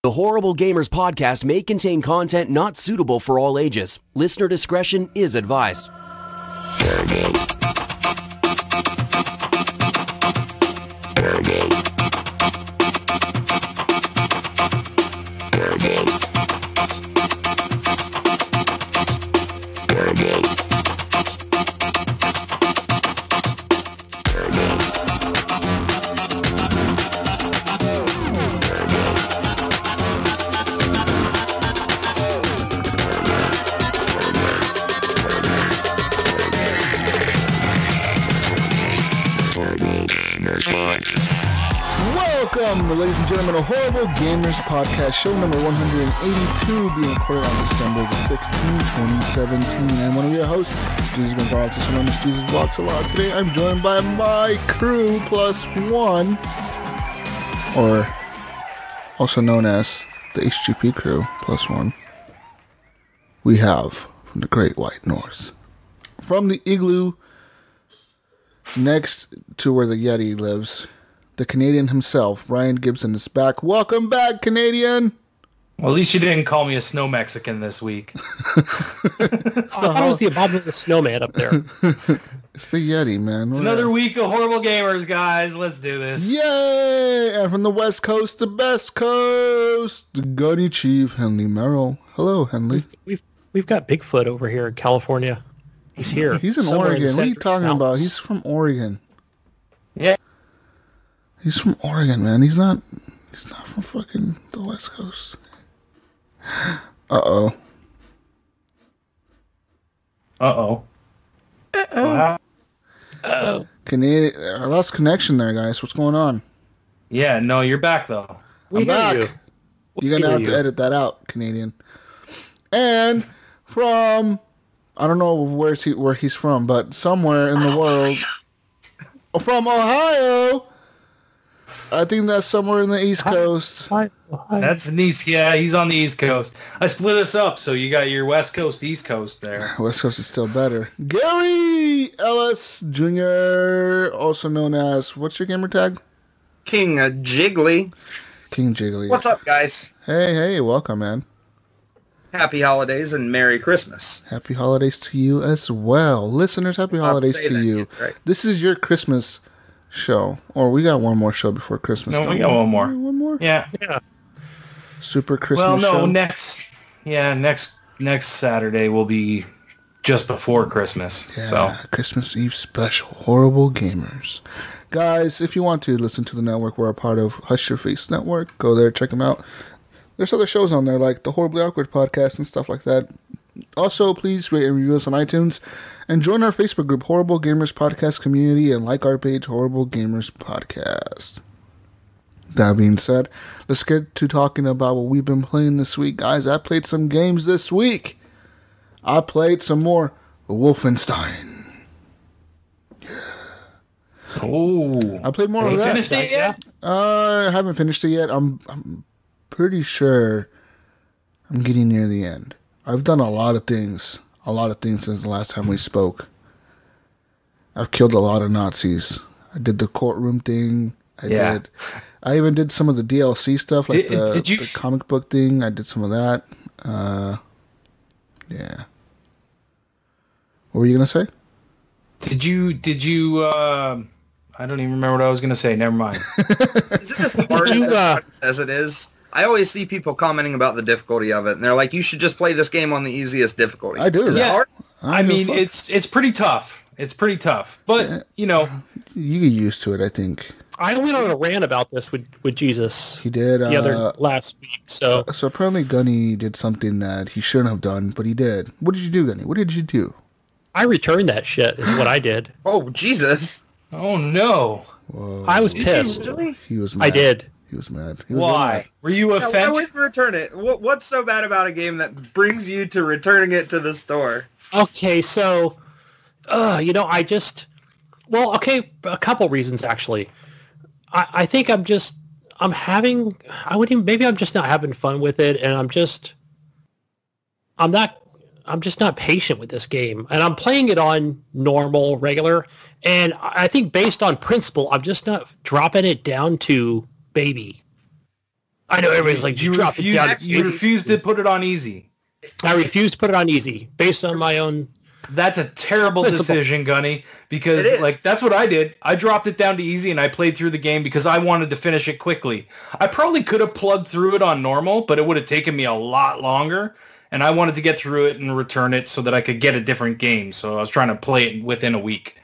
The Horrible Gamers podcast may contain content not suitable for all ages. Listener discretion is advised. Welcome, ladies and gentlemen, to Horrible Gamers Podcast, show number 182, being recorded on December the 16th, 2017. I'm one of your hosts, Jesus Gonzalez, also known as Jesuswalksalot. Today I'm joined by my crew plus one, or also known as the HGP crew plus one. We have from the Great White North, from the igloo next to where the Yeti lives, the Canadian himself, Ryan Gibson, is back. Welcome back, Canadian! Well, at least you didn't call me a snow Mexican this week. I thought it was the abominable snowman up there. It's the Yeti, man. It's another week of Horrible Gamers, guys. Let's do this. Yay! And from the West Coast to Best Coast, the Gunnychief, Henley Merrill. Hello, Henley. We've got Bigfoot over here in California. He's here. He's in Oregon. What are you talking about? He's from Oregon. Yeah. He's from Oregon, man. He's not from fucking the West Coast. Uh-oh. Uh-oh. Uh-oh. Uh-oh. I lost connection there, guys. What's going on? Yeah, no, you're back, though. I'm back. You're going to have to edit that out, Canadian. And from, I don't know where he's from, but somewhere in the world. From Ohio. I think that's somewhere in the East Coast. That's the East. Yeah, he's on the East Coast. I split us up, so you got your West Coast, East Coast there. West Coast is still better. Gary Ellis Jr., also known as, what's your gamer tag? King Jiggly. King Jiggly. What's up, guys? Hey, welcome, man. Happy holidays and Merry Christmas. Happy holidays to you as well. Listeners, happy holidays to you. Right. This is your Christmas show. Or we got one more show before Christmas. No, we got one more. One more? Yeah. Super Christmas show? show? next Saturday will be just before Christmas. Yeah, so Christmas Eve special. Horrible Gamers. Guys, if you want to listen to the network, we're a part of Hush Your Face Network. Go there, check them out. There's other shows on there, like the Horribly Awkward podcast and stuff like that. Also, please rate and review us on iTunes. And join our Facebook group, Horrible Gamers Podcast Community, and like our page, Horrible Gamers Podcast. That being said, let's get to talking about what we've been playing this week. Guys, I played some games this week. I played some more Wolfenstein. Yeah. Oh. I played more of that. Finished it yet? I haven't finished it yet. I'm pretty sure I'm getting near the end. I've done a lot of things since the last time we spoke. I've killed a lot of Nazis. I did the courtroom thing. I even did some of the DLC stuff, like the comic book thing. I did some of that. Yeah. What were you gonna say? Did you I don't even remember what I was gonna say. Never mind. Is it as hard as it is? I always see people commenting about the difficulty of it, and they're like, you should just play this game on the easiest difficulty. I do. Is it hard? I mean, it's pretty tough. It's pretty tough. But, you know. You get used to it, I think. I went on a rant about this with Jesus. He did. The other last week, so apparently Gunny did something that he shouldn't have done, but he did. What did you do, Gunny? What did you do? I returned that shit, is what I did. Oh, Jesus. Oh, no. Whoa. I was pissed. Really? He was mad. I did. He was mad. Why? Were you offended? Why would you return it? What's so bad about a game that brings you to returning it to the store? Okay, so, a couple reasons, actually. I think maybe I'm just not having fun with it, and I'm just not patient with this game. And I'm playing it on normal, regular, and I think based on principle, I'm just not dropping it down to baby. I know everybody's like, you drop it down. You refuse to put it on easy. I refuse to put it on easy based on my own. That's a terrible decision, Gunny, because like that's what I did. I dropped it down to easy and I played through the game because I wanted to finish it quickly. I probably could have plugged through it on normal, but it would have taken me a lot longer. And I wanted to get through it and return it so that I could get a different game. So I was trying to play it within a week.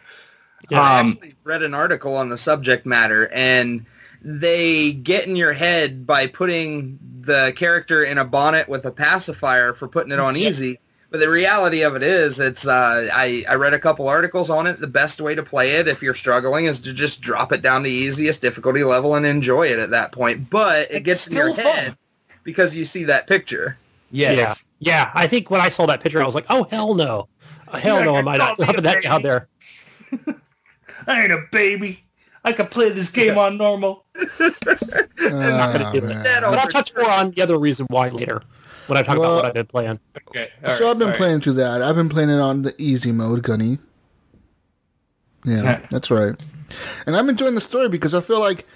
Yeah, I actually read an article on the subject matter, and they get in your head by putting the character in a bonnet with a pacifier for putting it on easy. But the reality of it is, it's I read a couple articles on it. The best way to play it if you're struggling is to just drop it down to easiest difficulty level and enjoy it at that point. But it gets in your head because you see that picture. Yes. Yeah, I think when I saw that picture, I was like, oh, hell no. Hell no, am I not dropping that down there. I ain't a baby. I can play this game on normal. I'm not going to do that. But I'll touch more on the other reason why later when I talk about what I've been playing. Okay. So I've been playing through that. I've been playing it on the easy mode, Gunny. Yeah, that's right. And I'm enjoying the story because I feel like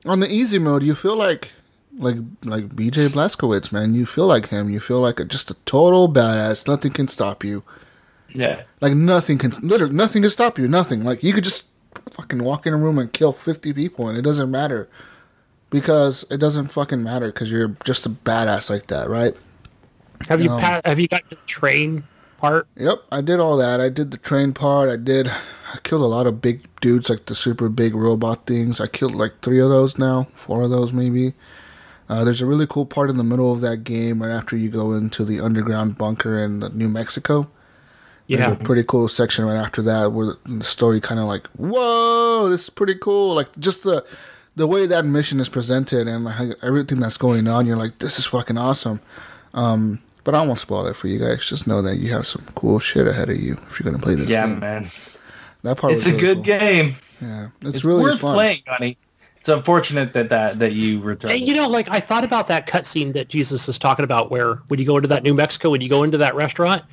on the easy mode, you feel like BJ Blazkowicz, man. You feel like him. You feel like just a total badass. Nothing can stop you. Yeah. Like nothing can stop you. Nothing. Like you could just fucking walk in a room and kill 50 people and it doesn't matter. Because it doesn't fucking matter because you're just a badass like that, right? Have you got the train part? Yep, I did all that. I did the train part. I killed a lot of big dudes, like the super big robot things. I killed like 3 of those now, 4 of those maybe. There's a really cool part in the middle of that game right after you go into the underground bunker in New Mexico. Yeah. There's a pretty cool section right after that where the story kind of like, whoa, this is pretty cool. Like just the way that mission is presented and like everything that's going on, you're like, this is fucking awesome. But I won't spoil it for you guys. Just know that you have some cool shit ahead of you if you're going to play this game. Yeah, man. That part it's a really good cool game. Yeah, it's really worth fun. Playing, Gunny. It's unfortunate that you returned. And, you know, like I thought about that cutscene that Jesus is talking about where when you go into that New Mexico, when you go into that restaurant,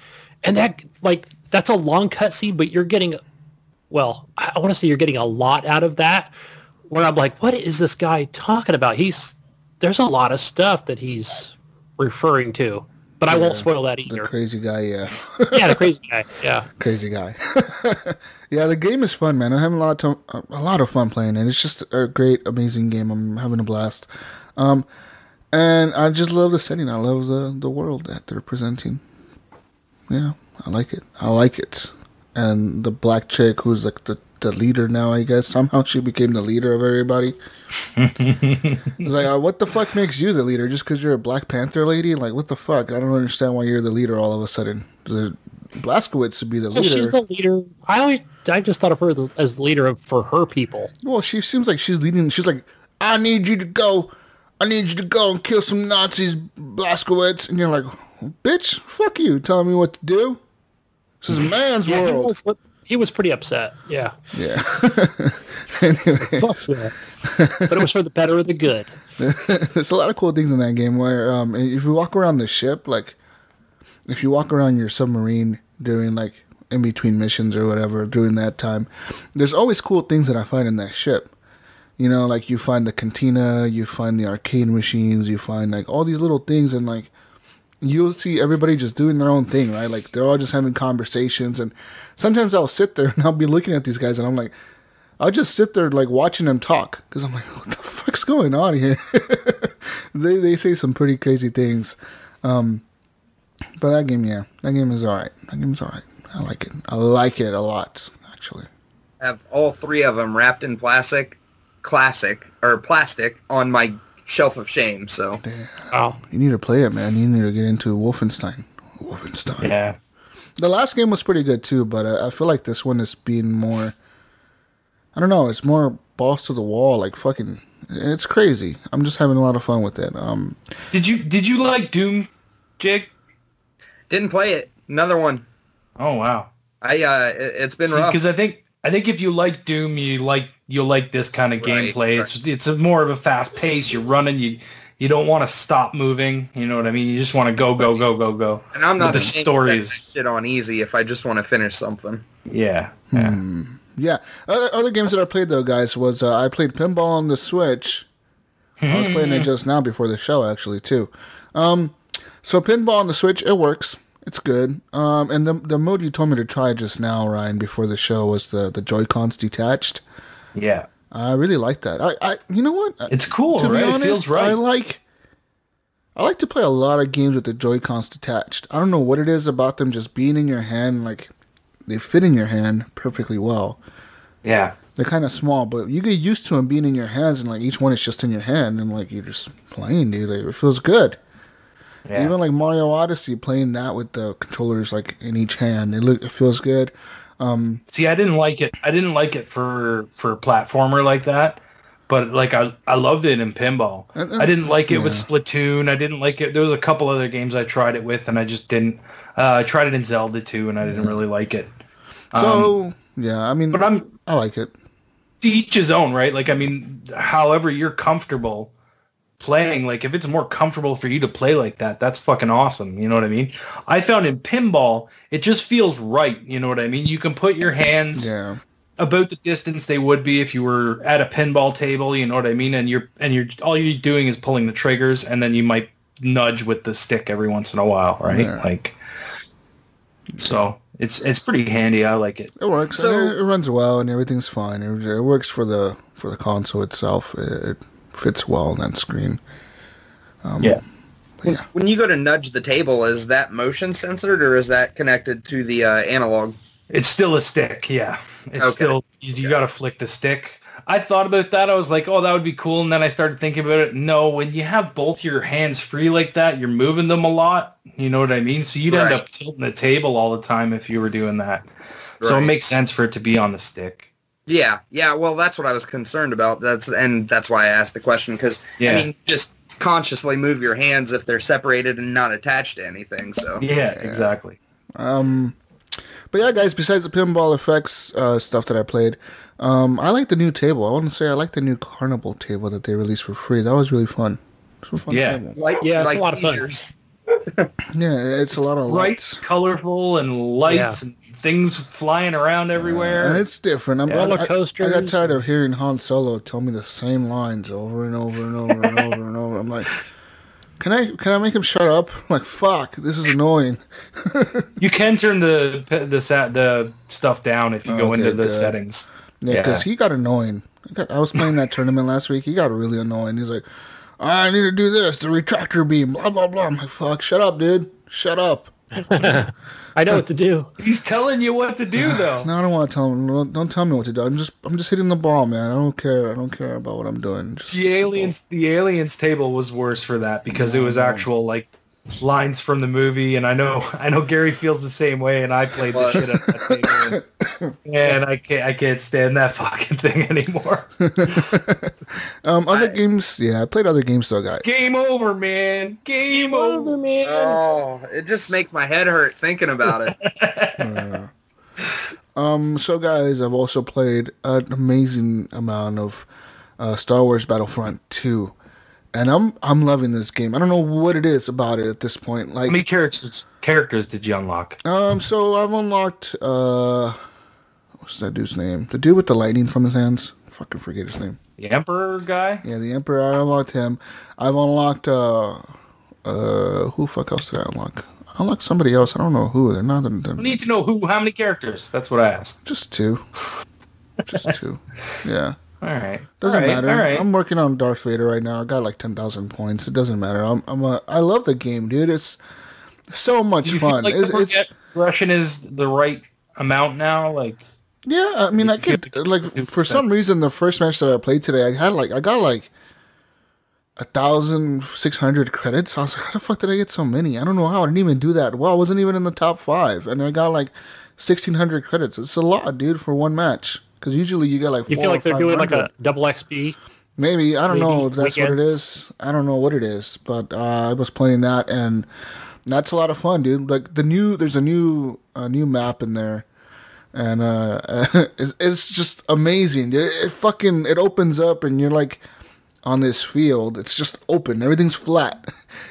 and that's a long cutscene, but you're getting, well, I want to say you're getting a lot out of that. Where I'm like, what is this guy talking about? There's a lot of stuff that he's referring to, but I won't spoil that either. The crazy guy, yeah. Yeah, the crazy guy, yeah. Crazy guy. Yeah, the game is fun, man. I'm having a lot of fun playing it. It's just a great, amazing game. I'm having a blast. And I just love the setting. I love the world that they're presenting. Yeah, I like it. And the black chick who's like the leader now, I guess. Somehow she became the leader of everybody. It's like, what the fuck makes you the leader? Just because you're a Black Panther lady? Like, what the fuck? I don't understand why you're the leader all of a sudden. Blazkowicz to be the leader. She's the leader. I just thought of her as the leader for her people. Well, she seems like she's leading. She's like, I need you to go and kill some Nazis, Blazkowicz. And you're like, bitch, fuck you, telling me what to do. This is a man's world. He was pretty upset. Yeah. Yeah. Anyway. Fuck yeah. But it was for the better of the good. There's a lot of cool things in that game where if you walk around the ship, like if you walk around your submarine during like in between missions or whatever during that time, there's always cool things that I find in that ship. You know, like you find the cantina, you find the arcade machines, you find like all these little things, and like you'll see everybody just doing their own thing, right? Like they're all just having conversations, and sometimes I'll sit there and I'll be looking at these guys and I'm like, I'll just sit there like watching them talk because I'm like, what the fuck's going on here? They say some pretty crazy things. But that game is all right. I like it a lot, actually. I have all 3 of them wrapped in plastic on my shelf of shame. So, you need to play it, man. You need to get into Wolfenstein. Yeah. The last game was pretty good too, but I feel like this one is being more. I don't know. It's more balls to the wall. Like fucking, it's crazy. I'm just having a lot of fun with it. Did you like Doom, Jig? Didn't play it. Another one. Oh wow. It's been rough. Because I think if you like Doom, you'll like this kind of gameplay. Right. It's more of a fast pace. You're running. You don't want to stop moving. You know what I mean? You just want to go. And I'm not the stories shit on easy if I just want to finish something. Yeah. Yeah. Other games that I played though, guys, was I played Pinball on the Switch, I was playing it just now before the show, actually, too. So pinball on the Switch, it works. It's good. And the mode you told me to try just now, Ryan, before the show was the Joy-Cons detached. Yeah. I really like that. I you know what? It's cool, to right? Be honest, it feels right. I like to play a lot of games with the Joy-Cons detached. I don't know what it is about them just being in your hand, like they fit in your hand perfectly well. Yeah. They're kind of small, but you get used to them being in your hands, and like each one is just in your hand, and like you're just playing, dude. Like, it feels good. Yeah. Even like Mario Odyssey, playing that with the controllers like in each hand, it feels good. See, I didn't like it. I didn't like it for a platformer like that, but like I loved it in pinball. I didn't like it with Splatoon. I didn't like it. There was a couple other games I tried it with, and I just didn't. I tried it in Zelda too, and I didn't really like it. So yeah, I mean, I like it. To each his own, right? Like, I mean, however you're comfortable playing, like if it's more comfortable for you to play like that, that's fucking awesome. You know what I mean? I found in pinball, it just feels right. You know what I mean? You can put your hands about the distance they would be if you were at a pinball table. You know what I mean? And you're all you're doing is pulling the triggers, and then you might nudge with the stick every once in a while, right? Yeah. Like, so it's pretty handy. I like it. It works. So, it runs well, and everything's fine. It works for the console itself. It fits well on that screen. Yeah. When you go to nudge the table, is that motion censored, or is that connected to the analog? It's still a stick, yeah. It's still, you got to flick the stick. I thought about that. I was like, oh, that would be cool. And then I started thinking about it. No, when you have both your hands free like that, you're moving them a lot. You know what I mean? So you'd end up tilting the table all the time if you were doing that. Right. So it makes sense for it to be on the stick. Yeah. Well, that's what I was concerned about. That's why I asked the question, because, I mean, just consciously move your hands if they're separated and not attached to anything. So yeah, exactly. But yeah, guys, besides the Pinball FX stuff that I played, I like the new table. I want to say I like the new Carnival table that they released for free. That was really fun. It's a fun table. It's a lot of fun. Yeah, it's a lot of lights. Colorful and lights and things flying around everywhere. And it's different. Roller coasters. I got tired of hearing Han Solo tell me the same lines over and over and over and over and over. I'm like, can I make him shut up? I'm like, fuck, this is annoying. You can turn the stuff down if you go into the settings. Yeah, because he got annoying. I was playing that tournament last week. He got really annoying. He's like, I need to do this, the retractor beam, blah, blah, blah. I'm like, fuck, shut up, dude. Shut up. I know what to do. He's telling you what to do, though. No, I don't want to tell him. Don't tell me what to do. I'm just hitting the ball, man. I don't care. I don't care about what I'm doing. The aliens table was worse for that because it was actual like lines from the movie, and I know Gary feels the same way, and I played the shit out of that table, and I can't stand that fucking thing anymore. Other games, I played other games though, guys. Game over, man. Game over, man. Oh, it just makes my head hurt thinking about it. So guys, I've also played an amazing amount of Star Wars Battlefront 2. And I'm loving this game. I don't know what it is about it at this point. Like, how many characters did you unlock? So I've unlocked what's that dude's name? The dude with the lightning from his hands. I fucking forget his name. The Emperor guy? Yeah, the Emperor. I unlocked him. I've unlocked who fuck else did I unlock? I unlocked somebody else. I don't know who. They're not. I need to know how many characters. That's what I asked. Just 2. Just 2. Yeah. All right. Doesn't matter. All right. I'm working on Darth Vader right now. I got like 10,000 points. It doesn't matter. I love the game, dude. It's so much fun. Do you feel like Russian is the right amount now? Like, yeah, I mean, I could like for some reason the first match that I played today, I got like 1,600 credits. I was like, how the fuck did I get so many? I don't know how. I didn't even do that well. I wasn't even in the top 5, and I got like 1,600 credits. It's a lot, dude, for one match. Because usually you get like 400. You feel like they're doing like a double XP? Maybe. I don't know if that's what it is. I don't know what it is. But I was playing that, and that's a lot of fun, dude. Like there's a new map in there, and it's just amazing. It opens up, and you're like on this field. It's just open. Everything's flat,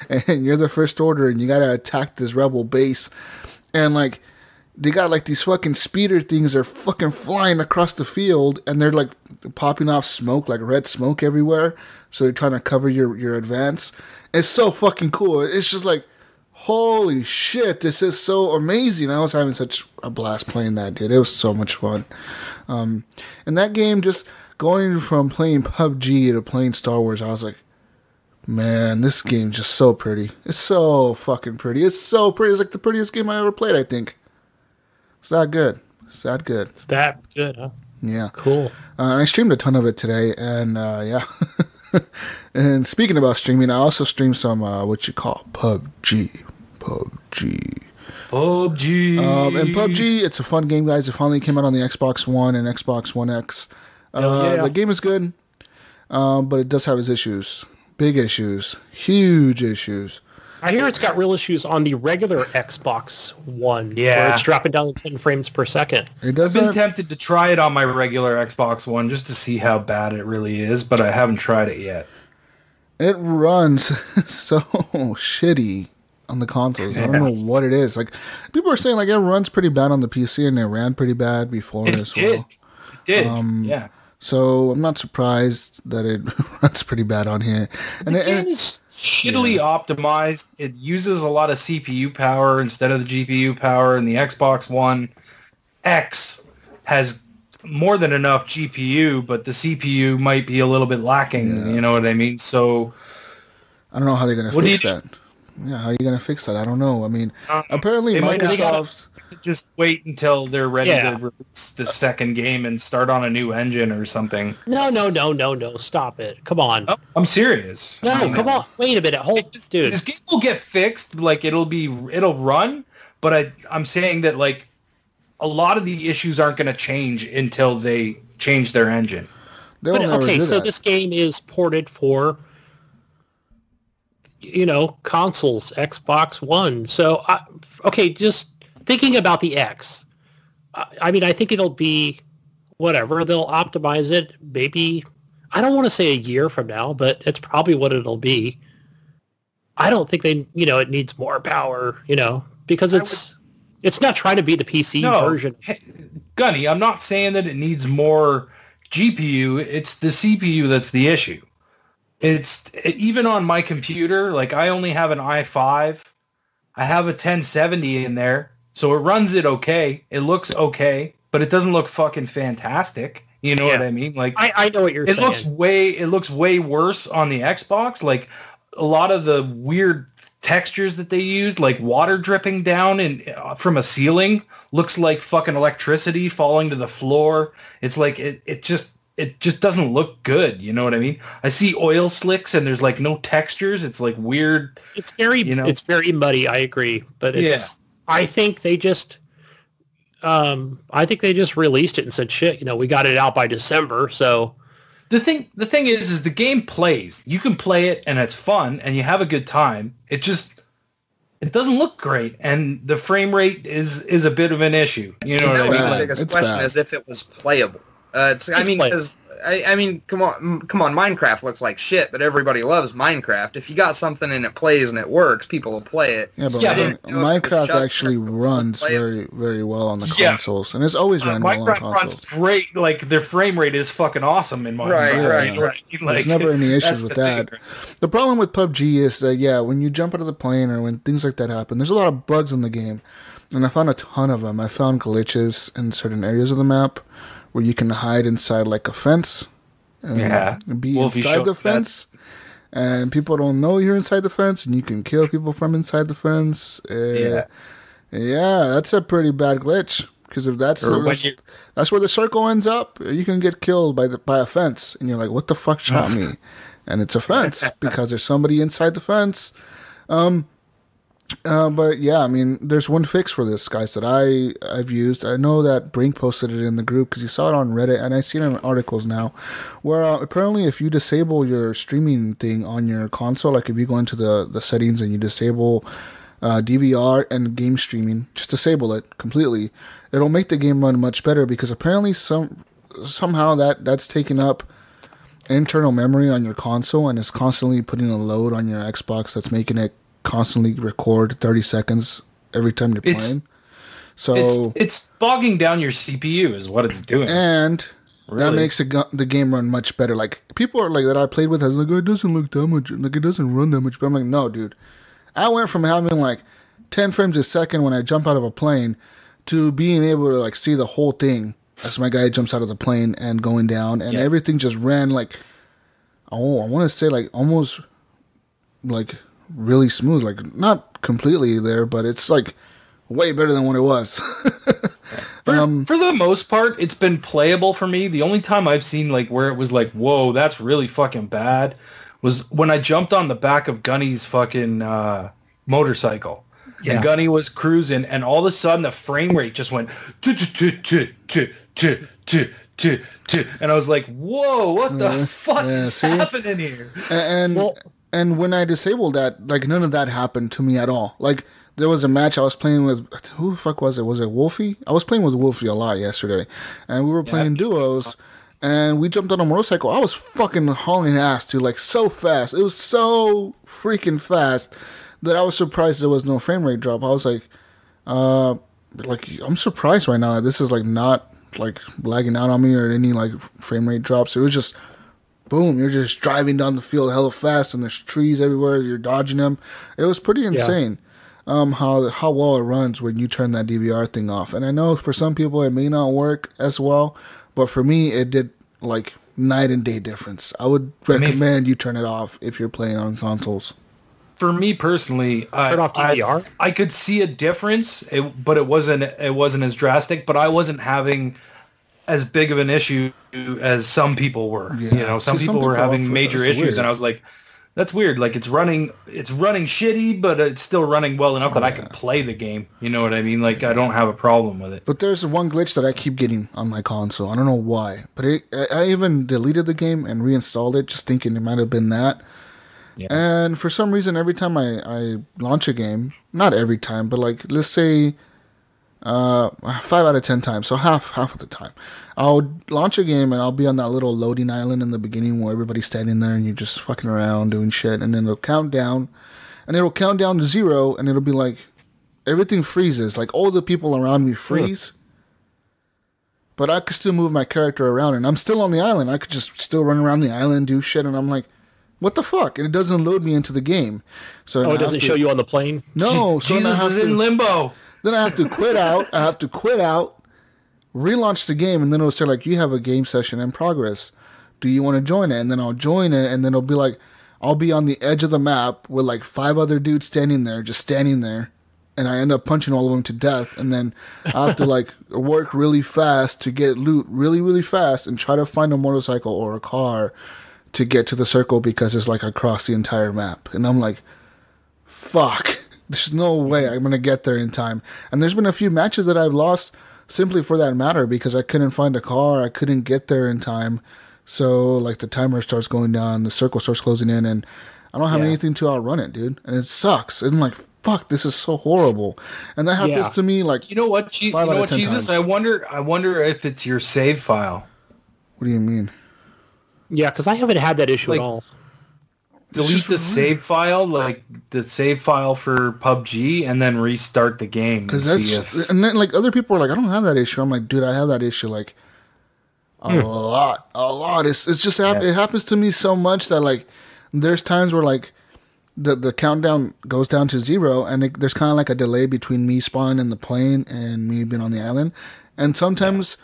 and you're the First Order, and you gotta attack this rebel base, and like they got like these fucking speeder things. They're fucking flying across the field, and they're like popping off smoke, like red smoke everywhere. So they're trying to cover your advance. It's so fucking cool. It's just like, holy shit, this is so amazing. I was having such a blast playing that, dude. It was so much fun. And that game, just going from playing PUBG to playing Star Wars, I was like, man, this game's just so pretty. It's so fucking pretty. It's so pretty. It's like the prettiest game I ever played, I think. It's that good. It's that good. It's that good, huh? Yeah. Cool. I streamed a ton of it today, and yeah. And speaking about streaming, I also streamed some, what you call PUBG. PUBG. And PUBG, it's a fun game, guys. It finally came out on the Xbox One and Xbox One X. The game is good, but it does have its issues. Big issues. Huge issues. I hear it's got real issues on the regular Xbox One. Yeah. Where it's dropping down to 10 frames per second. It does. I've been tempted to try it on my regular Xbox One just to see how bad it really is, but I haven't tried it yet. It runs so shitty on the consoles. I don't know what it is. Like, people are saying like it runs pretty bad on the PC, and it ran pretty bad before as well. It did. Yeah. So I'm not surprised that it runs pretty bad on here. And the game is shittily optimized. It uses a lot of CPU power instead of the GPU power, and the Xbox One X has more than enough GPU, but the CPU might be a little bit lacking. Yeah. You know what I mean? So I don't know how they're going to fix that. Yeah, how are you going to fix that? I don't know. I mean, apparently Microsoft... Just wait until they're ready to release the second game and start on a new engine or something. No. Stop it. Come on. Oh, I'm serious. No, come on. Wait a minute. Dude. This game will get fixed. Like, it'll run, but I'm saying that, like, a lot of the issues aren't going to change until they change their engine. So this game is ported for, consoles, Xbox One. So, just thinking about the X, I mean, I think it'll be whatever. They'll optimize it maybe, I don't want to say a year from now, but it's probably what it'll be. I don't think it needs more power, because it's not trying to be the PC version. Gunny, I'm not saying that it needs more GPU. It's the CPU that's the issue. Even on my computer, like I only have an i5. I have a 1070 in there. So it runs it okay. It looks okay, but it doesn't look fucking fantastic. You know what I mean? Like I know what you're saying. It looks way worse on the Xbox. Like a lot of the weird textures that they used, like water dripping down from a ceiling, looks like fucking electricity falling to the floor. It's like it just doesn't look good. You know what I mean? I see oil slicks and there's like no textures. It's like weird. It's very it's very muddy. I agree, but it's. I think they just released it and said, shit, we got it out by December. So the thing is the game plays. You can play it and it's fun and you have a good time. It doesn't look great, and the frame rate is a bit of an issue. You know what I mean? The biggest question is if it was playable. I mean, come on, Minecraft looks like shit, but everybody loves Minecraft. If you got something and it plays and it works, people will play it. Yeah, but Minecraft actually runs very, very well on the consoles, and it's always run well on consoles. Minecraft runs great. Like, their frame rate is fucking awesome in Minecraft. Right. Like, there's never any issues with that. The problem with PUBG is that, when you jump out of the plane or when things like that happen, there's a lot of bugs in the game, and I found a ton of them. I found glitches in certain areas of the map where you can hide inside like a fence and be inside the fence, and people don't know you're inside the fence, and you can kill people from inside the fence. That's a pretty bad glitch, because if that's where the circle ends up, you can get killed by a fence, and you're like, what the fuck shot me? And it's a fence because there's somebody inside the fence. But yeah, I mean, there's one fix for this, guys, that I've used. I know that Brink posted it in the group because you saw it on Reddit, and I see it in articles now, where apparently if you disable your streaming thing on your console, like if you go into the settings and you disable DVR and game streaming, just disable it completely, it'll make the game run much better, because apparently somehow that's taking up internal memory on your console and is constantly putting a load on your Xbox that's making it constantly record 30 seconds every time you're playing. So it's bogging down your CPU is what it's doing. And really, that makes the game run much better. Like, people are like, that I played with, I was like, oh, it doesn't look that much, like, it doesn't run that much. But I'm like, no, dude. I went from having like 10 frames a second when I jump out of a plane to being able to like see the whole thing as my guy jumps out of the plane and going down, and everything just ran like, I want to say like almost like really smooth, like not completely there, but it's like way better than what it was. For the most part, it's been playable for me. The only time I've seen like where it was like, whoa, that's really fucking bad, was when I jumped on the back of Gunny's fucking motorcycle. Yeah. And Gunny was cruising, and all of a sudden the frame rate just went and I was like, whoa, what the fuck is happening here? And when I disabled that, like, none of that happened to me at all. Like, there was a match I was playing with, who the fuck was it? Was it Wolfie? I was playing with Wolfie a lot yesterday, and we were playing duos, and we jumped on a motorcycle. I was fucking hauling ass, dude, like, so fast. It was so freaking fast that I was surprised there was no frame rate drop. I was like, I'm surprised right now. This is, like, not, like, lagging out on me or any, like, frame rate drops. It was just, boom, you're just driving down the field hella fast, and there's trees everywhere. You're dodging them. It was pretty insane. How well it runs when you turn that DVR thing off. And I know for some people it may not work as well, but for me it did like night and day difference. I would recommend you turn it off if you're playing on consoles. For me personally, turn off DVR. I could see a difference, but it wasn't as drastic. But I wasn't having as big of an issue as some people were. Yeah. You know, some people were having major issues, weird. And I was like, that's weird. Like, it's running shitty, but it's still running well enough that I can play the game. You know what I mean? Like, I don't have a problem with it. But there's one glitch that I keep getting on my console. I don't know why, but I even deleted the game and reinstalled it, just thinking it might have been that. Yeah. And for some reason, every time I launch a game, not every time, but like, let's say 5 out of 10 times, so half of the time, I'll launch a game and I'll be on that little loading island in the beginning where everybody's standing there and you're just fucking around doing shit, and then it'll count down, and it'll count down to 0, and it'll be like everything freezes, like all the people around me freeze, but I could still move my character around, and I'm still on the island. I could just still run around the island, do shit, and I'm like, what the fuck? And it doesn't load me into the game. So it doesn't show you on the plane? No. So Jesus is in limbo. Then I have to quit out. Relaunch the game, and then it'll say, like, you have a game session in progress. Do you want to join it? And then I'll join it, and then it'll be like, I'll be on the edge of the map with, like, 5 other dudes standing there, and I end up punching all of them to death, and then I have to, like, work really fast to get loot really, really fast and try to find a motorcycle or a car to get to the circle because it's, like, across the entire map. And I'm like, fuck. There's no way I'm going to get there in time. And there's been a few matches that I've lost simply for that matter because I couldn't find a car. I couldn't get there in time. So, like, the timer starts going down, the circle starts closing in, and I don't have anything to outrun it, dude. And it sucks. And I'm like, fuck, this is so horrible. And that happens to me, like, you know what, Jesus? Times. I wonder if it's your save file. What do you mean? Yeah, because I haven't had that issue at all. Delete the save file, like the save file for PUBG, and then restart the game. And then, like, other people are like, I don't have that issue. I'm like, dude, I have that issue, like, a lot. It's just, it happens to me so much that, like, there's times where, like, the countdown goes down to 0, and there's kind of like a delay between me spawning in the plane and me being on the island. And sometimes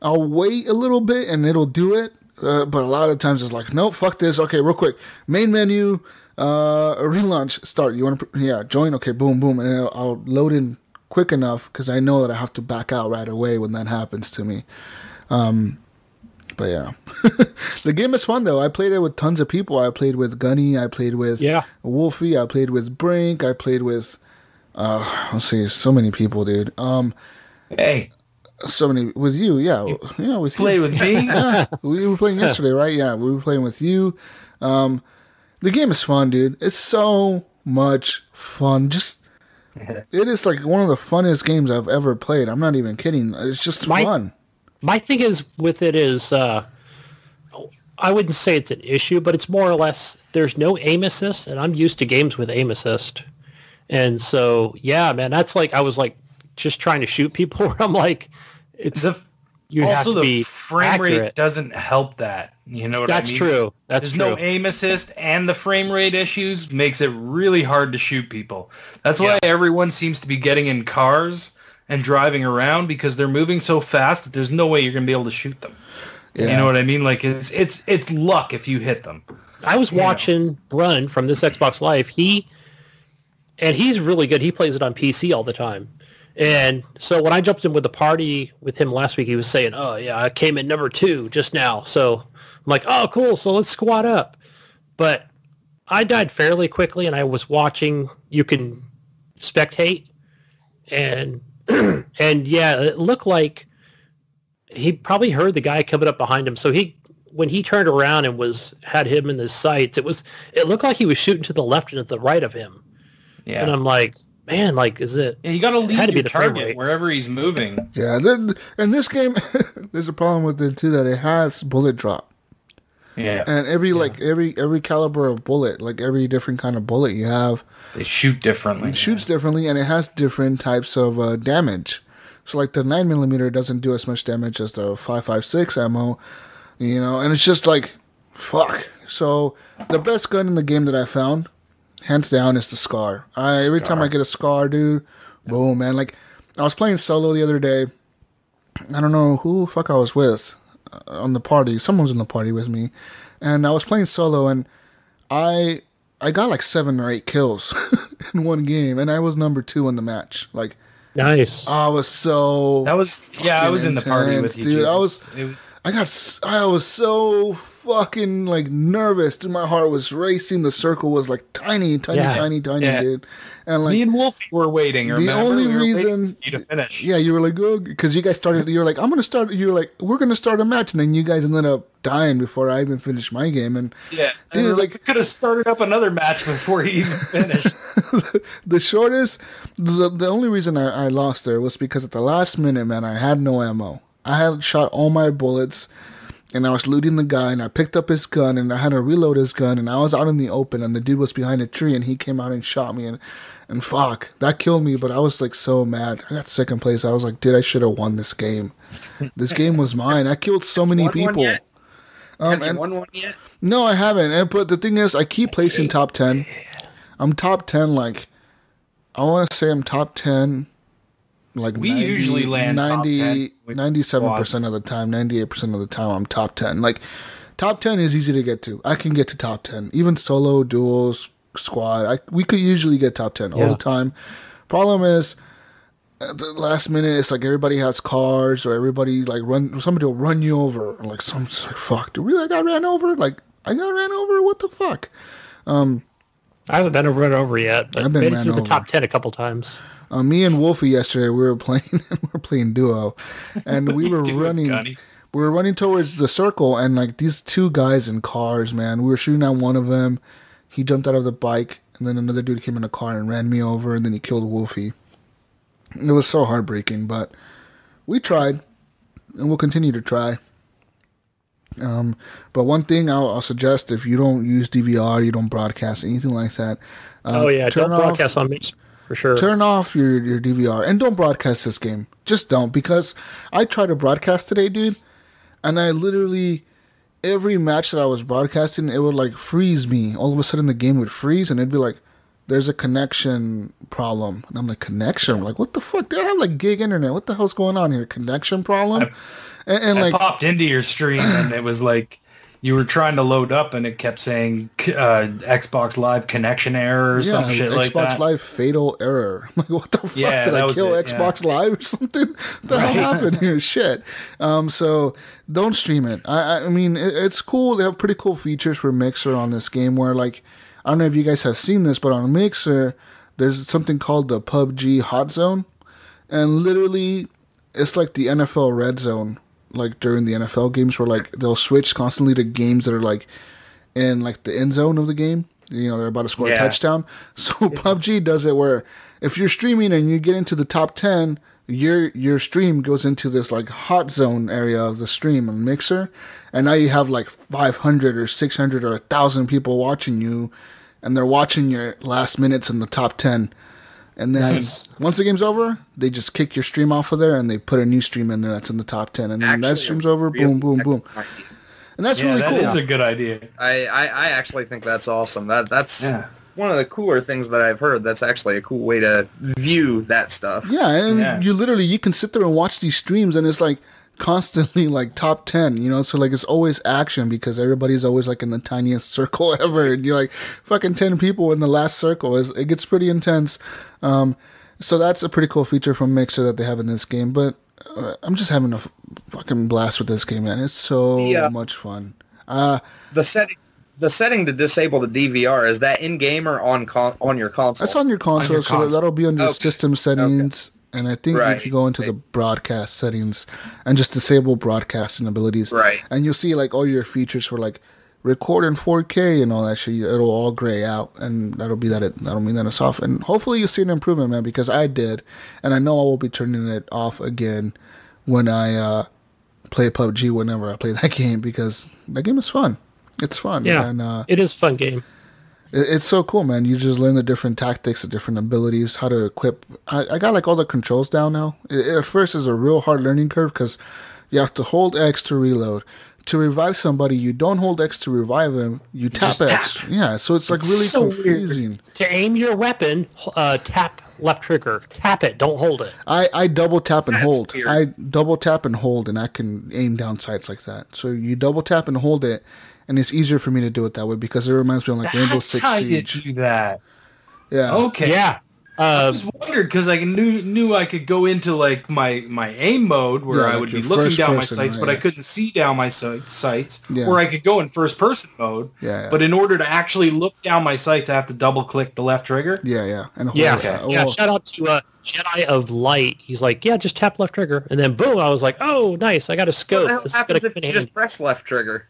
I'll wait a little bit, and it'll do it. But a lot of the times it's like, no, fuck this. Okay, real quick. Main menu, relaunch, start. You want to, join? Okay, boom, boom. And I'll load in quick enough because I know that I have to back out right away when that happens to me. But yeah. The game is fun, though. I played it with tons of people. I played with Gunny. I played with Wolfie. I played with Brink. I played with, let's see, so many people, dude. Hey. So many with you, with play you. With me. Yeah, we were playing yesterday, right? Yeah, we were playing with you. The game is fun, dude. It's so much fun. It is like one of the funnest games I've ever played. I'm not even kidding. It's just fun. My thing is with it is, I wouldn't say it's an issue, but it's more or less there's no aim assist, and I'm used to games with aim assist, and so yeah, man, that's like I was like just trying to shoot people. Where I'm like, you have to be frame accurate. rate doesn't help that. You know what I mean? That's true. There's no aim assist, and the frame rate issues makes it really hard to shoot people. That's why everyone seems to be getting in cars and driving around, because they're moving so fast that there's no way you're going to be able to shoot them. Yeah. You know what I mean? Like it's luck if you hit them. I was watching Brun from this Xbox Live. He's really good. He plays it on PC all the time. And so when I jumped in with the party with him last week, he was saying, "Oh yeah, I came in number 2 just now." So I'm like, "Oh cool, so let's squad up." But I died fairly quickly, and I was watching. You can spectate, and and yeah, it looked like he probably heard the guy coming up behind him. So when he turned around and had him in his sights, it looked like he was shooting to the left and to the right of him. Yeah, and I'm like, man, like, is it? Yeah, you got to lead your target wherever he's moving. Yeah, in this game, there's a problem with it too, that it has bullet drop. Yeah, and every caliber of bullet, like every different kind of bullet you have, they shoot differently. It shoots differently, and it has different types of damage. So like the 9mm doesn't do as much damage as the 5.56 ammo, you know, and it's just like, fuck. So the best gun in the game that I found, hands down, is the Scar. Every time I get a Scar, dude, boom, man. Like, I was playing solo the other day. I don't know who the fuck I was with on the party. Someone was in the party with me. And I was playing solo, and I got like 7 or 8 kills in one game, and I was number 2 in the match. Like, nice. I was so... I was in the party with you, dude. Jesus. I was so fucking like nervous, dude. My heart was racing. The circle was like tiny, dude. And like me and Wolfie were waiting. The only reason you to finish. Yeah, you were like, oh, because you guys started. You were like, I'm gonna start. You're like, we're gonna start a match, and then you guys ended up dying before I even finished my game. And yeah, dude, like, we could have started up another match before he even finished. The shortest, the only reason I lost there was because at the last minute, man, I had no ammo. I had shot all my bullets, and I was looting the guy, and I picked up his gun, and I had to reload his gun, and I was out in the open, and the dude was behind a tree, and he came out and shot me, and fuck, that killed me, but I was like so mad. I got second place. I was like, dude, I should have won this game. This game was mine. I killed so many people. Have you won one yet? No, I haven't. But the thing is, I keep placing top 10. I'm top 10, like, I want to say I'm top 10. Like we usually land 97% of the time, 98% of the time, I'm top 10. Like, top 10 is easy to get to. I can get to top 10. Even solo, duos, squad, we could usually get top 10 all the time. Problem is, at the last minute, it's like everybody has cars, or everybody, like, somebody will run you over. Like, like, fuck, really, I got ran over? Like, I got ran over? What the fuck? I haven't been run over yet, but I've been made it to the top 10 a couple times. Me and Wolfie yesterday, we were playing duo, and we were running. Gunny? We were running towards the circle, and like these 2 guys in cars, man. We were shooting at one of them. He jumped out of the bike, and then another dude came in a car and ran me over, and then he killed Wolfie. It was so heartbreaking, but we tried, and we'll continue to try. But one thing I'll suggest: if you don't use DVR, you don't broadcast anything like that. Don't broadcast on me. For sure. Turn off your DVR and don't broadcast this game. Just don't, because I tried to broadcast today, dude, and I literally, every match that I was broadcasting, it would like freeze me. All of a sudden the game would freeze, and it'd be like, there's a connection problem. And I'm like, connection? I'm like, what the fuck? They have like gig internet. What the hell's going on here? Connection problem? I popped into your stream, and it was like, you were trying to load up, and it kept saying Xbox Live connection error or some shit like that. Xbox Live fatal error. I'm like, what the fuck? Did I kill Xbox Live or something? What the hell happened here? Shit. So don't stream it. I mean, it's cool. They have pretty cool features for Mixer on this game where, like, I don't know if you guys have seen this, but on Mixer, there's something called the PUBG Hot Zone. And literally, it's like the NFL Red Zone. Like during the NFL games, where like they'll switch constantly to games that are like in like the end zone of the game. You know, they're about to score a touchdown. So PUBG does it where if you're streaming and you get into the top 10, your stream goes into this like hot zone area of the stream on Mixer, and now you have like 500 or 600 or 1,000 people watching you, and they're watching your last minutes in the top 10. And then once the game's over, they just kick your stream off of there and they put a new stream in there that's in the top 10. And then that stream's over, boom, boom, boom. And that's really cool. That is a good idea. I actually think that's awesome. That's one of the cooler things that I've heard. That's actually a cool way to view that stuff. Yeah, and you can sit there and watch these streams and it's like constantly like top 10, you know, so like it's always action because everybody's always like in the tiniest circle ever, and you're like fucking 10 people in the last circle. It gets pretty intense. So that's a pretty cool feature from Mixer that they have in this game. But I'm just having a fucking blast with this game, man. It's so much fun. The setting to disable the DVR, is that in game or on your console? That's on your console, so that'll be under system settings. Okay. And I think if you go into the broadcast settings and just disable broadcasting abilities, and you'll see like all your features for like record in 4K and all that shit, it'll all gray out, and that'll mean that it's off. And hopefully you'll see an improvement, man, because I did, and I know I will be turning it off again when I play PUBG whenever I play that game, because that game is fun. It's fun. Yeah, and, it is a fun game. It's so cool, man. You just learn the different tactics, the different abilities, how to equip. I got like all the controls down now. At first, it's a real hard learning curve because you have to hold X to reload. To revive somebody, you don't hold X to revive him. You tap X. Yeah, so it's like really confusing. Weird. To aim your weapon, tap left trigger. Tap it. Don't hold it. I double tap and hold. Weird. I double tap and hold, and I can aim down sights like that. So you double tap and hold it. And it's easier for me to do it that way because it reminds me of like Rainbow Six Siege. That's how you do that. Yeah. Okay. Yeah. I was wondered because I knew I could go into like my aim mode where I would be looking down my sights, but I couldn't see down my sights. Yeah. Or I could go in first person mode. Yeah. But in order to actually look down my sights, I have to double click the left trigger. Yeah. And shout out to Jedi of Light. He's like, just tap left trigger, and then boom! I was like, oh, nice! I got a scope. What happens if you just press left trigger?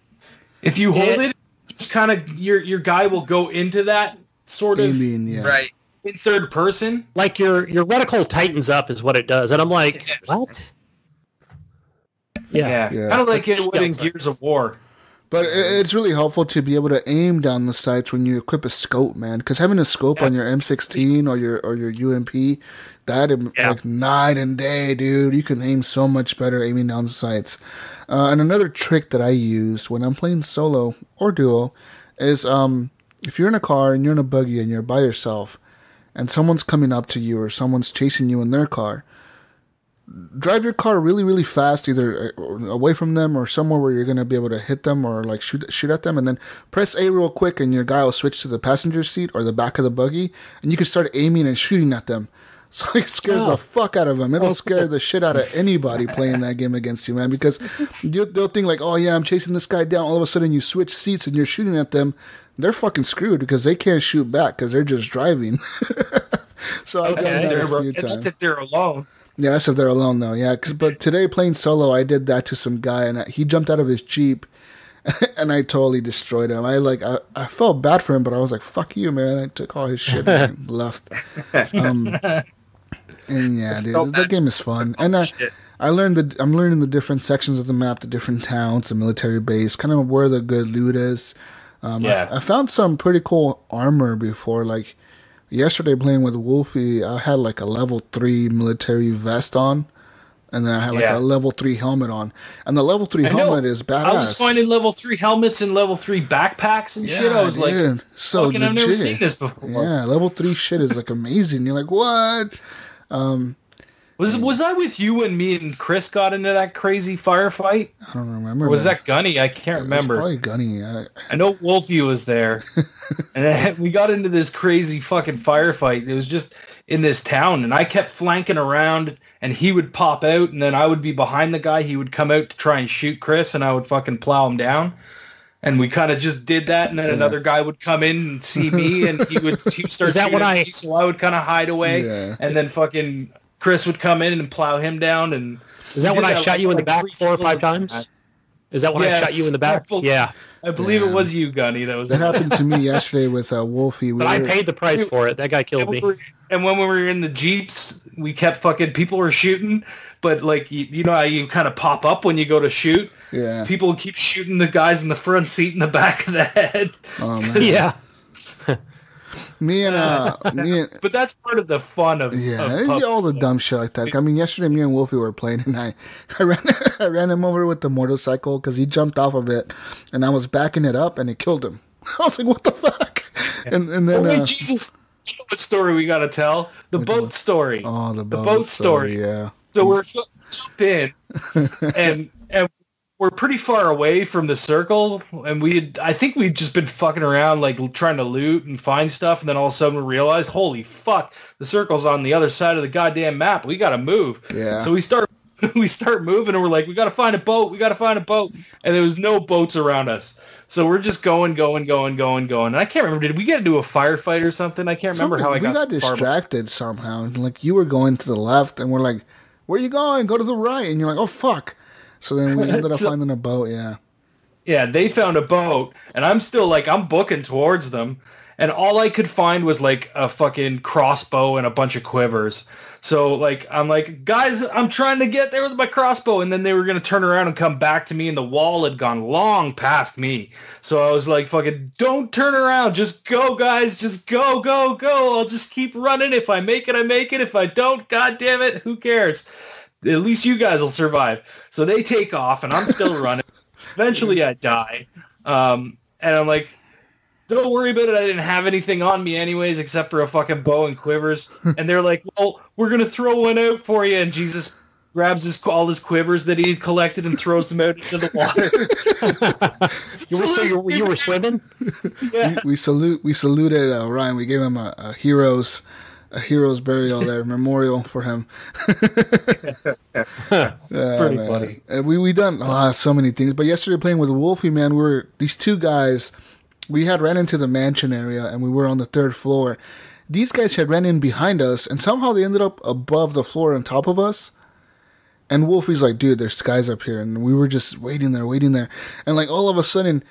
If you hold it, just kind of your guy will go into that sort of right in third person. Like your reticle tightens up is what it does, and I'm like, what? Yeah. Kind of like it would in Gears of War. But it's really helpful to be able to aim down the sights when you equip a scope, man. Because having a scope on your M16 or your UMP, that like night and day, dude. You can aim so much better aiming down the sights. And another trick that I use when I'm playing solo or duo is if you're in a car and you're in a buggy and you're by yourself and someone's coming up to you or someone's chasing you in their car, drive your car really, really fast, either away from them or somewhere where you're going to be able to hit them or like shoot at them, and then press A real quick and your guy will switch to the passenger seat or the back of the buggy, and you can start aiming and shooting at them. So it scares the fuck out of them. It'll scare the shit out of anybody playing that game against you, man, because they'll think like, oh yeah, I'm chasing this guy down. All of a sudden you switch seats and you're shooting at them. They're fucking screwed because they can't shoot back because they're just driving. So I've done that a few times. That's if they're alone. Yeah, that's if they're alone, though. Yeah, but today playing solo, I did that to some guy, and he jumped out of his Jeep, and I totally destroyed him. I felt bad for him, but I was like, fuck you, man. I took all his shit and left. And yeah, dude, the game is fun. And I'm learning the different sections of the map, the different towns, the military base, kind of where the good loot is. I found some pretty cool armor before, like, yesterday playing with Wolfie, I had like a level 3 military vest on, and then I had like a level 3 helmet on. And the level 3 helmet is badass. I was finding level 3 helmets and level 3 backpacks and shit. I was like, so fucking, I've never seen this before. Yeah, level 3 shit is like amazing. You're like, what? Was I with you when me and Chris got into that crazy firefight? I don't remember. Or was that Gunny? I can't remember. It was probably Gunny. I know Wolfie was there. And then we got into this crazy fucking firefight. It was just in this town, and I kept flanking around, and he would pop out, and then I would be behind the guy. He would come out to try and shoot Chris, and I would fucking plow him down. And we kind of just did that, and then another guy would come in and see me, and he would start Is that shooting when at me, so I would kind of hide away, and then fucking Chris would come in and plow him down. And is that when I shot you in the back 4 or 5 times? Is that when I shot you in the back? I believe it was you, Gunny. That happened to me yesterday with Wolfie. But I paid the price for it. That guy killed me. And when we were in the Jeeps, we kept fucking, people were shooting, but like, you know how you kind of pop up when you go to shoot? Yeah. People would keep shooting the guys in the front seat and the back of the head. Oh, man. Yeah. me and but that's part of the fun of all the dumb shit like that. I mean, yesterday me and Wolfie were playing, and I ran him over with the motorcycle because he jumped off of it, and I was backing it up, and it killed him. I was like, "What the fuck?" And then wait, Jesus, you know what story we got to tell? The boat story. Oh, the boat story. Yeah. So we're jump in, and we're pretty far away from the circle, and I think we'd just been fucking around, like trying to loot and find stuff, and then all of a sudden we realized, holy fuck, the circle's on the other side of the goddamn map. We gotta move. Yeah. So we start moving, and we're like, we gotta find a boat. And there was no boats around us. So we're just going. And I can't remember, did we get into a firefight or something? I can't remember how I got distracted somehow. Like you were going to the left, and we're like, where are you going? Go to the right. And you're like, oh fuck. So then we ended up finding a boat, yeah. Yeah, they found a boat, and I'm still like, I'm booking towards them, and all I could find was like a fucking crossbow and a bunch of quivers. So like, I'm like, guys, I'm trying to get there with my crossbow, and then they were going to turn around and come back to me, and the wall had gone long past me. So I was like, fucking, don't turn around, just go, guys, just go. I'll just keep running. If I make it, I make it. If I don't, god damn it, who cares? At least you guys will survive. So they take off, and I'm still running. Eventually, I die. And I'm like, don't worry about it. I didn't have anything on me anyways, except for a fucking bow and quivers. And they're like, well, we're going to throw one out for you. And Jesus grabs all his quivers that he had collected and throws them out into the water. You were swimming? Yeah. We saluted Ryan. We gave him a hero's burial there, memorial for him. Pretty funny. We done so many things. But yesterday playing with Wolfie, man, these two guys, we had ran into the mansion area, and we were on the 3rd floor. These guys had ran in behind us, and somehow they ended up above the floor on top of us. And Wolfie's like, dude, there's guys up here. And we were just waiting there. And like all of a sudden,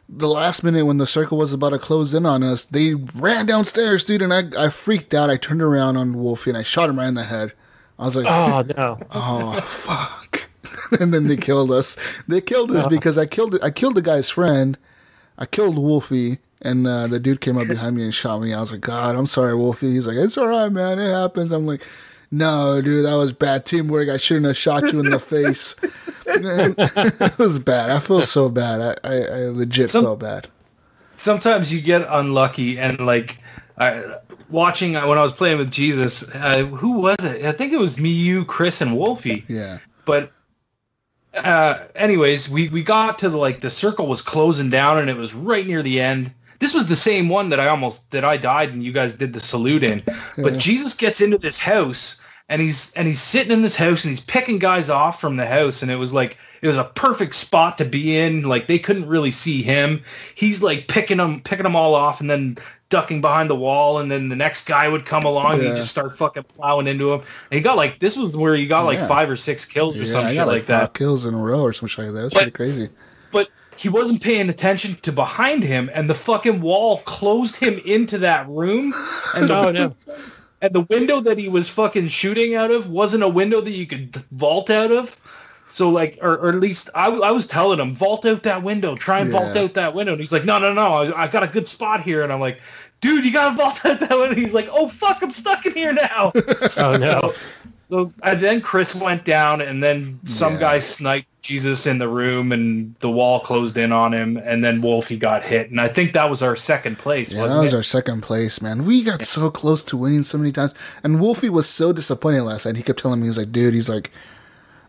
the last minute when the circle was about to close in on us, they ran downstairs, dude, and I freaked out. I turned around on Wolfie, and I shot him right in the head. I was like, oh, no. Oh, fuck. And then they killed us. They killed us because I killed the guy's friend. I killed Wolfie, and the dude came up behind me and shot me. I was like, God, I'm sorry, Wolfie. He's like, it's all right, man. It happens. I'm like, no, dude, that was bad teamwork. I shouldn't have shot you in the face. It was bad. I feel so bad. I legit felt bad. Sometimes you get unlucky, and like watching when I was playing with Jesus, who was it? I think it was me, you, Chris, and Wolfie. Yeah. But anyways, we got to the circle was closing down, and it was right near the end. This was the same one that I died and you guys did the salute in. Yeah. But Jesus gets into this house, and he's sitting in this house, and he's picking guys off from the house, and it was a perfect spot to be in. Like, they couldn't really see him. He's like picking them all off, and then ducking behind the wall, and then the next guy would come along, and he'd just start fucking plowing into him. And he got this was where he got 5 or 6 kills or some shit like that. 5 kills in a row or some shit like that. That's pretty crazy. But he wasn't paying attention to behind him, and the fucking wall closed him into that room. And and the window that he was fucking shooting out of wasn't a window that you could vault out of. So or at least I was telling him, vault out that window, try and vault out that window. And he's like, no, I got a good spot here. And I'm like, dude, you got to vault out that window. He's like, oh, fuck, I'm stuck in here now. Oh, no. So then Chris went down, and then some guy sniped Jesus in the room, and the wall closed in on him, and then Wolfie got hit. And I think that was our second place, wasn't it? Yeah, that was our second place, man. We got so close to winning so many times. And Wolfie was so disappointed last night. He kept telling me, he's like, dude,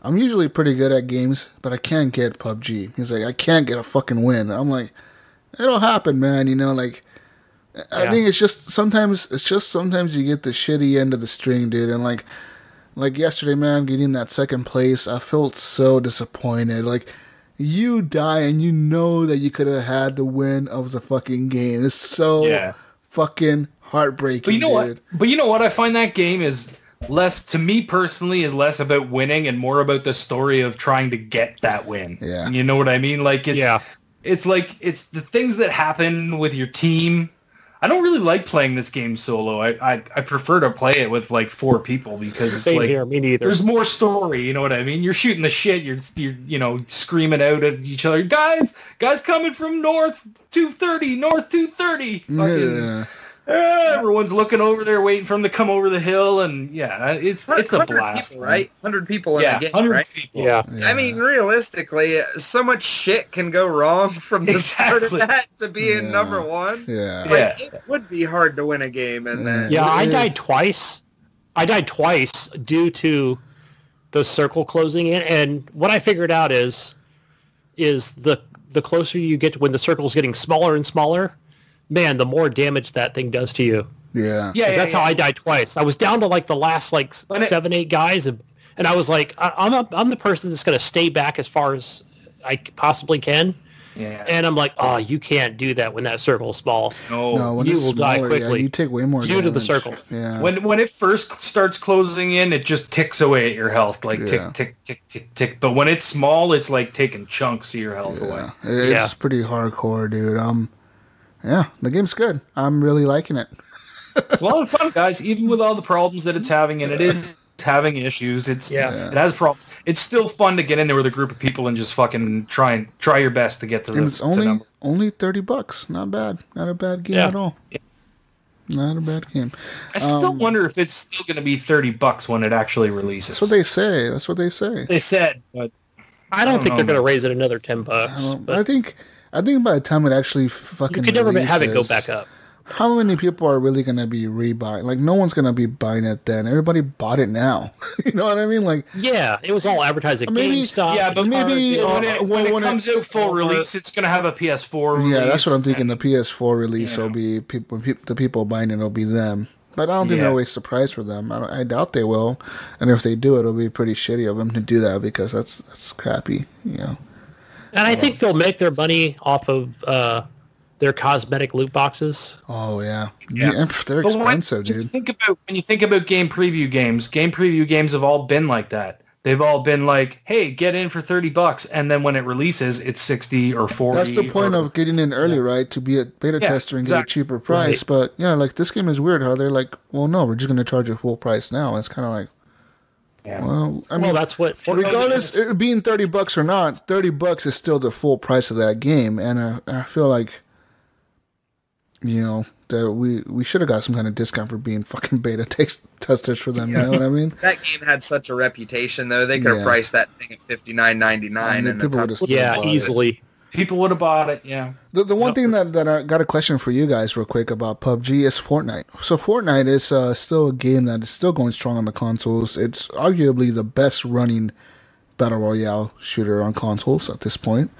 I'm usually pretty good at games, but I can't get PUBG. He's like, I can't get a fucking win. I'm like, it'll happen, man. I think it's just sometimes you get the shitty end of the string, dude. And like yesterday, man, getting that second place, I felt so disappointed. Like, you die and you know that you could have had the win of the fucking game. It's so fucking heartbreaking. But you know what? I find that game is less, to me personally, is less about winning and more about the story of trying to get that win. Yeah. You know what I mean? Like, it's the things that happen with your team. I don't really like playing this game solo. I prefer to play it with 4 people because it's Same here, me neither. There's more story, you know what I mean? You're shooting the shit, you're screaming out at each other, guys coming from north 230. Yeah. Everyone's looking over there, waiting for him to come over the hill, and it's a blast, people, right? 100 people in the game, 100 right? people. Yeah. I mean, realistically, so much shit can go wrong from the start of that to being number one. Yeah. Like, it would be hard to win a game, and then I died twice. I died twice due to the circle closing in, and what I figured out is the closer you get to when the circle's getting smaller and smaller, man, the more damage that thing does to you. Yeah. That's how I died twice. I was down to like the last 7, 8 guys, and I was like, I'm the person that's going to stay back as far as I possibly can. Yeah. And I'm like, oh, you can't do that when that circle's small. No, when you it's will die smaller, quickly. Yeah, you take way more due to the damage. circle. Yeah. When it first starts closing in, it just ticks away at your health, like tick, tick, tick, tick, tick. But when it's small, it's like taking chunks of your health away. It's pretty hardcore, dude. Yeah, the game's good. I'm really liking it. It's a lot of fun, guys. Even with all the problems that it's having, and it is having issues, it has problems. It's still fun to get in there with a group of people and just fucking try your best to get to the. And it's only $30. Not bad. Not a bad game at all. Yeah. Not a bad game. I still wonder if it's still going to be $30 when it actually releases. That's what they say. That's what they say. They said, but I don't think they're going to raise it another $10. I think by the time it actually fucking you could never releases, have it go back up. How many people are really going to be rebuying? Like, no one's going to be buying it then. Everybody bought it now. You know what I mean? Like, yeah, it was all advertised at GameStop. Yeah, but maybe when it comes out full release, it's going to have a PS4 release. Yeah, that's what I'm thinking. The PS4 release will be the people buying it will be them. But I don't think they'll waste the price for them. I doubt they will. And if they do, it'll be pretty shitty of them to do that because that's crappy. You know. And I think they'll make their money off of their cosmetic loot boxes. Oh yeah. They're expensive, dude. When you think about game preview games have all been like that. They've all been like, hey, get in for $30, and then when it releases, it's 60 or 40. That's the point of getting in early, right? To be a beta tester and get a cheaper price. Right. But like this game is weird how they're like, well, no, we're just going to charge you full price now. It's kind of like, well, I mean, that's what. Regardless, it being $30 or not, $30 is still the full price of that game, and I feel like, that we should have got some kind of discount for being fucking beta testers for them. You know what I mean? That game had such a reputation, though. They could have priced that thing at $59.99, and people would have easily. People would have bought it. Yeah. The one thing that I got a question for you guys real quick about PUBG is Fortnite. So Fortnite is still a game that is still going strong on the consoles. It's arguably the best running Battle Royale shooter on consoles at this point.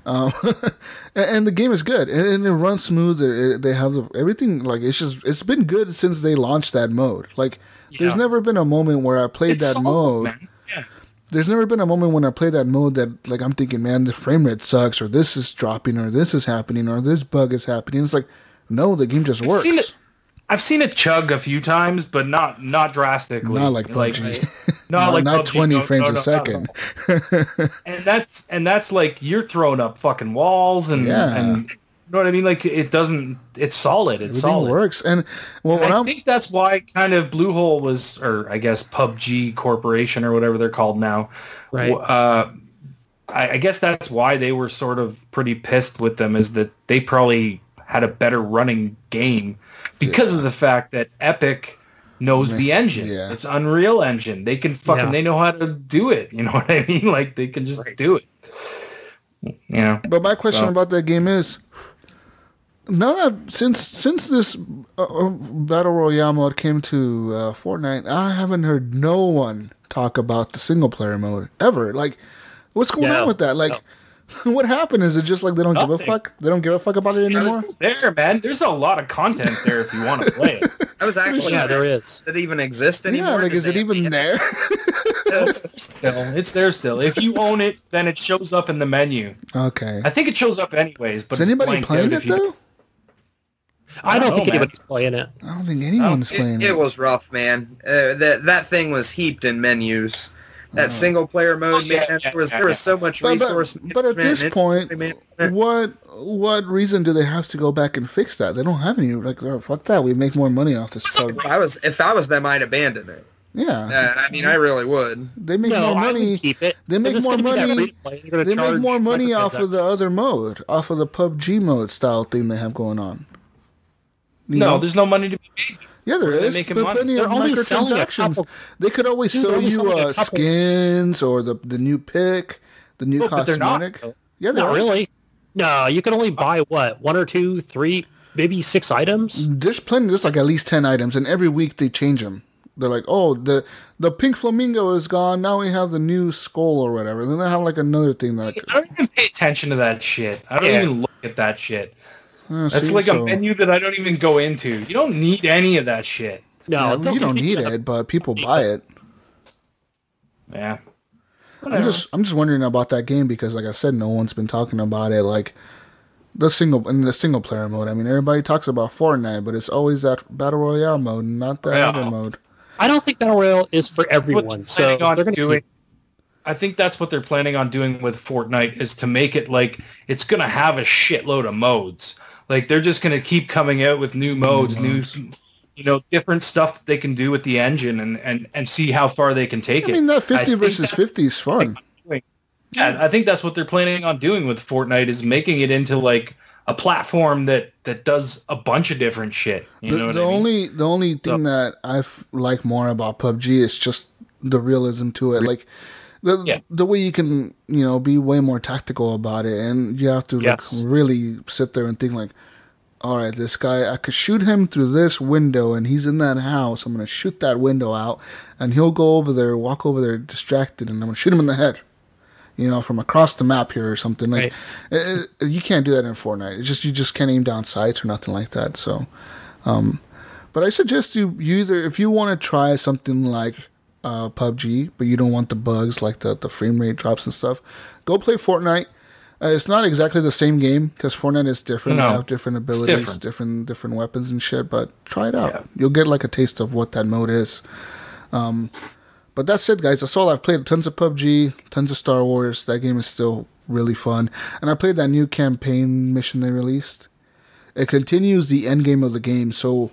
And the game is good. And it runs smooth. They have everything. Like, it's been good since they launched that mode. Like, there's never been a moment where I played that mode. Man. Yeah. There's never been a moment when I play that mode that, like, I'm thinking, man, the frame rate sucks, or this is dropping, or this is happening, or this bug is happening. It's like, no, the game just works. I've seen it chug a few times, but not drastically. Not like PUBG. Not PUBG, 20 frames a second. And that's like you're throwing up fucking walls and you know what I mean? Like it's solid. It's solid. Works. And I think that's why kind of Bluehole was, or I guess PUBG Corporation or whatever they're called now. Right. I guess that's why they were sort of pretty pissed with them, is that they probably had a better running game because of the fact that Epic knows the engine. Yeah. It's Unreal Engine. They can they know how to do it. You know what I mean? Like they can just do it. Yeah. But my question about that game is, now that since this Battle Royale mode came to Fortnite, I haven't heard no one talk about the single player mode ever. Like, what's going on with that? Like, what happened? Is it just like they don't give a fuck? They don't give a fuck about it anymore? There, man. There's a lot of content there if you want to play it. I was actually there is. Does it even exist anymore? Yeah, like, is it even there? It's there still. If you own it, then it shows up in the menu. Okay. I think it shows up anyways. But is anybody playing it though? I don't think anybody's playing it. I don't think anyone's playing it. It was rough, man. That thing was heaped in menus. That single player mode, man. There was so much resource. But at this point, what reason do they have to go back and fix that? They don't have any. Like, fuck that. We make more money off this. If I was them, I'd abandon it. Yeah. I mean, I really would. They make more money. Keep it. They make more money. They make more money off of the other mode, off of the PUBG mode style thing they have going on. No, there's no money to be made. Yeah, there is. Making But money. plenty of They're only selling a microtransactions. couple. They could always sell you skins or the new pick, the new cosmetic. Yeah, not really. No, you can only buy what, 1 or 2, 3, maybe 6 items. There's plenty. There's like at least 10 items, and every week they change them. They're like, oh, the pink flamingo is gone. Now we have the new skull or whatever. Then they have like another thing. Like, I don't even pay attention to that shit. I don't even look at that shit. That's like a menu that I don't even go into. You don't need any of that shit. No, you don't need it, but people buy it. Yeah. I'm just wondering about that game because, like I said, no one's been talking about it. Like the single player mode. I mean, everybody talks about Fortnite, but it's always that battle royale mode, not that other mode. I don't think battle royale is for everyone. So they're going to do. I think that's what they're planning on doing with Fortnite is to make it like it's going to have a shitload of modes. Like they're just going to keep coming out with new modes, new different stuff that they can do with the engine and see how far they can take it. I mean, that 50 versus 50 is fun. Yeah, I think that's what they're planning on doing with Fortnite is making it into like a platform that does a bunch of different shit. The only thing that I like more about PUBG is just the realism to it. Like the way you can be way more tactical about it, and you have to like really sit there and think like, all right, this guy, I could shoot him through this window, and he's in that house. I'm gonna shoot that window out, and he'll go over there, walk over there distracted, and I'm gonna shoot him in the head. From across the map here or something. Like, you can't do that in Fortnite. It's just you just can't aim down sights or nothing like that. So, but I suggest you either, if you want to try something like PUBG, but you don't want the bugs like the frame rate drops and stuff, go play Fortnite. It's not exactly the same game because Fortnite is different. No, they have different abilities, different weapons and shit. But try it out. Yeah. You'll get like a taste of what that mode is. But that's it, guys. That's all. I've played tons of PUBG, tons of Star Wars. That game is still really fun. And I played that new campaign mission they released. It continues the end game of the game. So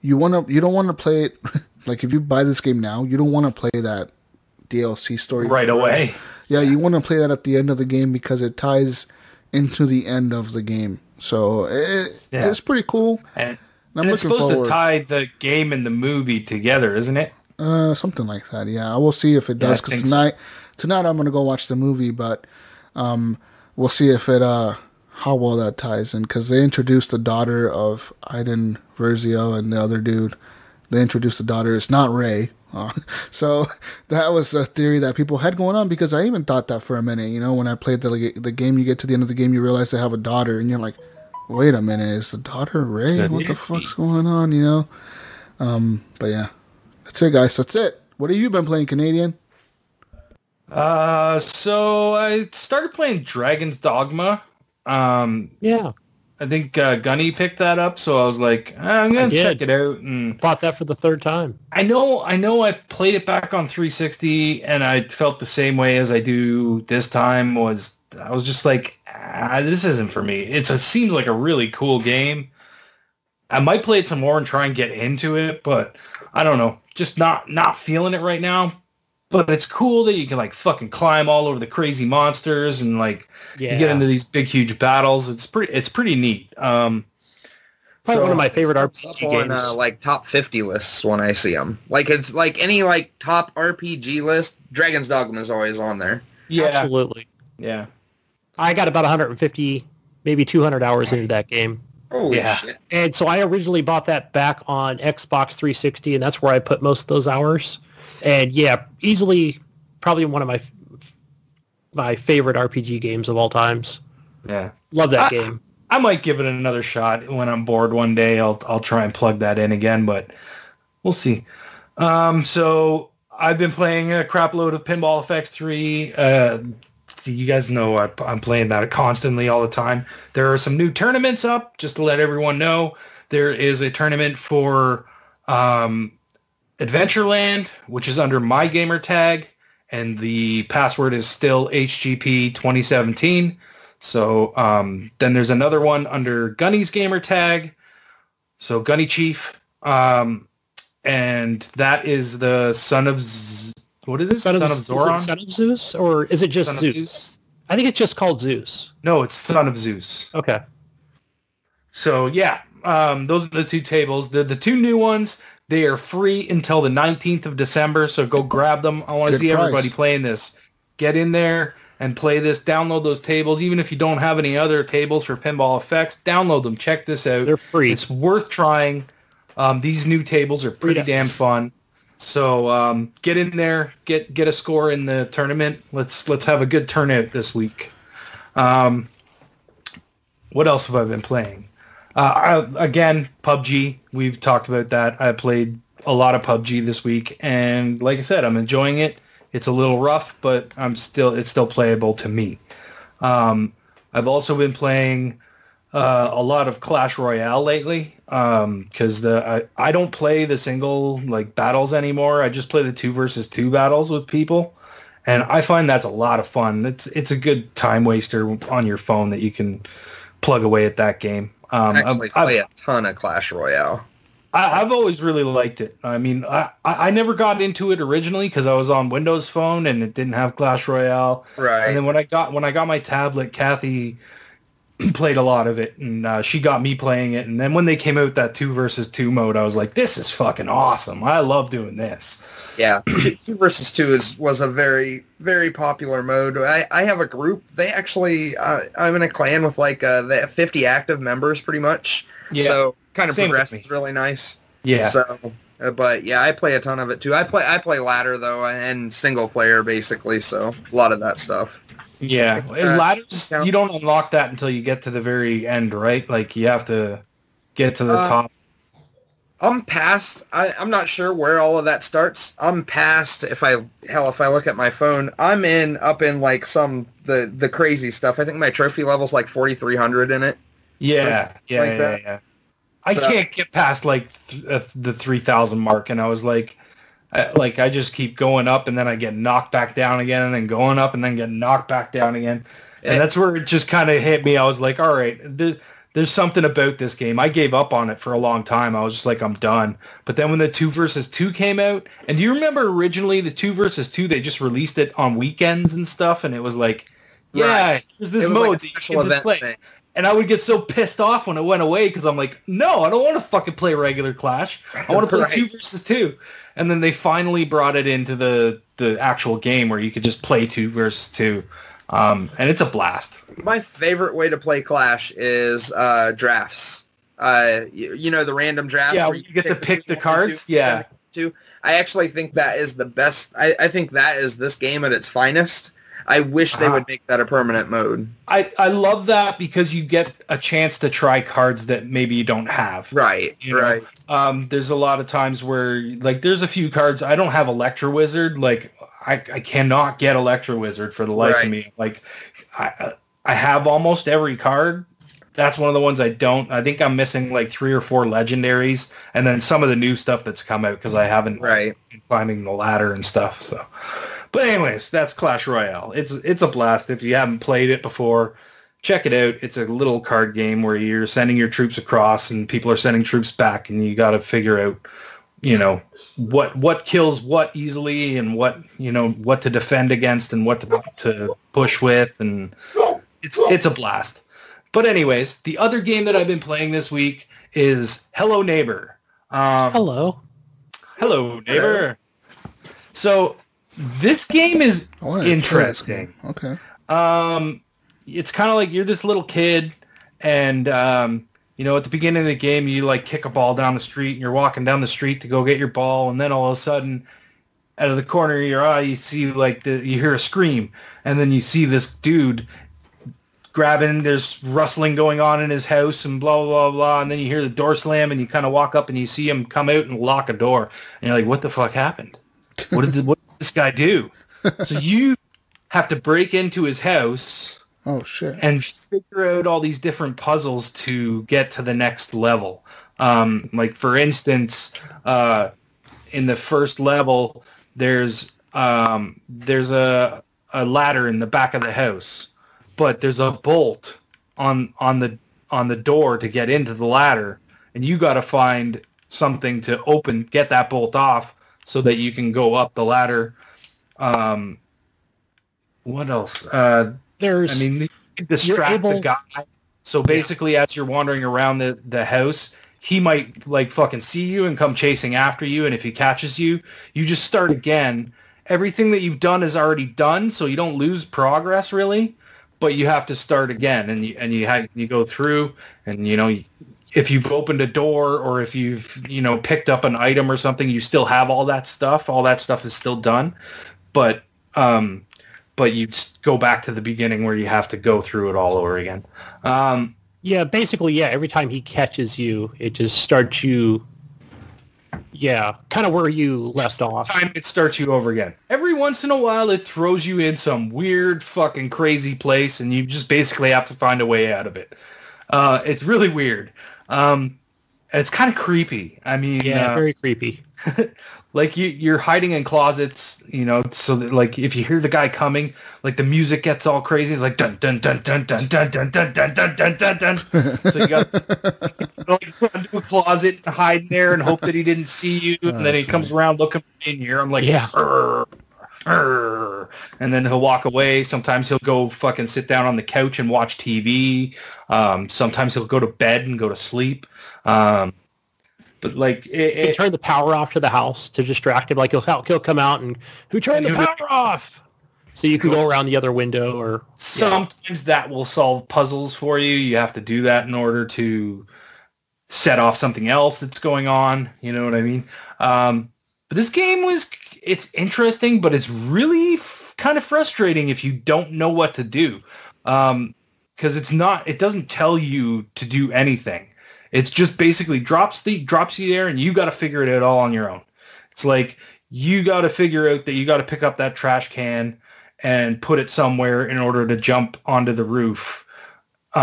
you don't want to play it like if you buy this game now, you don't want to play that DLC story right away. Yeah, you want to play that at the end of the game because it ties into the end of the game. So it's pretty cool. And it's supposed to tie the game and the movie together, isn't it? Something like that. Yeah, I will see if it does. Because tonight I'm gonna go watch the movie, but we'll see if it how well that ties in. Because they introduced the daughter of Iden Versio and the other dude. They introduced the daughter. It's not Rey. So that was a theory that people had going on. Because I even thought that for a minute. When I played the game, you get to the end of the game, you realize they have a daughter, and you're like, wait a minute, is the daughter Rey? What the fuck's going on? But yeah. That's it, guys. That's it. What have you been playing, Canadian? So I started playing Dragon's Dogma. Yeah. I think Gunny picked that up, so I was like, I'm going to check it out. And bought that for the third time. I know I played it back on 360, and I felt the same way as I do this time. I was just like, this isn't for me. It seems like a really cool game. I might play it some more and try and get into it, but I don't know. Just not feeling it right now. But it's cool that you can like fucking climb all over the crazy monsters and like you get into these big huge battles. It's pretty neat. Probably one of my favorite RPG games. On like top 50 lists when I see them. Like it's like any like top RPG list, Dragon's Dogma is always on there. Yeah, absolutely. Yeah, I got about 150, maybe 200 hours into that game. Oh yeah, shit. And so I originally bought that back on Xbox 360, and that's where I put most of those hours. And yeah, easily probably one of my favorite RPG games of all times. Yeah, love that game. I might give it another shot when I'm bored one day. I'll try and plug that in again, but we'll see. So I've been playing a crap load of Pinball FX3. You guys know I'm playing that constantly all the time. There are some new tournaments up, just to let everyone know. There is a tournament for Adventureland, which is under my gamer tag, and the password is still HGP 2017. So then there's another one under Gunny's gamer tag, so Gunnychief, and that is the son of... What is it? Son of Zoran? Son of Zeus? Or is it just Zeus? I think it's just called Zeus. No, it's Son of Zeus. Okay. So yeah, those are the two tables. The two new ones. They are free until the 19th of December. So go grab them. I want to see everybody playing this. Get in there and play this. Download those tables. Even if you don't have any other tables for Pinball FX, download them. Check this out. They're free. It's worth trying. These new tables are pretty damn fun. So get in there, get a score in the tournament. Let's have a good turnout this week. What else have I been playing? Again, PUBG. We've talked about that. I played a lot of PUBG this week, and like I said, I'm enjoying it. It's a little rough, but it's still playable to me. I've also been playing a lot of Clash Royale lately because I don't play the single battles anymore. I just play the 2 versus 2 battles with people, and I find that's a lot of fun. It's a good time waster on your phone that you can plug away at that game. I actually play a ton of Clash Royale. I've always really liked it. I mean, I never got into it originally because I was on Windows Phone and it didn't have Clash Royale. Right. And then when I got my tablet, Kathy played a lot of it, and she got me playing it. And then when they came out that 2 versus 2 mode, I was like, this is fucking awesome. I love doing this. Yeah, 2 versus 2 was a very, very popular mode. I have a group. They actually, I'm in a clan with they have 50 active members pretty much. Yeah. So kind of progresses really nice. Yeah. So, but yeah, I play a ton of it too. I play ladder though, and single player basically. So a lot of that stuff. Yeah, and ladders, you don't unlock that until you get to the very end, right? Like you have to get to the top. I'm past. I'm not sure where all of that starts. I'm past. If I look at my phone, I'm up in the crazy stuff. I think my trophy level's 4,300 in it. Yeah. I can't get past the 3,000 mark, and I was I just keep going up, and then I get knocked back down again, and then going up, and then get knocked back down again, and that's where it just kind of hit me. I was like, all right, there's something about this game. I gave up on it for a long time. I was just like, I'm done. But then when the 2 versus 2 came out, and do you remember originally the 2 versus 2, they just released it on weekends and stuff, and it was here's this mode that you can just play. Thing. And I would get so pissed off when it went away because I'm like, no, I don't want to fucking play regular Clash. I want to play 2 versus 2. And then they finally brought it into the actual game where you could just play 2 versus 2. And it's a blast. My favorite way to play Clash is drafts. The random drafts. Yeah, where you get to pick the cards. Yeah. I actually think that is the best. I think that is this game at its finest. I wish they would make that a permanent mode. I love that because you get a chance to try cards that maybe you don't have. Right, right. There's a lot of times where, there's a few cards. I don't have Electro Wizard. I cannot get Electro Wizard for the life of me. I have almost every card. That's one of the ones I don't. I think I'm missing 3 or 4 legendaries, and then some of the new stuff that's come out because I haven't been climbing the ladder and stuff. So. But anyways, that's Clash Royale. It's a blast. If you haven't played it before, check it out. It's a little card game where you're sending your troops across and people are sending troops back, and you got to figure out, what kills what easily and what to defend against and what to push with, and it's a blast. But anyways, the other game that I've been playing this week is Hello Neighbor. Hello, Neighbor. So this game is interesting. Okay. It's kind of like you're this little kid, and at the beginning of the game, you kick a ball down the street, and you're walking down the street to go get your ball, and then all of a sudden, out of the corner of your eye, you see you hear a scream, and then you see this dude grabbing. There's rustling going on in his house, and blah blah blah, and then you hear the door slam, and you kind of walk up, and you see him come out and lock a door, and you're like, "What the fuck happened? What did this guy do?" So you have to break into his house. Oh shit! And figure out all these different puzzles to get to the next level. For instance, in the first level, there's a ladder in the back of the house, but there's a bolt on the door to get into the ladder, and you got to find something to get that bolt off, so that you can go up the ladder. What else? You can distract the guy So basically, as you're wandering around the house, he might like fucking see you and come chasing after you. And if he catches you, you just start again. Everything that you've done is already done, so you don't lose progress really. But you have to start again, and you go through, and if you've opened a door or if you've picked up an item or something, you still have all that stuff. All that stuff is still done, but you go back to the beginning where you have to go through it all over again. Basically, every time he catches you, it just starts you, kind of where you left off. Time it starts you over again. Every once in a while, it throws you in some weird fucking crazy place, and you just basically have to find a way out of it. It's really weird. It's kind of creepy. I mean, very creepy. Like you're hiding in closets, so that, like, if you hear the guy coming, like the music gets all crazy. It's like dun dun dun dun dun dun dun dun dun dun dun dun dun. So you got like run to a closet and hide in there and hope that he didn't see you, and then he comes around looking in here. I'm like, Arr, arr. And then he'll walk away. Sometimes he'll go fucking sit down on the couch and watch TV. Sometimes he'll go to bed and go to sleep. But like, you turn the power off to the house to distract him. Like he'll come out and who turned the power off? So you can go around the other window, or sometimes that will solve puzzles for you. You have to do that in order to set off something else that's going on. You know what I mean? But this game it's interesting, but it's really kind of frustrating if you don't know what to do. Because it doesn't tell you to do anything. It's just basically drops you there, and you got to figure it out all on your own. It's like you got to figure out that you got to pick up that trash can and put it somewhere in order to jump onto the roof. You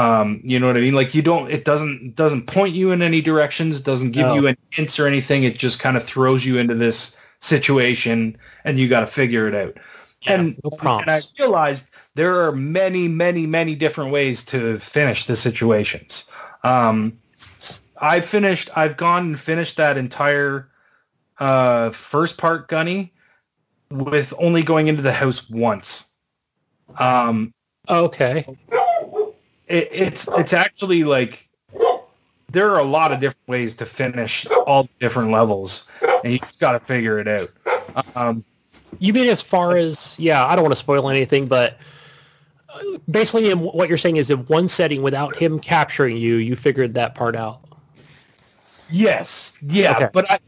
know what I mean? Like it doesn't point you in any directions, doesn't give you any hints or anything. It just kind of throws you into this situation, and you got to figure it out. Yeah, and I realized there are many, many, many different ways to finish the situations. I've gone and finished that entire first part, Gunny, with only going into the house once. Okay. So it's actually like there are a lot of different ways to finish all the different levels, and you just got to figure it out. You mean as far as, I don't want to spoil anything, but basically what you're saying is in one setting without him capturing you, you figured that part out. Yes. Yeah. Okay.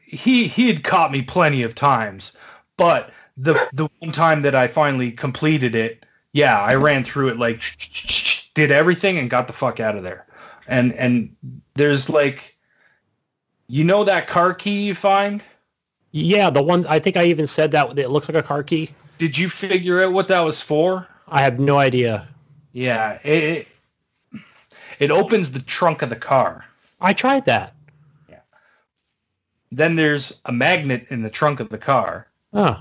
He had caught me plenty of times, but the one time that I finally completed it, I ran through it, like did everything and got the fuck out of there. And there's like, that car key you find? Yeah, the one, I think I even said that it looks like a car key. Did you figure out what that was for? I have no idea. Yeah, it opens the trunk of the car. I tried that. Yeah. Then there's a magnet in the trunk of the car. Oh.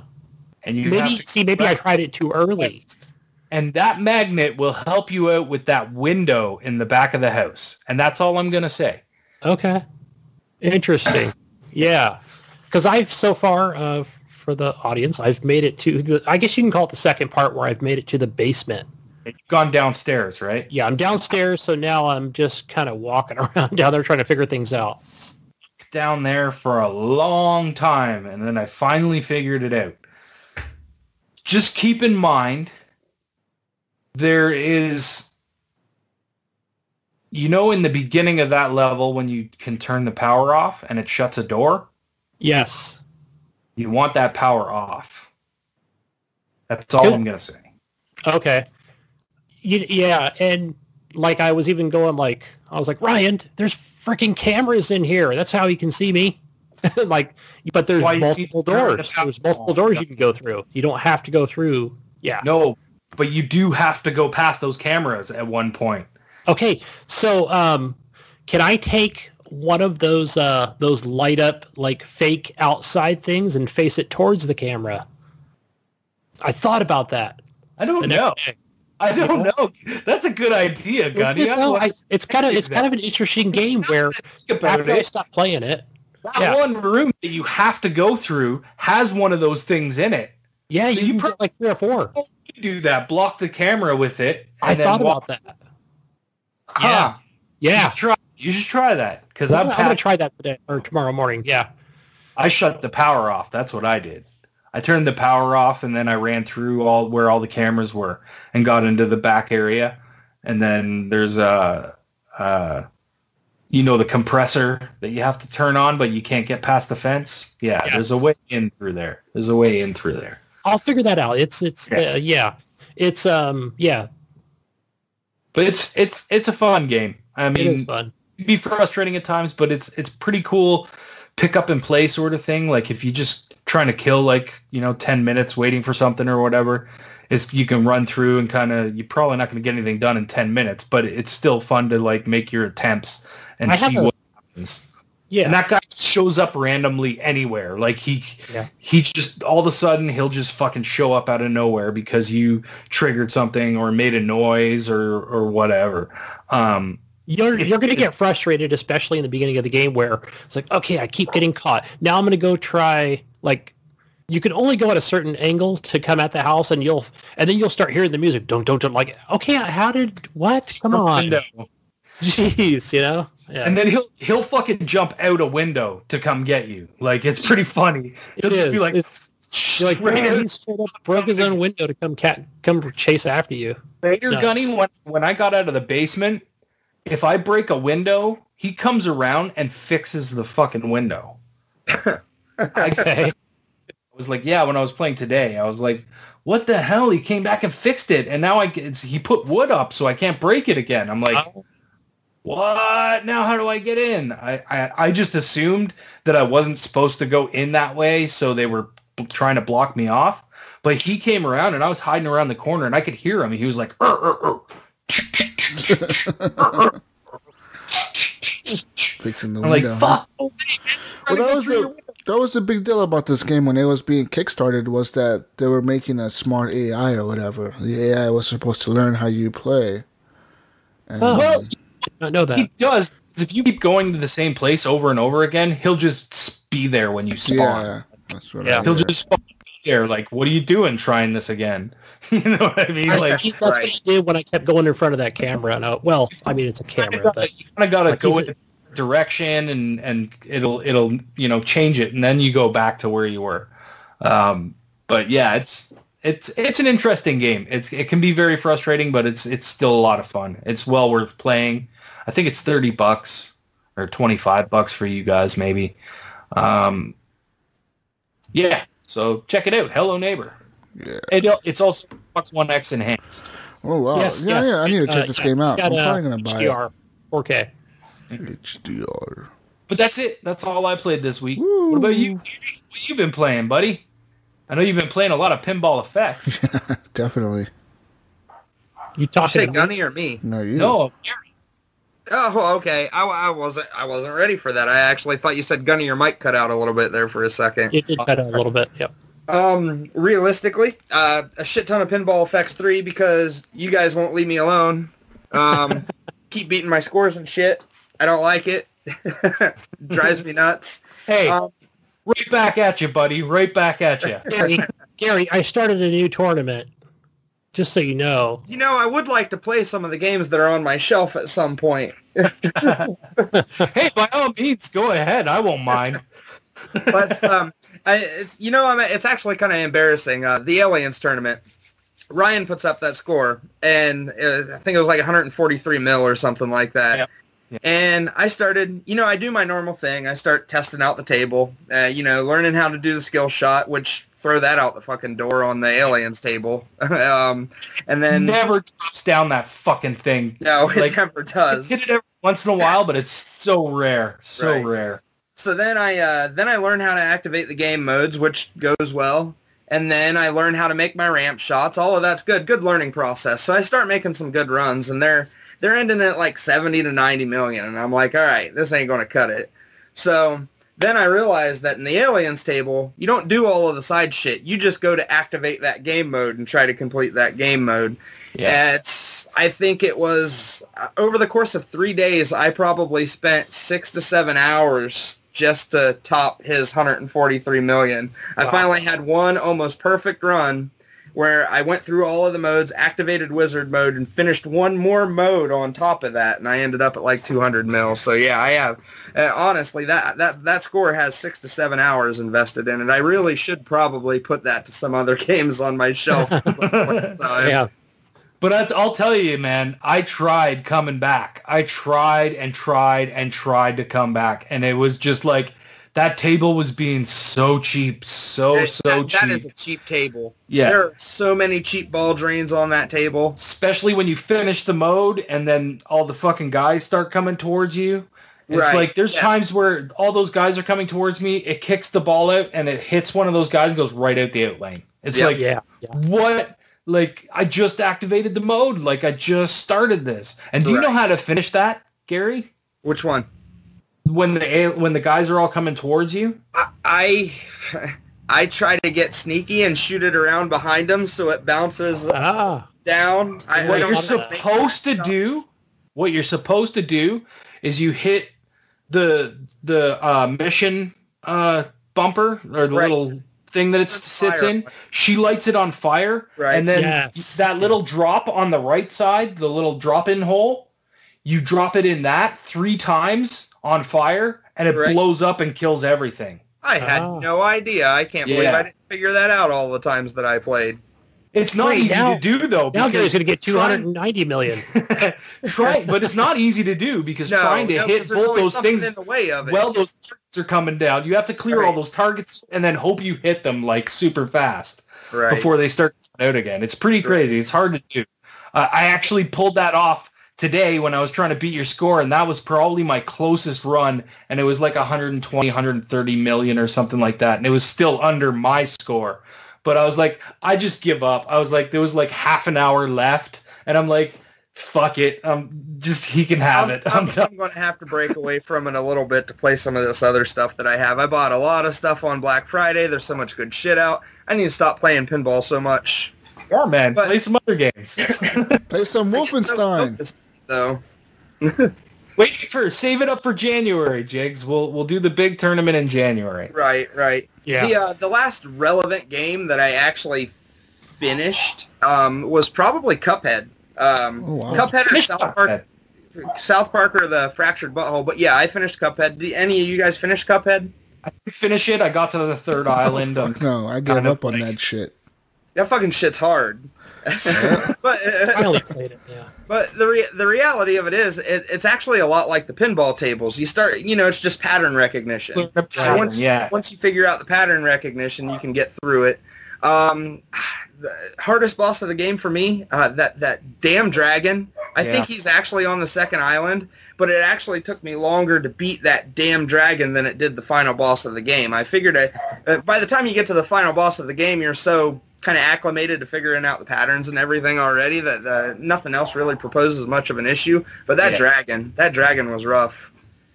And you maybe I tried it too early. And that magnet will help you out with that window in the back of the house. And that's all I'm going to say. Okay. Interesting. Yeah. Because I've so far, for the audience, I've made it to I guess you can call it the second part where I've made it to the basement. You've gone downstairs, right? Yeah, I'm downstairs, so now I'm just kind of walking around down there trying to figure things out. Down there for a long time, and then I finally figured it out. Just keep in mind, there is, in the beginning of that level when you can turn the power off and it shuts a door? Yes. You want that power off. That's all I'm going to say. Okay. Yeah, and like I was even going like, I was like, Ryan, there's freaking cameras in here. That's how you can see me. But there's multiple doors. There's multiple doors you can go through. You don't have to go through. Yeah. No, but you do have to go past those cameras at one point. Okay, so can I take one of those light up like fake outside things and face it towards the camera? I thought about that. I don't know. That's a good idea, Gunny. It's kind of an interesting game where after I stop playing it, that one room that you have to go through has one of those things in it. Yeah, So you can get like 3 or 4. You do that. Block the camera with it. I thought about that. Yeah. Yeah. You should try that. Because I'm going to try that today or tomorrow morning. Yeah. I shut the power off. That's what I did. I turned the power off, and then I ran through where all the cameras were and got into the back area. And then there's the compressor that you have to turn on, but you can't get past the fence. Yeah, yes. There's a way in through there. I'll figure that out. It's But it's a fun game. I mean, it is fun. It'd be frustrating at times, but it's pretty cool. Pick up and play sort of thing. Like if you just trying to kill 10 minutes waiting for something or whatever, you can run through and kind of, you're probably not going to get anything done in 10 minutes, but it's still fun to make your attempts and see what happens. Yeah. And that guy shows up randomly anywhere. Like he just all of a sudden he'll just fucking show up out of nowhere because you triggered something or made a noise or whatever. You're going to get frustrated, especially in the beginning of the game where it's like, okay, I keep getting caught. Now I'm going to go try, you can only go at a certain angle to come at the house, and then you'll start hearing the music. Don't, okay, what? Come on. Window. Jeez, Yeah. And then he'll fucking jump out a window to come get you. It's pretty funny. It is. You're like, man, he straight up broke his own window to come chase after you. Later, Gunny, when I got out of the basement, if I break a window, he comes around and fixes the fucking window. Okay. I was like, yeah, when I was playing today, I was like, what the hell? He came back and fixed it, and now he put wood up so I can't break it again. I'm like, what? Now how do I get in? I just assumed that I wasn't supposed to go in that way, so they were trying to block me off. But he came around, and I was hiding around the corner, and I could hear him. He was like, fixing the window. Like, fuck. Well, that was the big deal about this game when it was being kickstarted, was that they were making a smart AI or whatever. The AI was supposed to learn how you play. And, well, I know that. He does. If you keep going to the same place over and over again, he'll just be there when you spawn. Yeah, that's what he'll just be there. Like, what are you doing trying this again? You know what I mean? That's what he did when I kept going in front of that camera. And it's a camera. You kind of got to go in a direction, and it'll change it, and then you go back to where you were. But yeah, it's an interesting game. It can be very frustrating, but it's still a lot of fun. It's well worth playing. I think it's $30 or $25 for you guys, maybe. Yeah, so check it out. Hello Neighbor. Yeah. It's also Xbox One X enhanced. Oh wow! Yes. I need to check this game out. I'm probably gonna buy HDR, 4K. HDR. But that's it. That's all I played this week. Woo. What about you? What you been playing, buddy? I know you've been playing a lot of Pinball FX. Definitely. You talking to Gunny or me? No, you. No, Gary. Oh, okay. I wasn't ready for that. I actually thought you said Gunny. Your mic cut out a little bit there for a second. It did cut out a little bit. Yep. Realistically, a shit ton of Pinball FX3 because you guys won't leave me alone. Keep beating my scores and shit. I don't like it. Drives me nuts. Hey, right back at you, buddy. Right back at you. Gary, I started a new tournament. Just so you know. I would like to play some of the games that are on my shelf at some point. Hey, by all means, go ahead. I won't mind. But it's actually kind of embarrassing. The Aliens tournament. Ryan puts up that score, and I think it was like 143 mil or something like that. Yep. Yep. And I started, I do my normal thing. I start testing out the table, learning how to do the skill shot, which throw that out the fucking door on the Aliens table. And then never drops down that fucking thing. No, it never does. I hit it every once in a while, but it's so rare, rare. So then I learn how to activate the game modes, which goes well. And then I learn how to make my ramp shots. All of that's good learning process. So I start making some good runs, and they're ending at like 70 to 90 million. And I'm like, all right, this ain't going to cut it. So then I realized that in the Aliens table, you don't do all of the side shit. You just go to activate that game mode and try to complete that game mode. Yeah. I think it was over the course of 3 days, I probably spent 6 to 7 hours just to top his 143 million. Wow. I finally had one almost perfect run where I went through all of the modes, activated wizard mode, and finished one more mode on top of that, and I ended up at like 200 mil. So yeah, I have. Honestly, that score has 6 to 7 hours invested in it. I really should probably put that to some other games on my shelf. Yeah. But I'll tell you, man, I tried coming back. I tried and tried and tried to come back. And it was just like, that table was being so cheap, so cheap. That is a cheap table. Yeah. There are so many cheap ball drains on that table. Especially when you finish the mode and then all the fucking guys start coming towards you. It's like, there's times where all those guys are coming towards me, it kicks the ball out, and it hits one of those guys and goes right out the out lane. It's what? Like, I just activated the mode. Like, I just started this. And do you know how to finish that, Gary? Which one? When the guys are all coming towards you? I try to get sneaky and shoot it around behind them so it bounces down. What you're supposed to do is you hit the mission bumper or the little thing that it sits in. She lights it on fire, and then that little drop on the right side, the little drop-in hole, you drop it in that 3 times on fire, and it blows up and kills everything. I had no idea. I can't believe I didn't figure that out all the times that I played. It's not easy to do, though. Now Gary's going to get 290 million. But it's not easy to do because trying to hit both those things in the way of it. Well, those targets are coming down. You have to clear all those targets and then hope you hit them like super fast before they start out again. It's pretty crazy. It's hard to do. I actually pulled that off today when I was trying to beat your score, and that was probably my closest run, and it was like 120, 130 million or something like that, and it was still under my score. But I was like, I just give up. I was like, there was like half an hour left, and I'm like, fuck it. He can have it. I'm going to have to break away from it a little bit to play some of this other stuff that I have. I bought a lot of stuff on Black Friday. There's so much good shit out. I need to stop playing pinball so much. Or man, play some other games. Play some Wolfenstein. Though. Save it up for January, Jigs. We'll do the big tournament in January. Right. Yeah. The last relevant game that I actually finished was probably Cuphead. Cuphead or South Park or the Fractured Butthole. But yeah, I finished Cuphead. Did any of you guys finish Cuphead? I didn't finish it. I got to the 3rd island. No, I gave up on that shit. That fucking shit's hard. But I only played it, yeah. But the reality of it is, it's actually a lot like the pinball tables. You start, it's just pattern recognition. Once you figure out the pattern recognition, you can get through it. The hardest boss of the game for me, that damn dragon. I think he's actually on the 2nd island, but it actually took me longer to beat that damn dragon than it did the final boss of the game. I figured by the time you get to the final boss of the game, you're so kind of acclimated to figuring out the patterns and everything already that nothing else really proposes much of an issue. But that dragon was rough.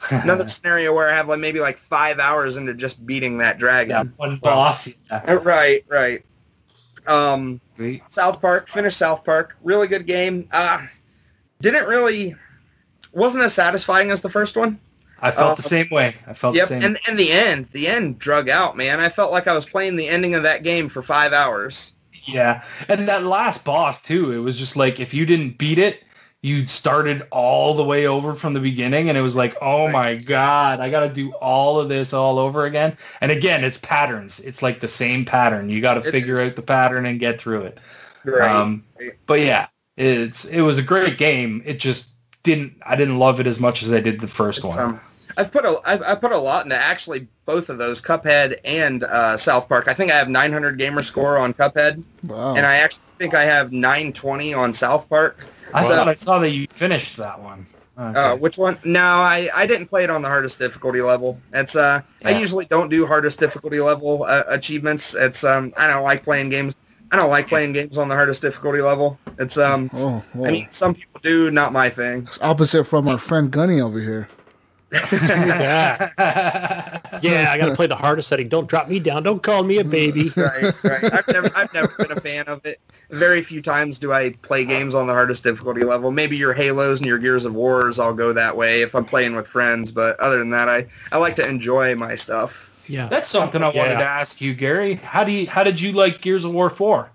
Another scenario where I have maybe 5 hours into just beating that dragon. Yeah, one boss. Right. South Park, finished South Park. Really good game. Wasn't as satisfying as the first one. I felt the same way. The same. And the end drug out, man. I felt like I was playing the ending of that game for 5 hours. Yeah, and that last boss too. It was just like if you didn't beat it, you started all the way over from the beginning, and it was like, oh my god, I got to do all of this all over again. And again, it's patterns. It's like the same pattern. You got to figure out the pattern and get through it. Right. But yeah, it was a great game. It just I didn't love it as much as I did the first one. I've put a lot into actually both of those, Cuphead and South Park. I think I have 900 gamer score on Cuphead, and I actually think I have 920 on South Park. I saw that you finished that one. Okay. Which one? No, I didn't play it on the hardest difficulty level. It's I usually don't do hardest difficulty level achievements. It's I don't like playing games. I don't like playing games on the hardest difficulty level. It's I mean, some people do, not my thing. It's opposite from our friend Gunny over here. Yeah, I got to play the hardest setting. Don't drop me down. Don't call me a baby. Right. I've never been a fan of it. very few times do I play games on the hardest difficulty level. Maybe your Halos and your Gears of Wars, I'll go that way if I'm playing with friends. But other than that, I like to enjoy my stuff. Yeah, that's something I wanted to ask you, Gary. How did you like Gears of War 4?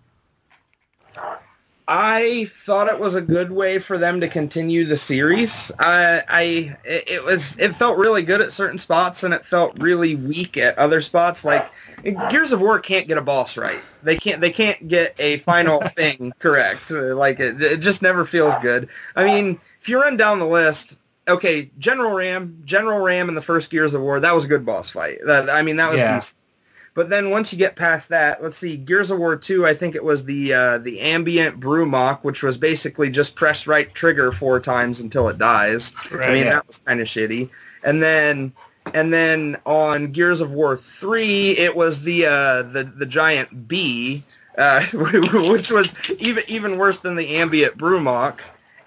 I thought it was a good way for them to continue the series. It felt really good at certain spots, and it felt really weak at other spots. Like Gears of War can't get a boss right. They can't get a final thing correct. Like it just never feels good. I mean, if you run down the list, okay, General Ram in the first Gears of War, that was a good boss fight. That was decent. But then once you get past that, let's see, Gears of War 2, I think it was the ambient Brumok, which was basically just press right trigger 4 times until it dies. Right, I mean, that was kind of shitty. And then on Gears of War 3, it was the giant bee, which was even worse than the ambient Brumok.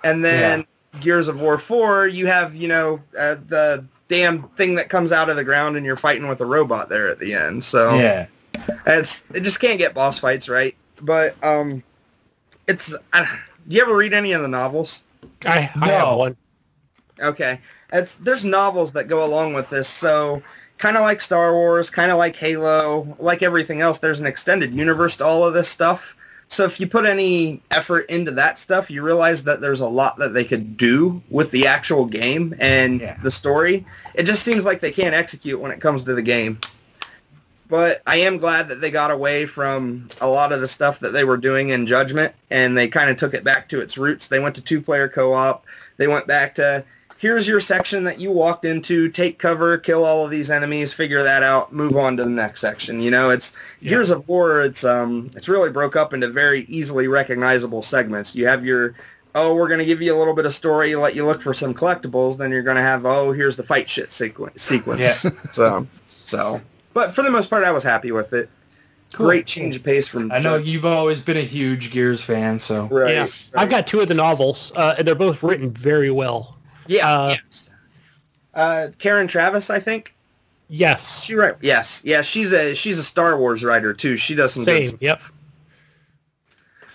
And then Gears of War 4, you have, the damn thing that comes out of the ground and you're fighting with a robot there at the end. So it just can't get boss fights right. But do you ever read any of the novels? I have one. Okay. There's novels that go along with this. So kind of like Star Wars, kind of like Halo, like everything else, there's an extended universe to all of this stuff. So if you put any effort into that stuff, you realize that there's a lot that they could do with the actual game and the story. It just seems like they can't execute when it comes to the game. But I am glad that they got away from a lot of the stuff that they were doing in Judgment, and they kind of took it back to its roots. They went to 2-player co-op. They went back to, here's your section that you walked into, take cover, kill all of these enemies, figure that out, move on to the next section. Gears of War, it's really broke up into very easily recognizable segments. You have your, we're going to give you a little bit of story, let you look for some collectibles, then you're going to have, here's the fight shit sequence. Yeah. So, but for the most part, I was happy with it. Cool. Great change of pace from... I know you've always been a huge Gears fan, so... Right, yeah. Right. I've got 2 of the novels, and they're both written very well. Yeah. Karen Travis, I think. Yes. She right. Yes. Yeah. She's a Star Wars writer too. She does some same. Good Yep.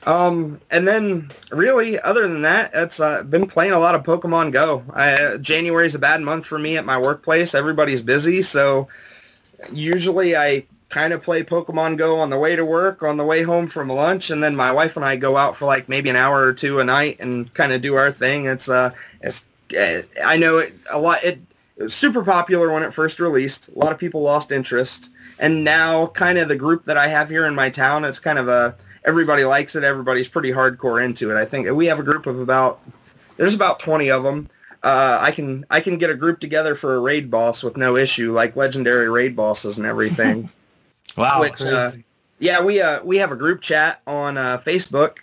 And then really, other than that, it's been playing a lot of Pokemon Go. January's a bad month for me at my workplace. Everybody's busy, so usually I kind of play Pokemon Go on the way to work, on the way home from lunch, and then my wife and I go out for like maybe an hour or 2 a night and kind of do our thing. It's I know it was super popular when it first released. A lot of people lost interest, and now kind of the group that I have here in my town, it's kind of everybody likes it. Everybody's pretty hardcore into it. I think we have a group of there's about 20 of them. I can get a group together for a raid boss with no issue, like legendary raid bosses and everything. Wow. Which, we have a group chat on Facebook.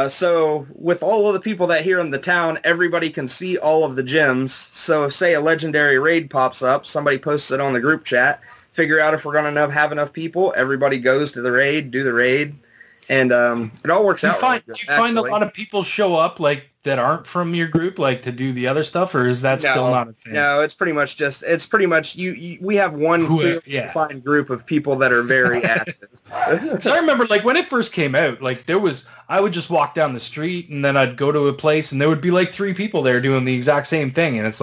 So with all of the people that here in the town, everybody can see all of the gyms. So if, say, a legendary raid pops up, somebody posts it on the group chat, figure out if we're going to have enough people, everybody goes to the raid, do the raid, and it all works out. Do you find a lot of people show up that aren't from your group, to do the other stuff, or is that still not a thing? No, it's pretty much we have one defined group of people that are very active. So I remember when it first came out, I would just walk down the street and then I'd go to a place and there would be 3 people there doing the exact same thing, and it's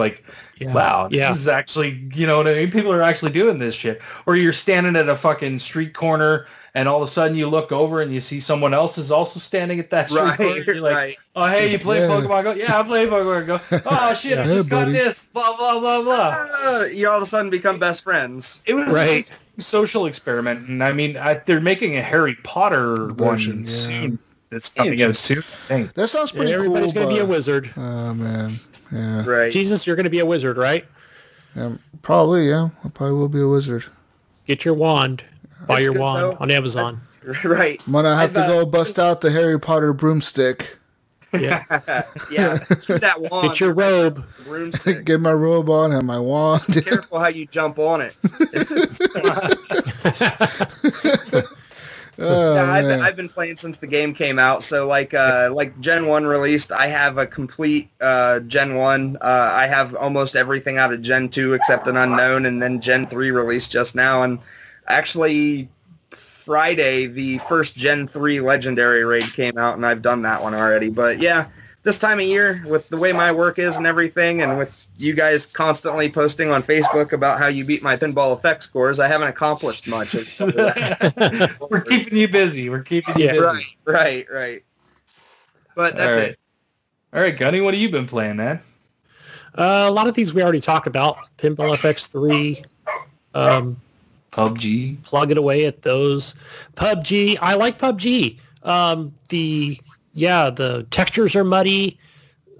wow, this is actually, you know what I mean? People are actually doing this shit. Or you're standing at a fucking street corner and all of a sudden you look over and you see someone else is also standing at that street corner. You're like, oh, hey, you play Pokemon Go? Yeah, I play Pokemon Go. Oh, shit, I just got this. Blah, blah, blah, blah. You all of a sudden become best friends. It was a social experiment. And I mean, they're making a Harry Potter one soon. That's coming out soon. That sounds pretty cool. Everybody's going to be a wizard. Oh, man. Yeah. Right. Jesus, you're going to be a wizard, right? Probably, yeah. I probably will be a wizard. Get your wand. Buy your wand on Amazon. Right. I'm going to have to go bust out the Harry Potter broomstick. Yeah. Yeah. Keep that wand. Get your robe. Broomstick. Get my robe on and my wand. Be careful how you jump on it. I've been playing since the game came out. So like Gen 1 released, I have a complete Gen 1. I have almost everything out of Gen 2 except an unknown, and then Gen 3 released just now. And actually Friday, the first Gen 3 Legendary raid came out, and I've done that one already. But yeah, this time of year, with the way my work is and everything, and with you guys constantly posting on Facebook about how you beat my Pinball FX scores, I haven't accomplished much. We're keeping you busy. We're keeping you busy. Right. But that's it. All right, Gunny, what have you been playing, man? A lot of these we already talked about. Pinball FX3. PUBG. Plugging away at those. PUBG. I like PUBG. The textures are muddy.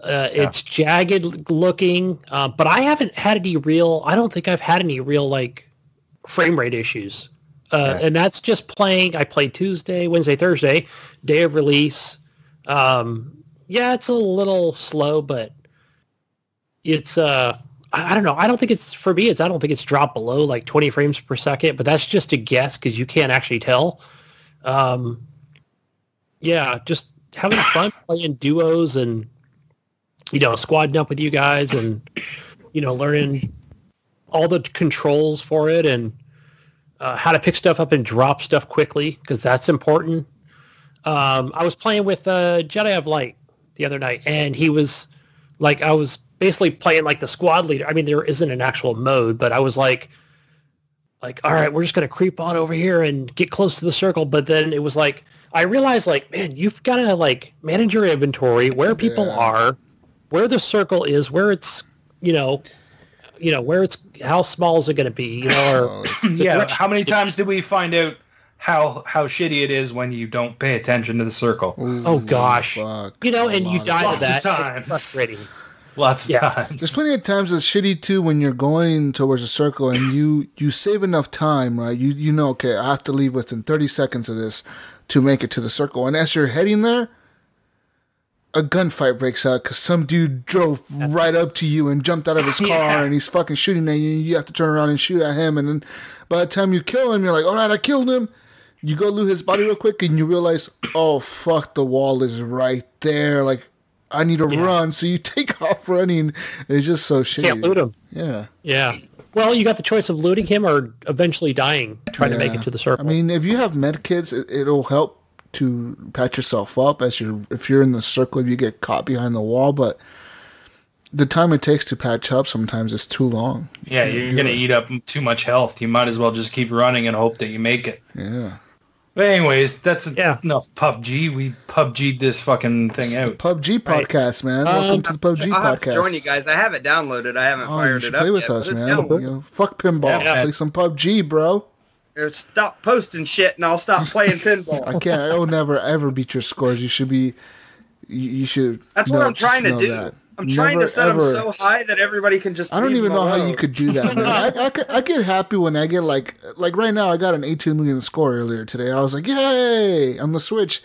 It's jagged looking. But I haven't had any real, I don't think I've had any real, like, frame rate issues. And that's just playing. I played Tuesday, Wednesday, Thursday, day of release. It's a little slow, but it's, I don't know. I don't think it's, for me, I don't think it's dropped below like 20 frames per second, but that's just a guess because you can't actually tell. Just having fun playing duos and, squadding up with you guys and, learning all the controls for it and how to pick stuff up and drop stuff quickly because that's important. I was playing with Jedi of Light the other night, and he was like, I was basically playing like the squad leader. I mean, there isn't an actual mode, but I was like, all right, we're just going to creep on over here and get close to the circle. But then it was like, I realized like, man, you've got to like manage your inventory, where people are, where the circle is, where it's, where it's, how small is it going to be, or how many times did we find out how shitty it is when you don't pay attention to the circle? Oh gosh. Fuck. And you die to that. Times. It's frustrating. Lots of times. There's plenty of times it's shitty too when you're going towards a circle and you save enough time, right? You know, okay, I have to leave within 30 seconds of this to make it to the circle. And as you're heading there, a gunfight breaks out because some dude drove right up to you and jumped out of his car and he's fucking shooting at you. You have to turn around and shoot at him. And then by the time you kill him, you're like, all right, I killed him. You go loot his body real quick and you realize, oh, fuck, the wall is right there. Like, I need to run. So you take off running. It's just so shitty. Can't loot him. Yeah. Yeah. Well, you got the choice of looting him or eventually dying, trying to make it to the circle. I mean, if you have med kits, it'll help to patch yourself up if you're in the circle, if you get caught behind the wall. But the time it takes to patch up sometimes is too long. Yeah, you're going to eat up too much health. You might as well just keep running and hope that you make it. Yeah. But anyways, that's enough PUBG. We PUBG'd this fucking thing out. The PUBG podcast, man. Welcome to the PUBG I'll have podcast. to join you guys. I have it downloaded. I haven't fired it up play with yet, us, but it's man. Fuck pinball. Play some PUBG, bro. Stop posting shit, and I'll stop playing pinball. I can't. I will never ever beat your scores. You should be. You should. That's what I'm trying to do. That. I'm trying to set them so high that everybody can just. I don't even know alone. how you could do that, man. I get happy when I get like right now. I got an 18 million score earlier today. I was like, yay, on the Switch,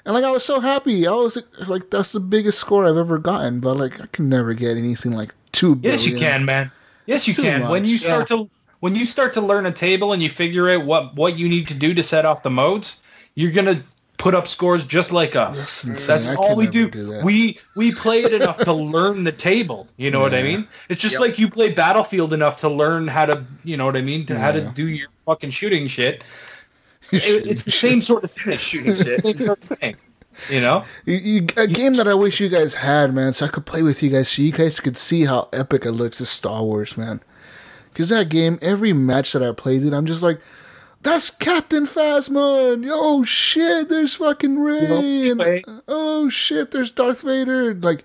and like I was so happy. I was like, that's the biggest score I've ever gotten. But like, I can never get anything like 2 billion. Yes, you can, man. Yes, you can. When you start to learn a table and you figure out what you need to do to set off the modes, you're gonna put up scores just like us. That's all we do. We play it enough to learn the table. You know what I mean? It's just like you play Battlefield enough to learn how to, you know what I mean, how to do your fucking shooting shit. It's the same sort of thing as shooting shit. Same sort of thing. You know? A game that I wish you guys had, man, so I could play with you guys, so you guys could see how epic it looks, is Star Wars, man. Because that game, every match that I played it, I'm just like, that's Captain Phasma, and oh shit, there's fucking Rey, and oh shit, there's Darth Vader, and like,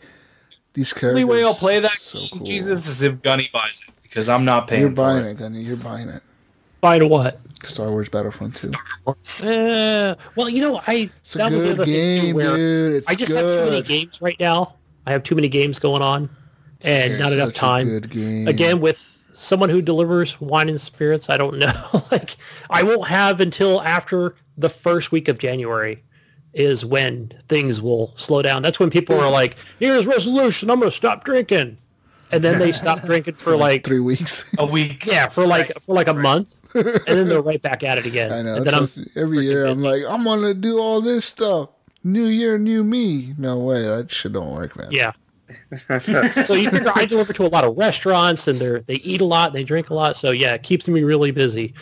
these characters. The only way I'll play that so game, cool. Jesus, is if Gunny buys it, because I'm not paying You're buying for it, Gunny, you're buying it. Buying what? Star Wars Battlefront 2. Well, It's a good game, dude. It's I just have too many games right now. I have too many games going on, and not enough time. Good game. Again, with someone who delivers wine and spirits, I don't know. Like, I won't have until after the first week of January is when things will slow down. That's when people are like, here's resolution, I'm going to stop drinking. And then they stop drinking for like 3 weeks. a week. Yeah, for like a month. And then they're right back at it again. I know. And then every year busy. I'm like, I'm going to do all this stuff. New year, new me. No way. That shit don't work, man. Yeah. So you figure I deliver to a lot of restaurants, and they eat a lot, they drink a lot. So yeah, it keeps me really busy.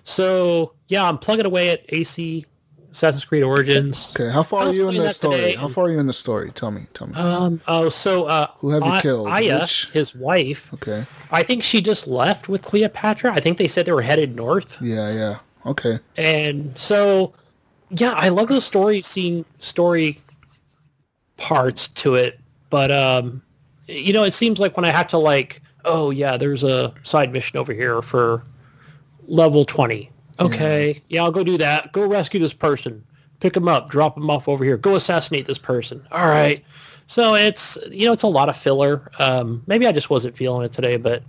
So, yeah, I'm plugging away at AC Assassin's Creed Origins. Okay, how far are you in the story? How far are you in the story? Tell me. Who have you killed? Aya, his wife. Okay. I think she just left with Cleopatra. I think they said they were headed north. Yeah. Okay. And so, yeah, I love those story parts to it, but it seems like when I have to there's a side mission over here for level 20. Okay, yeah, I'll go do that. Go rescue this person. Pick him up, drop him off over here. Go assassinate this person. All right. So it's a lot of filler. Maybe I just wasn't feeling it today, but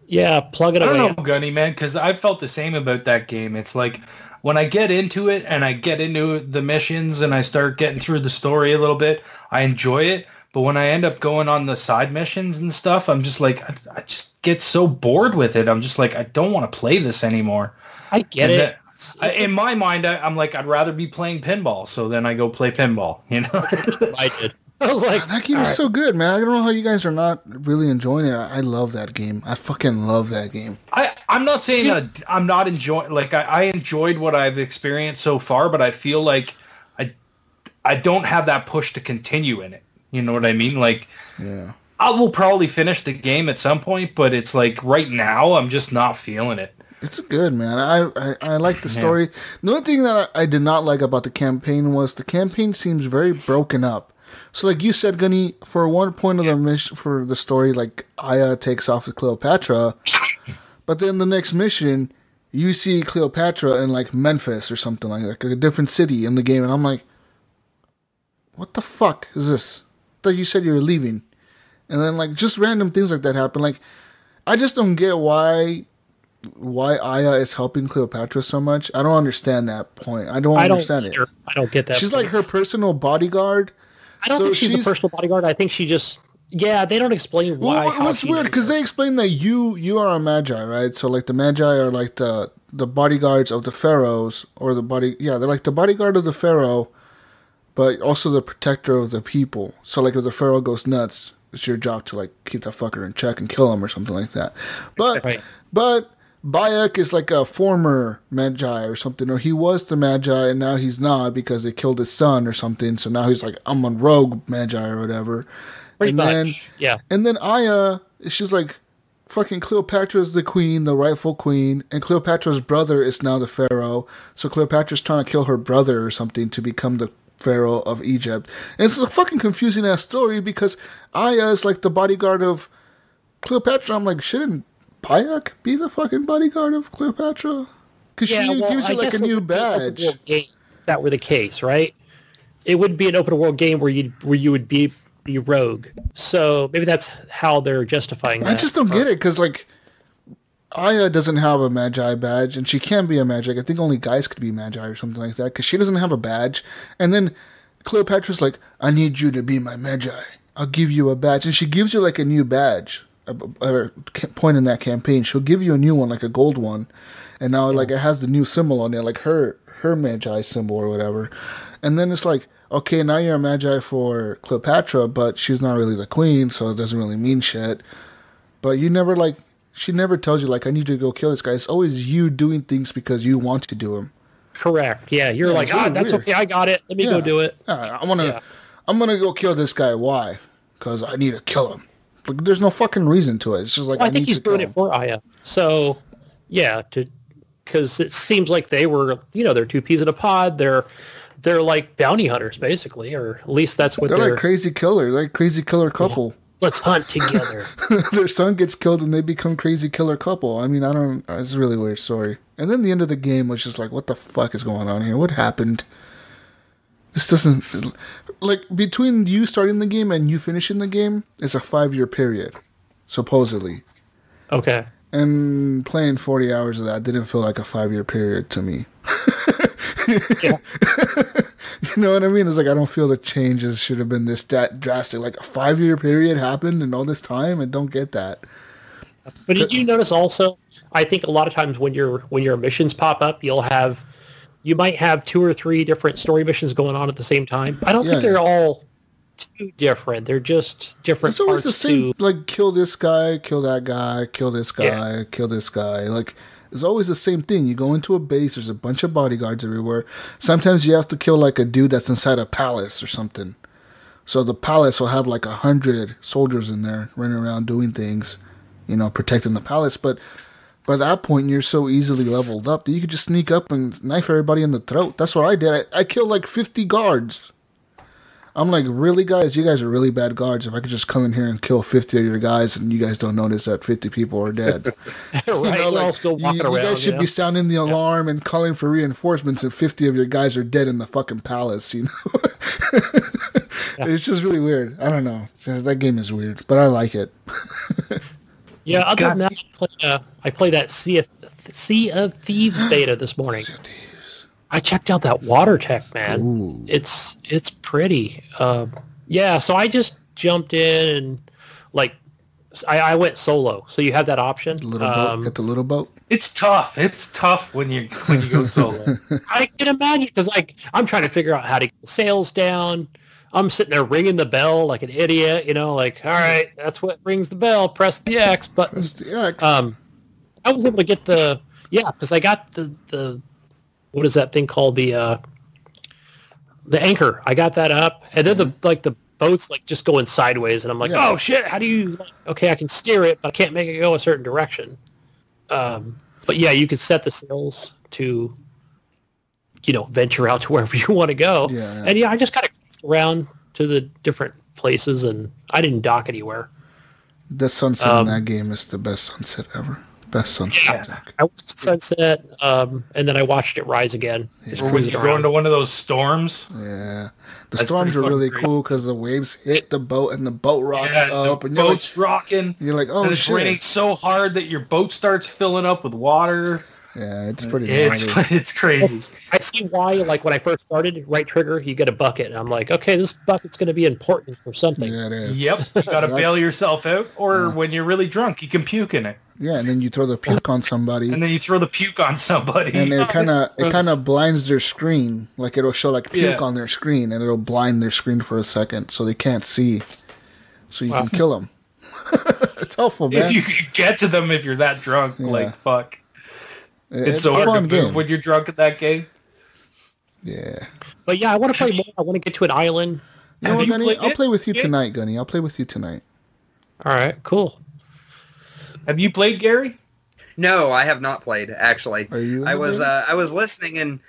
yeah, plug it away. I don't know, Gunny, man, because I felt the same about that game. It's like when I get into it and I get into the missions and I start getting through the story a little bit, I enjoy it. But when I end up going on the side missions and stuff, I'm just like, I just get so bored with it. I'm just like, I don't want to play this anymore. I get it. In my mind, I'm like, I'd rather be playing pinball. So then I go play pinball, I did. I was like, that game is so good, man. I don't know how you guys are not really enjoying it. I love that game. I fucking love that game. I'm not saying that I'm not enjoying. Like I enjoyed what I've experienced so far, but I feel like I don't have that push to continue in it. You know what I mean? Like, yeah. I will probably finish the game at some point, but it's like right now I'm just not feeling it. It's good, man. I like the story. Yeah. The only thing that I did not like about the campaign was the campaign seems very broken up. So like you said, Gunny, for one point of the mission for the story, like Aya takes off with Cleopatra, but then the next mission, you see Cleopatra in like Memphis or something like a different city in the game, and I'm like, what the fuck is this? I thought you said you were leaving. And then like just random things like that happen. Like I just don't get why Aya is helping Cleopatra so much. I don't understand that point. I don't understand it. I don't get that. She's like her personal bodyguard. I don't think she's a personal bodyguard. I think she just... Yeah, they don't explain why. Well, what's weird, because they explain that you are a magi, right? So like the magi are like the bodyguards of the pharaohs, or they're like the bodyguard of the pharaoh, but also the protector of the people. So like if the pharaoh goes nuts, it's your job to like keep that fucker in check and kill him or something like that. But Bayek is like a former magi or something, or he was the magi and now he's not because they killed his son or something. So now he's like, I'm a rogue magi or whatever. Pretty much, yeah. And then Aya, she's like, fucking Cleopatra's the queen, the rightful queen, and Cleopatra's brother is now the pharaoh. So Cleopatra's trying to kill her brother or something to become the pharaoh of Egypt. And it's a fucking confusing ass story because Aya is like the bodyguard of Cleopatra. I'm like, shouldn't Bayek be the fucking bodyguard of Cleopatra? Because she gives you like a new badge. If that were the case, right? It would be an open world game where you would be rogue. So maybe that's how they're justifying that. I just don't get it because like Aya doesn't have a magi badge and she can be a magi. I think only guys could be magi or something like that because she doesn't have a badge. And then Cleopatra's like, I need you to be my magi. I'll give you a badge. And she gives you like a new badge. At a point in that campaign, she'll give you a new one, like a gold one, and now like it has the new symbol on it, like her magi symbol or whatever. And then it's like, okay, now you're a magi for Cleopatra, but she's not really the queen, so it doesn't really mean shit. But you never like, she never tells you like, I need you to go kill this guy. It's always you doing things because you want to do them. Correct. Yeah, you're like, really that's weird. Okay, I got it. Let me go do it. I'm gonna go kill this guy. Why? Because I need to kill him. Like, there's no fucking reason to it. It's just like I think he's doing it for Aya. So, yeah, because it seems like they were, they're two peas in a pod. They're like bounty hunters, basically, or at least that's what they're like crazy killer couple. Yeah. Let's hunt together. Their son gets killed and they become crazy killer couple. I mean, it's a really weird story. And then the end of the game was just like, what the fuck is going on here? What happened? This doesn't... Like, between you starting the game and you finishing the game is a 5-year period, supposedly. Okay. And playing 40 hours of that didn't feel like a 5-year period to me. Yeah. You know what I mean? It's like, I don't feel the changes should have been this drastic. Like, a 5-year period happened in all this time? I don't get that. But did you notice also, I think a lot of times when your missions pop up, you might have 2 or 3 different story missions going on at the same time. I don't think they're all too different. They're just different. It's always the same, like kill this guy, kill that guy, kill this guy, kill this guy. Like It's always the same thing. You go into a base, there's a bunch of bodyguards everywhere. Sometimes you have to kill like a dude that's inside a palace or something. So the palace will have like 100 soldiers in there running around doing things, protecting the palace. But by that point, you're so easily leveled up that you could just sneak up and knife everybody in the throat. That's what I did. I killed like 50 guards. I'm like, really, guys? You guys are really bad guards. If I could just come in here and kill 50 of your guys and you guys don't notice that 50 people are dead. Right, all still walking around. You guys should be sounding the alarm and calling for reinforcements if 50 of your guys are dead in the fucking palace, It's just really weird. I don't know. That game is weird, but I like it. Yeah, other than that, I played that Sea of Thieves beta this morning. Sea of Thieves. I checked out that water tech, man. Ooh. It's pretty. So I just jumped in and I went solo. So you have that option. Boat. Get the little boat. It's tough. It's tough when you go solo. I can imagine because I'm trying to figure out how to get the sails down. I'm sitting there ringing the bell like an idiot, all right, that's what rings the bell. Press the X button. Press the X. I was able to get because I got the what is that thing called, the anchor. I got that up, and then the boat's just going sideways, and I'm like, oh shit, how do you? Okay, I can steer it, but I can't make it go a certain direction. But yeah, you could set the sails to, venture out to wherever you want to go. Yeah. And I just kind of around to the different places, and I didn't dock anywhere. The sunset in that game is the best sunset ever. Best sunset. Yeah. I watched sunset, and then I watched it rise again. Or when you go into one of those storms. Yeah. The storms are really cool because the waves hit the boat and the boat rocks up. And the boat's rocking. You're like, oh, and it's raining so hard that your boat starts filling up with water. Yeah, it's pretty It's crazy. I see why, when I first started, right trigger, you get a bucket. And I'm like, okay, this bucket's going to be important for something. Yeah, it is. Yep. You got to bail yourself out. Or when you're really drunk, you can puke in it. Yeah, and then you throw the puke on somebody. And then you throw the puke on somebody. And it kind of blinds their screen. It'll show puke on their screen, and it'll blind their screen for a second so they can't see. So you can kill them. It's helpful, man. If you can get to them if you're that drunk, fuck. It's so hard to move when you're drunk at that game. Yeah. But yeah, I want to play more. I want to get to an island. You know what, Gunny? I'll play with you tonight, Gunny. I'll play with you tonight. All right, cool. Have you played, Gary? No, I have not played, actually. Are you? I was listening, and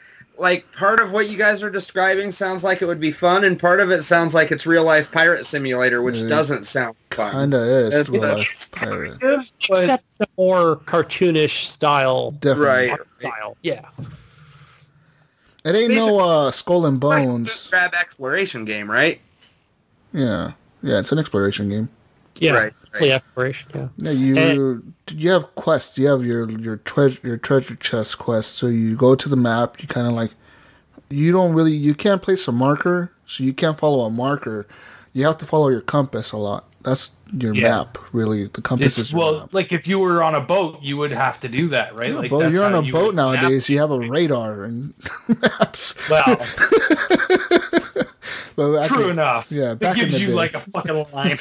part of what you guys are describing sounds like it would be fun, and part of it sounds like it's real life pirate simulator, which doesn't sound fun. Kinda is real life pirate, except the more cartoonish style. Definitely. Right. Style. Yeah. It ain't no Skull and Bones. Grab exploration game, right? Yeah, it's an exploration game. Yeah, right. Play exploration. Yeah. Yeah, you have quests. You have your treasure chest quest. So you go to the map. You kind of you can't place a marker, so you can't follow a marker. You have to follow your compass a lot. That's your map, really. The compass is your map. If you were on a boat, you would have to do that, right? Yeah, you're on a boat nowadays. You have a radar and maps. Well, true enough. Yeah, it gives you a fucking line.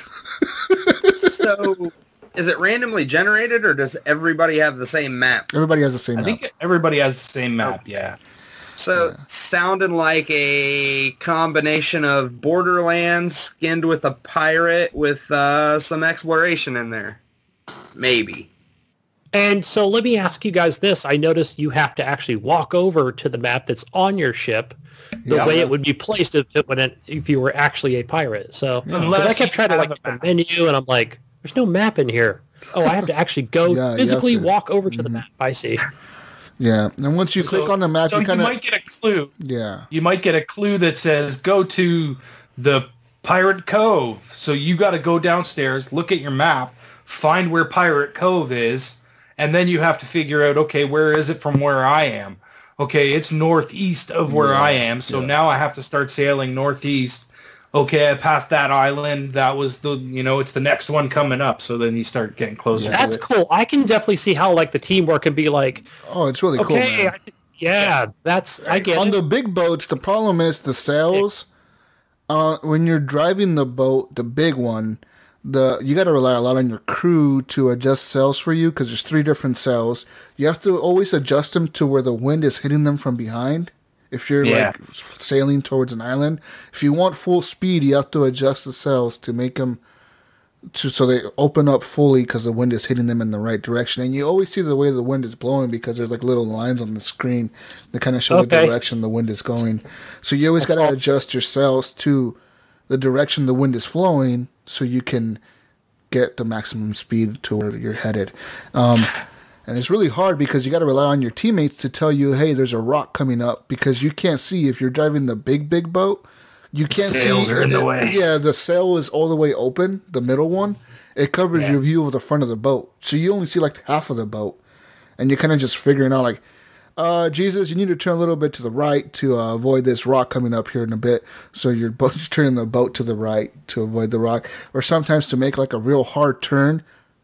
So, is it randomly generated, or does everybody have the same map? Everybody has the same map. I think everybody has the same map, yeah. So, sounding like a combination of Borderlands skinned with a pirate with some exploration in there. Maybe. And so let me ask you guys this. I noticed you have to actually walk over to the map that's on your ship the way it would be placed if you were actually a pirate. So because I kept trying to look at the menu, and I'm like, there's no map in here. Oh, I have to actually go physically walk over to the map. I see. Yeah, and once you click on the map, you might get a clue. Yeah. You might get a clue that says, go to the Pirate Cove. So you got to go downstairs, look at your map, find where Pirate Cove is, and then you have to figure out, okay, where is it from where I am? Okay, it's northeast of where I am, so now I have to start sailing northeast. Okay, I passed that island. That was it's the next one coming up. So then you start getting closer. That's cool. I can definitely see how the teamwork can be like. Oh, it's really cool. Okay, I get it. On the big boats, the problem is the sails. When you're driving the boat, the big one, you got to rely a lot on your crew to adjust sails for you because there's 3 different sails. You have to always adjust them to where the wind is hitting them from behind. If you're like sailing towards an island, if you want full speed, you have to adjust the sails to make them so they open up fully because the wind is hitting them in the right direction. And you always see the way the wind is blowing because there's like little lines on the screen that kind of show the direction the wind is going. So you always got to adjust your sails to the direction the wind is flowing so you can get the maximum speed to where you're headed. And it's really hard because you got to rely on your teammates to tell you, hey, there's a rock coming up, because you can't see if you're driving the big boat. You can't see. Sails are in the way. Yeah, the sail is all the way open, the middle one. It covers your view of the front of the boat. So you only see like half of the boat. And you're kind of just figuring out like, Jesus, you need to turn a little bit to the right to avoid this rock coming up here in a bit. So you're turning the boat to the right to avoid the rock. Or sometimes to make like a real hard turn,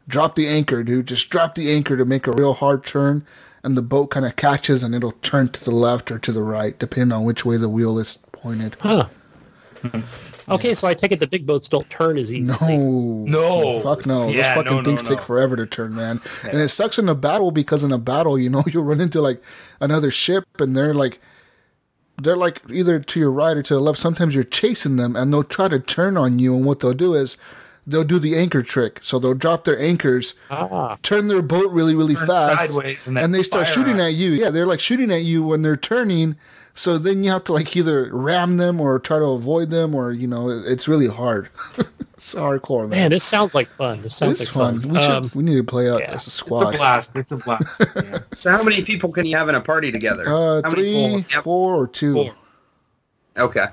drop the anchor, dude. Just drop the anchor to make a real hard turn, and the boat kind of catches, and it'll turn to the left or to the right, depending on which way the wheel is pointed. Huh. Okay, so I take it the big boats don't turn as easy. No. Fuck no. Yeah, Those fucking things take forever to turn, man. Yeah. And it sucks in a battle because in a battle, you'll run into like another ship, and they're like either to your right or to the left. Sometimes you're chasing them, and they'll try to turn on you, and what they'll do is they'll do the anchor trick. So they'll drop their anchors, turn their boat really, really fast, sideways, and they start shooting at you. Yeah, they're like shooting at you when they're turning. So then you have to like either ram them or try to avoid them, or it's really hard. It's hardcore, man. This sounds like fun. This sounds like fun. We need to play out as a squad. It's a blast. Yeah. So how many people can you have in a party together? 3, 4, or 2. 4. Okay.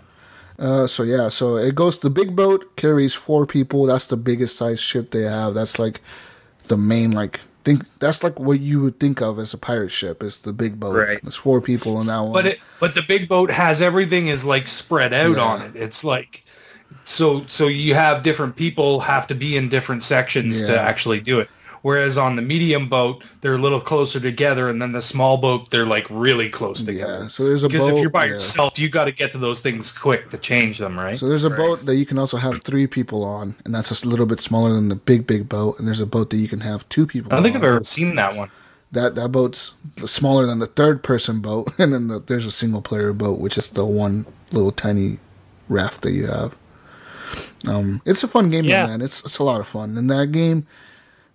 So it goes. The big boat carries 4 people. That's the biggest size ship they have. That's like the main that's like what you would think of as a pirate ship. Is the big boat. Right. There's 4 people in that one. But the big boat has everything is like spread out on it. It's like so you have different people have to be in different sections to actually do it. Whereas on the medium boat, they're a little closer together, and then the small boat, they're like really close together. Yeah, so there's a boat. Because if you're by yourself, you got to get to those things quick to change them, right? So there's a boat that you can also have 3 people on, and that's just a little bit smaller than the big boat. And there's a boat that you can have 2 people on. I don't think I've ever seen that one. That boat's smaller than the 3rd-person boat, and then there's a single-player boat, which is the one little tiny raft that you have. It's a fun game, man. It's a lot of fun. And that game...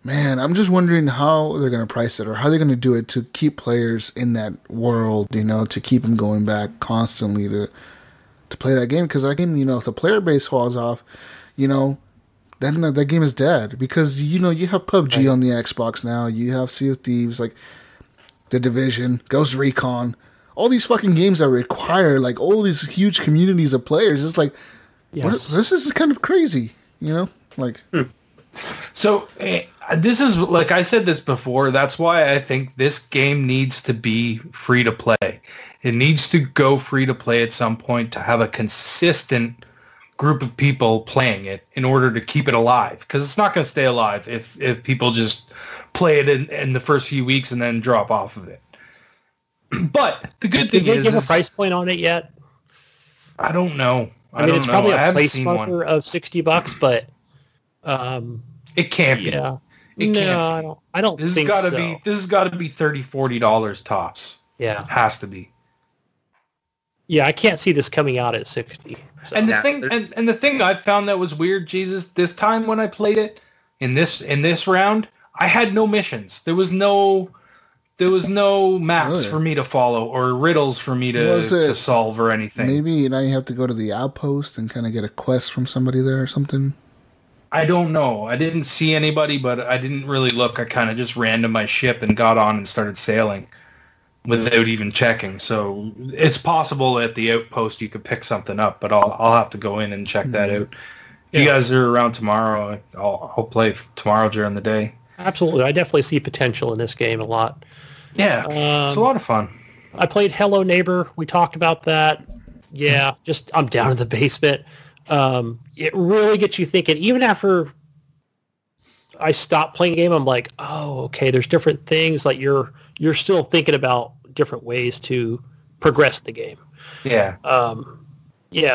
Man, I'm just wondering how they're going to price it, or how they're going to do it to keep players in that world, to keep them going back constantly to play that game. Because that game, if the player base falls off, then that game is dead. Because, you have PUBG on the Xbox now. You have Sea of Thieves, like The Division, Ghost Recon. All these fucking games that require, like, all these huge communities of players. It's like, this is kind of crazy, Like... So this is, like I said this before, that's why I think this game needs to be free to play. It needs to go free to play at some point to have a consistent group of people playing it in order to keep it alive. Because it's not going to stay alive if people just play it in the first few weeks and then drop off of it. But the good thing is... Did they give a price point on it yet? I don't know. I mean, it's probably a place marker of $60, but... it can't be. Yeah. It can't be. I don't this think has gotta so. Be, this has got to be $30, $40 tops. Yeah. It has to be. Yeah, I can't see this coming out at 60. So. And the thing I found that was weird, Jesus, this time when I played it in this round, I had no missions. There was no maps for me to follow or riddles for me to solve or anything. Maybe now you have to go to the outpost and kind of get a quest from somebody there or something. I don't know. I didn't see anybody, but I didn't really look. I kind of just ran to my ship and got on and started sailing without even checking. So it's possible at the outpost you could pick something up, but I'll have to go in and check that out. If you guys are around tomorrow, I'll play tomorrow during the day. Absolutely. I definitely see potential in this game a lot. Yeah, it's a lot of fun. I played Hello Neighbor. We talked about that. Yeah, just I'm down in the basement. It really gets you thinking. Even after I stopped playing a game, I'm like, oh, okay, there's different things. Like you're still thinking about different ways to progress the game. Yeah.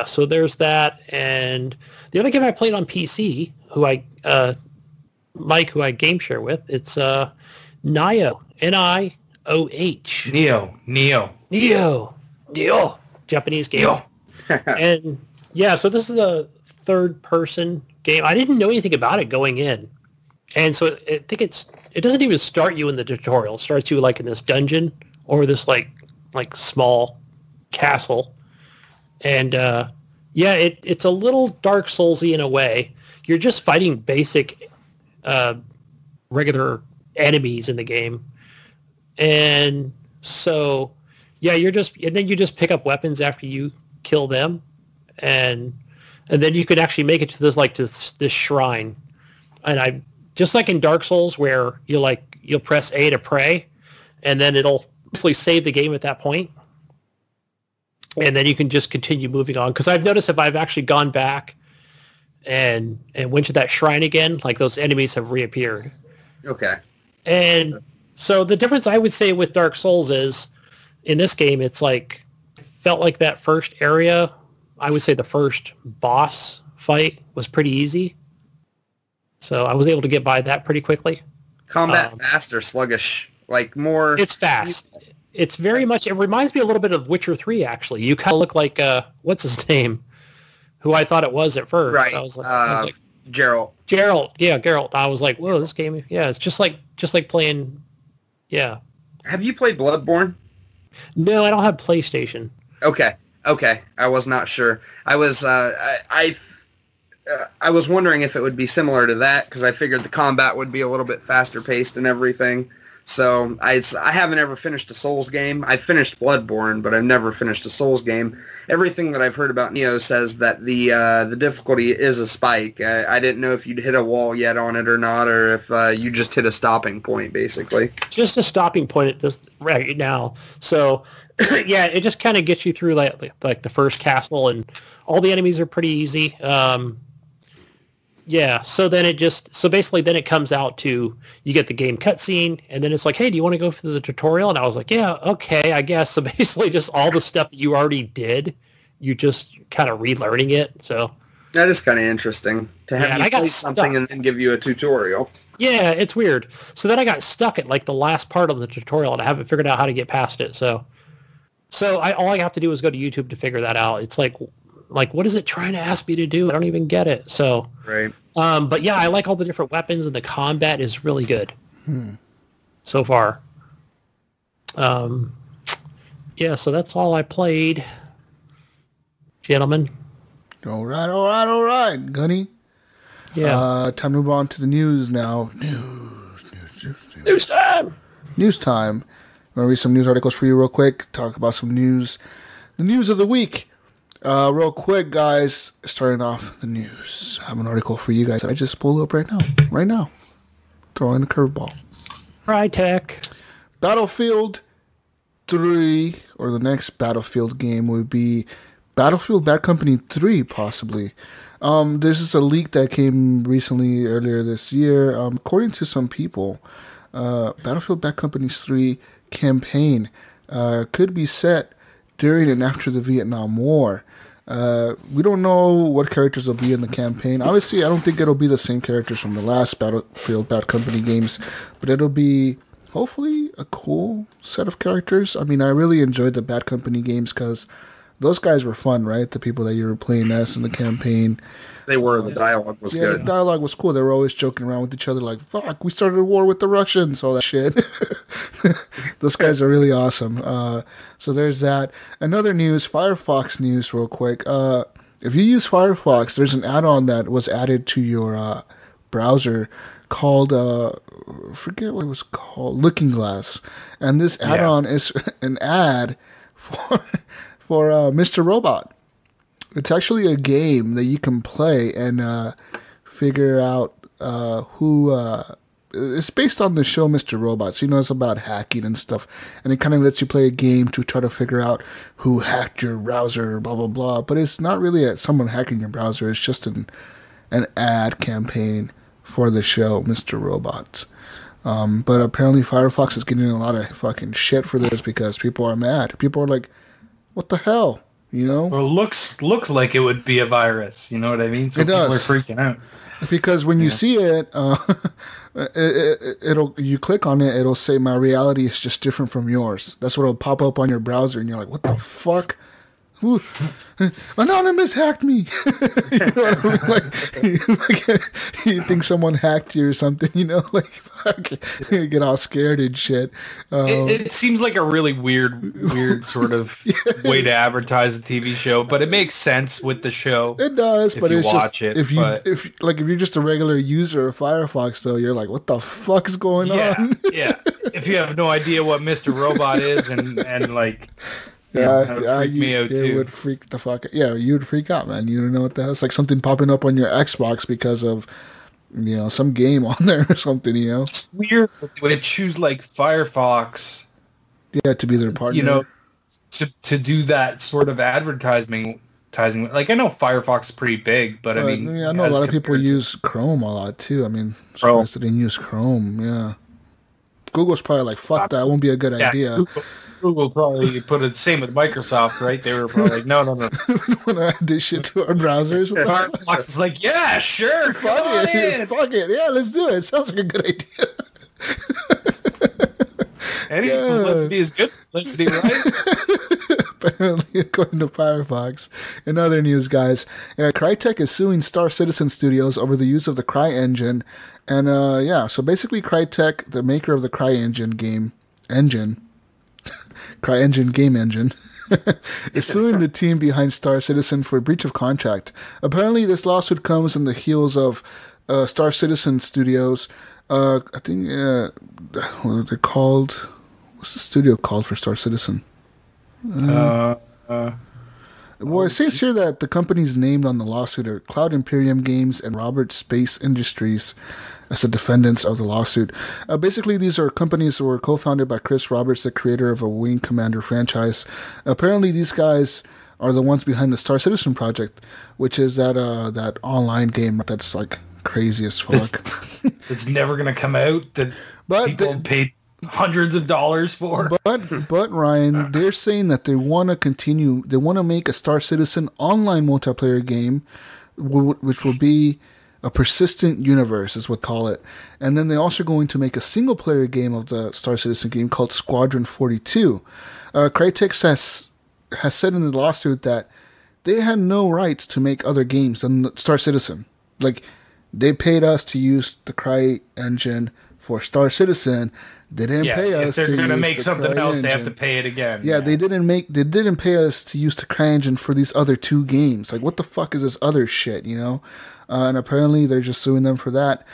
So there's that. And the other game I played on PC Mike, who I game share with. It's Nioh, Nioh. Neo, Japanese game. Neo. And yeah, so this is a third-person game. I didn't know anything about it going in, and so I think it doesn't even start you in the tutorial. It starts you like in this dungeon or this like small castle, and it's a little Dark Soulsy in a way. You're just fighting basic, regular enemies in the game, and so then you just pick up weapons after you kill them, and then you could actually make it to this shrine. And I just like in Dark Souls where you'll press A to pray, and then it'll basically save the game at that point, and then you can just continue moving on. Because I've noticed if I've actually gone back and went to that shrine again, like those enemies have reappeared. Okay. And so the difference I would say with Dark Souls is in this game, it's like felt like that first area. I would say the first boss fight was pretty easy. So I was able to get by that pretty quickly. Combat fast or sluggish? Like more... It's fast. It's very much... It reminds me a little bit of Witcher 3, actually. You kind of look like... what's his name? Who I thought it was at first. Right. I was like Geralt. Yeah, Geralt. I was like, whoa, this game... Yeah, it's just like playing... Yeah. Have you played Bloodborne? No, I don't have PlayStation. Okay. I was not sure. I was I was wondering if it would be similar to that because I figured the combat would be a little bit faster paced and everything. So I haven't ever finished a Souls game. I've finished Bloodborne, but I've never finished a Souls game. Everything that I've heard about Nioh says that the difficulty is a spike. I didn't know if you'd hit a wall yet on it or not, or if you just hit a stopping point, basically. Just a stopping point at this right now. So, yeah, it just kind of gets you through like the first castle, and all the enemies are pretty easy. Yeah, so basically then it comes out to, you get the game cutscene, and then it's like, hey, do you want to go through the tutorial? And I was like, yeah, okay, I guess. So basically just all the stuff that you already did, you just kind of relearning it, so. That is kind of interesting, to have you play something and then give you a tutorial. Yeah, it's weird. So then I got stuck at like the last part of the tutorial, and I haven't figured out how to get past it, so all I have to do is go to YouTube to figure that out. It's like, what is it trying to ask me to do? I don't even get it. So, right. But yeah, I like all the different weapons, and the combat is really good so far. Yeah, so that's all I played, gentlemen. All right, Gunny. Yeah. Time to move on to the news now. News time. News time. I'm going to read some news articles for you real quick. Talk about some news. The news of the week. Real quick, guys, starting off the news. I have an article for you guys that I just pulled up right now. Throwing a curveball. Right, tech. Battlefield 3, or the next Battlefield game, would be Battlefield Bad Company 3, possibly. This is a leak that came recently, earlier this year. According to some people, Battlefield Bad Company 3 campaign could be set during and after the Vietnam War. We don't know what characters will be in the campaign. Obviously, I don't think it'll be the same characters from the last Battlefield Bad Company games, but it'll be, hopefully, a cool set of characters. I mean, I really enjoyed the Bad Company games because those guys were fun, right? The people that you were playing as in the campaign. They were. The dialogue was good. The dialogue was cool. They were always joking around with each other like, fuck, we started a war with the Russians, all that shit. Those guys are really awesome. So there's that. Another news, Firefox news real quick. If you use Firefox, there's an add-on that was added to your browser called, forget what it was called, Looking Glass. And this add-on is an ad for Mr. Robot. It's actually a game that you can play and figure out who... it's based on the show Mr. Robot, so you know it's about hacking and stuff. And it kind of lets you play a game to try to figure out who hacked your browser, blah, blah, blah. But it's not really someone hacking your browser. It's just an ad campaign for the show Mr. Robot. But apparently Firefox is getting a lot of fucking shit for this because people are mad. People are like, what the hell? You know, or looks like it would be a virus. You know what I mean? So it does. People are freaking out because when you see it, you click on it, it'll say my reality is just different from yours. That's what will pop up on your browser, and you're like, what the fuck? Ooh, Anonymous hacked me. You know what I mean? Like, you think someone hacked you or something, you know? Like, fuck, you get all scared and shit. It seems like a really weird sort of way to advertise a TV show, but it makes sense with the show. It does, but it's just if you're just a regular user of Firefox, though, you're like, what the fuck is going on? Yeah. If you have no idea what Mr. Robot is and like. It would freak the fuck out. Yeah, you would freak out, man. You don't know what the hell. It's like something popping up on your Xbox because of, you know, some game on there or something, you know? It's weird that they choose, like, Firefox. Yeah, to be their partner. You know, to do that sort of advertising. Like, I know Firefox is pretty big, but I mean... I know a lot of people use Chrome a lot, too. I mean, surprised they didn't use Chrome, yeah. Google's probably like, fuck that, won't be a good idea. Google probably put it the same with Microsoft, right? They were probably like, no. We don't want to add this shit to our browsers. Firefox is like, yeah, sure, fuck it, yeah, let's do it. Sounds like a good idea. Any publicity is good publicity, right? Apparently, according to Firefox. In other news, guys, Crytek is suing Star Citizen Studios over the use of the CryEngine. And, so basically Crytek, the maker of the CryEngine game engine, is suing the team behind Star Citizen for breach of contract. Apparently, this lawsuit comes in the heels of Star Citizen Studios. I think, what are they called? What's the studio called for Star Citizen? Well, it says here that the companies named on the lawsuit are Cloud Imperium Games and Robert Space Industries as the defendants of the lawsuit. Basically, these are companies that were co-founded by Chris Roberts, the creator of a Wing Commander franchise. Apparently, these guys are the ones behind the Star Citizen project, which is that online game that's like crazy as fuck. It's never going to come out. That people paid hundreds of dollars for. But Ryan, they're saying that they want to continue. They want to make a Star Citizen online multiplayer game, which will be a persistent universe, is what they call it. And then they're also going to make a single player game of the Star Citizen game called Squadron 42. Crytek has said in the lawsuit that they had no rights to make other games than Star Citizen. Like, they paid us to use the CryEngine for Star Citizen. They didn't pay us. If they're going to make something else, they have to pay it again. Yeah, they didn't pay us to use the CryEngine for these other two games. Like, what the fuck is this other shit, you know? And apparently they're just suing them for that.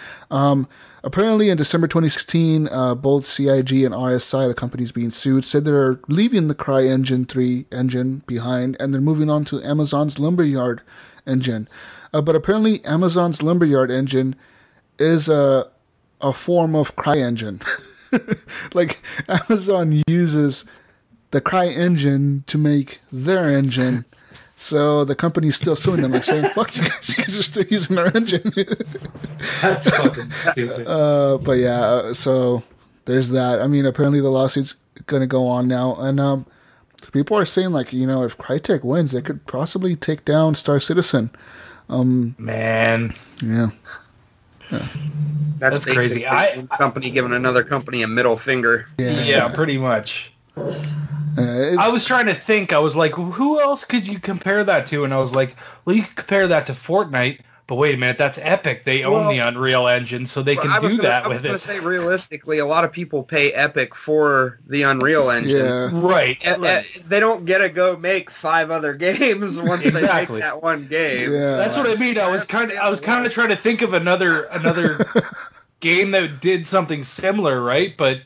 Apparently in December 2016, both CIG and RSI, the companies being sued, said they're leaving the CryEngine 3 engine behind and they're moving on to Amazon's Lumberyard engine. But apparently Amazon's Lumberyard engine is a form of CryEngine. Like, Amazon uses the CryEngine to make their engine. So the company's still suing them, like saying, fuck you guys are still using our engine. That's fucking stupid. But yeah, so there's that. I mean, apparently the lawsuit's going to go on now. And people are saying, like, you know, if Crytek wins, they could possibly take down Star Citizen. Man. Yeah. That's crazy. One company giving another company a middle finger. Yeah, pretty much. I was trying to think. I was like, who else could you compare that to? And I was like, well, you could compare that to Fortnite. But wait a minute, that's Epic. They own the Unreal Engine, so they can do that with it. I was going to say, realistically, a lot of people pay Epic for the Unreal Engine. Yeah. Right. They don't get to go make 5 other games once they make that one game. Yeah. That's what I mean. I was kind of trying to think of another game that did something similar, right? But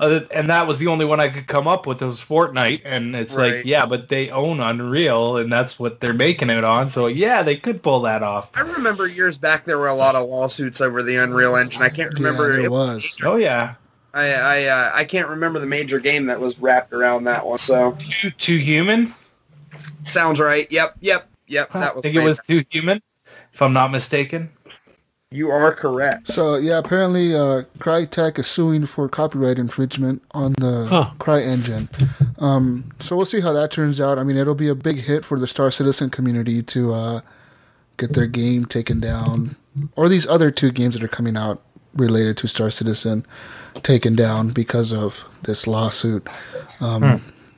and that was the only one I could come up with. It was Fortnite, and it's like, but they own Unreal, and that's what they're making it on. So yeah, they could pull that off. I remember years back there were a lot of lawsuits over the Unreal Engine. I can't remember. Yeah, it was. Oh yeah. I can't remember the major game that was wrapped around that one. So Too Human. Sounds right. Yep. That was. I think it was Too Human, if I'm not mistaken. You are correct. So, yeah, apparently Crytek is suing for copyright infringement on the Cry engine. So we'll see how that turns out. I mean, it'll be a big hit for the Star Citizen community to get their game taken down. Or these other 2 games that are coming out related to Star Citizen taken down because of this lawsuit.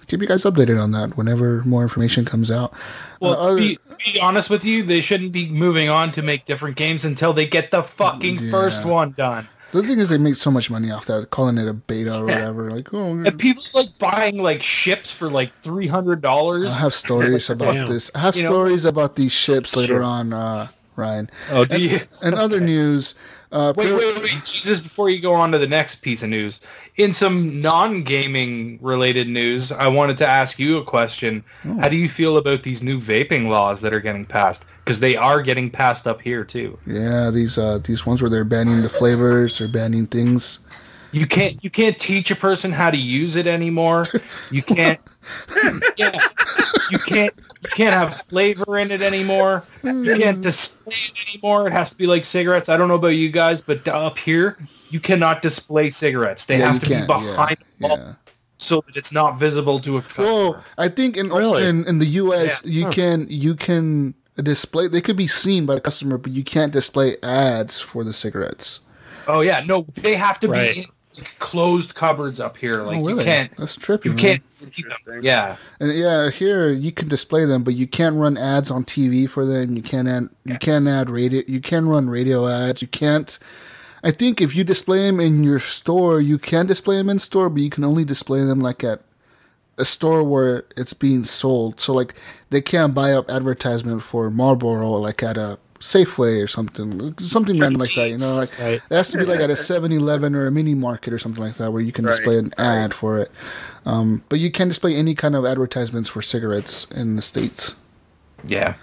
Keep you guys updated on that whenever more information comes out. Well, to be honest with you, they shouldn't be moving on to make different games until they get the fucking first one done. The thing is, they make so much money off that, calling it a beta or whatever. Like, and people like buying like ships for like $300. I have stories about this. I have stories about these ships later on, Ryan. Oh, do you? And other news. Wait. Jesus, before you go on to the next piece of news, in some non-gaming related news, I wanted to ask you a question. How do you feel about these new vaping laws that are getting passed? Because they are getting passed up here too. Yeah, these ones where they're banning the flavors, they're banning things. You can't teach a person how to use it anymore. You can't. You can't have flavor in it anymore. You can't display it anymore. It has to be like cigarettes. I don't know about you guys, but up here, you cannot display cigarettes. They have to be behind the wall so that it's not visible to a customer. Well, I think in the U.S. you can display. They could be seen by the customer, but you can't display ads for the cigarettes. Oh yeah, no, they have to be in closed cupboards up here. Like you can't. That's trippy. You can't keep them. Yeah. And here you can display them, but you can't run ads on TV for them. You can't add radio. You can run radio ads. You can't. I think if you display them in your store, you can display them in store, but you can only display them like at a store where it's being sold. So like they can't buy up advertisement for Marlboro like at a Safeway or something random like that, you know, like it has to be like at a 7-Eleven or a mini market or something like that where you can display an ad for it. But you can't display any kind of advertisements for cigarettes in the States. Yeah.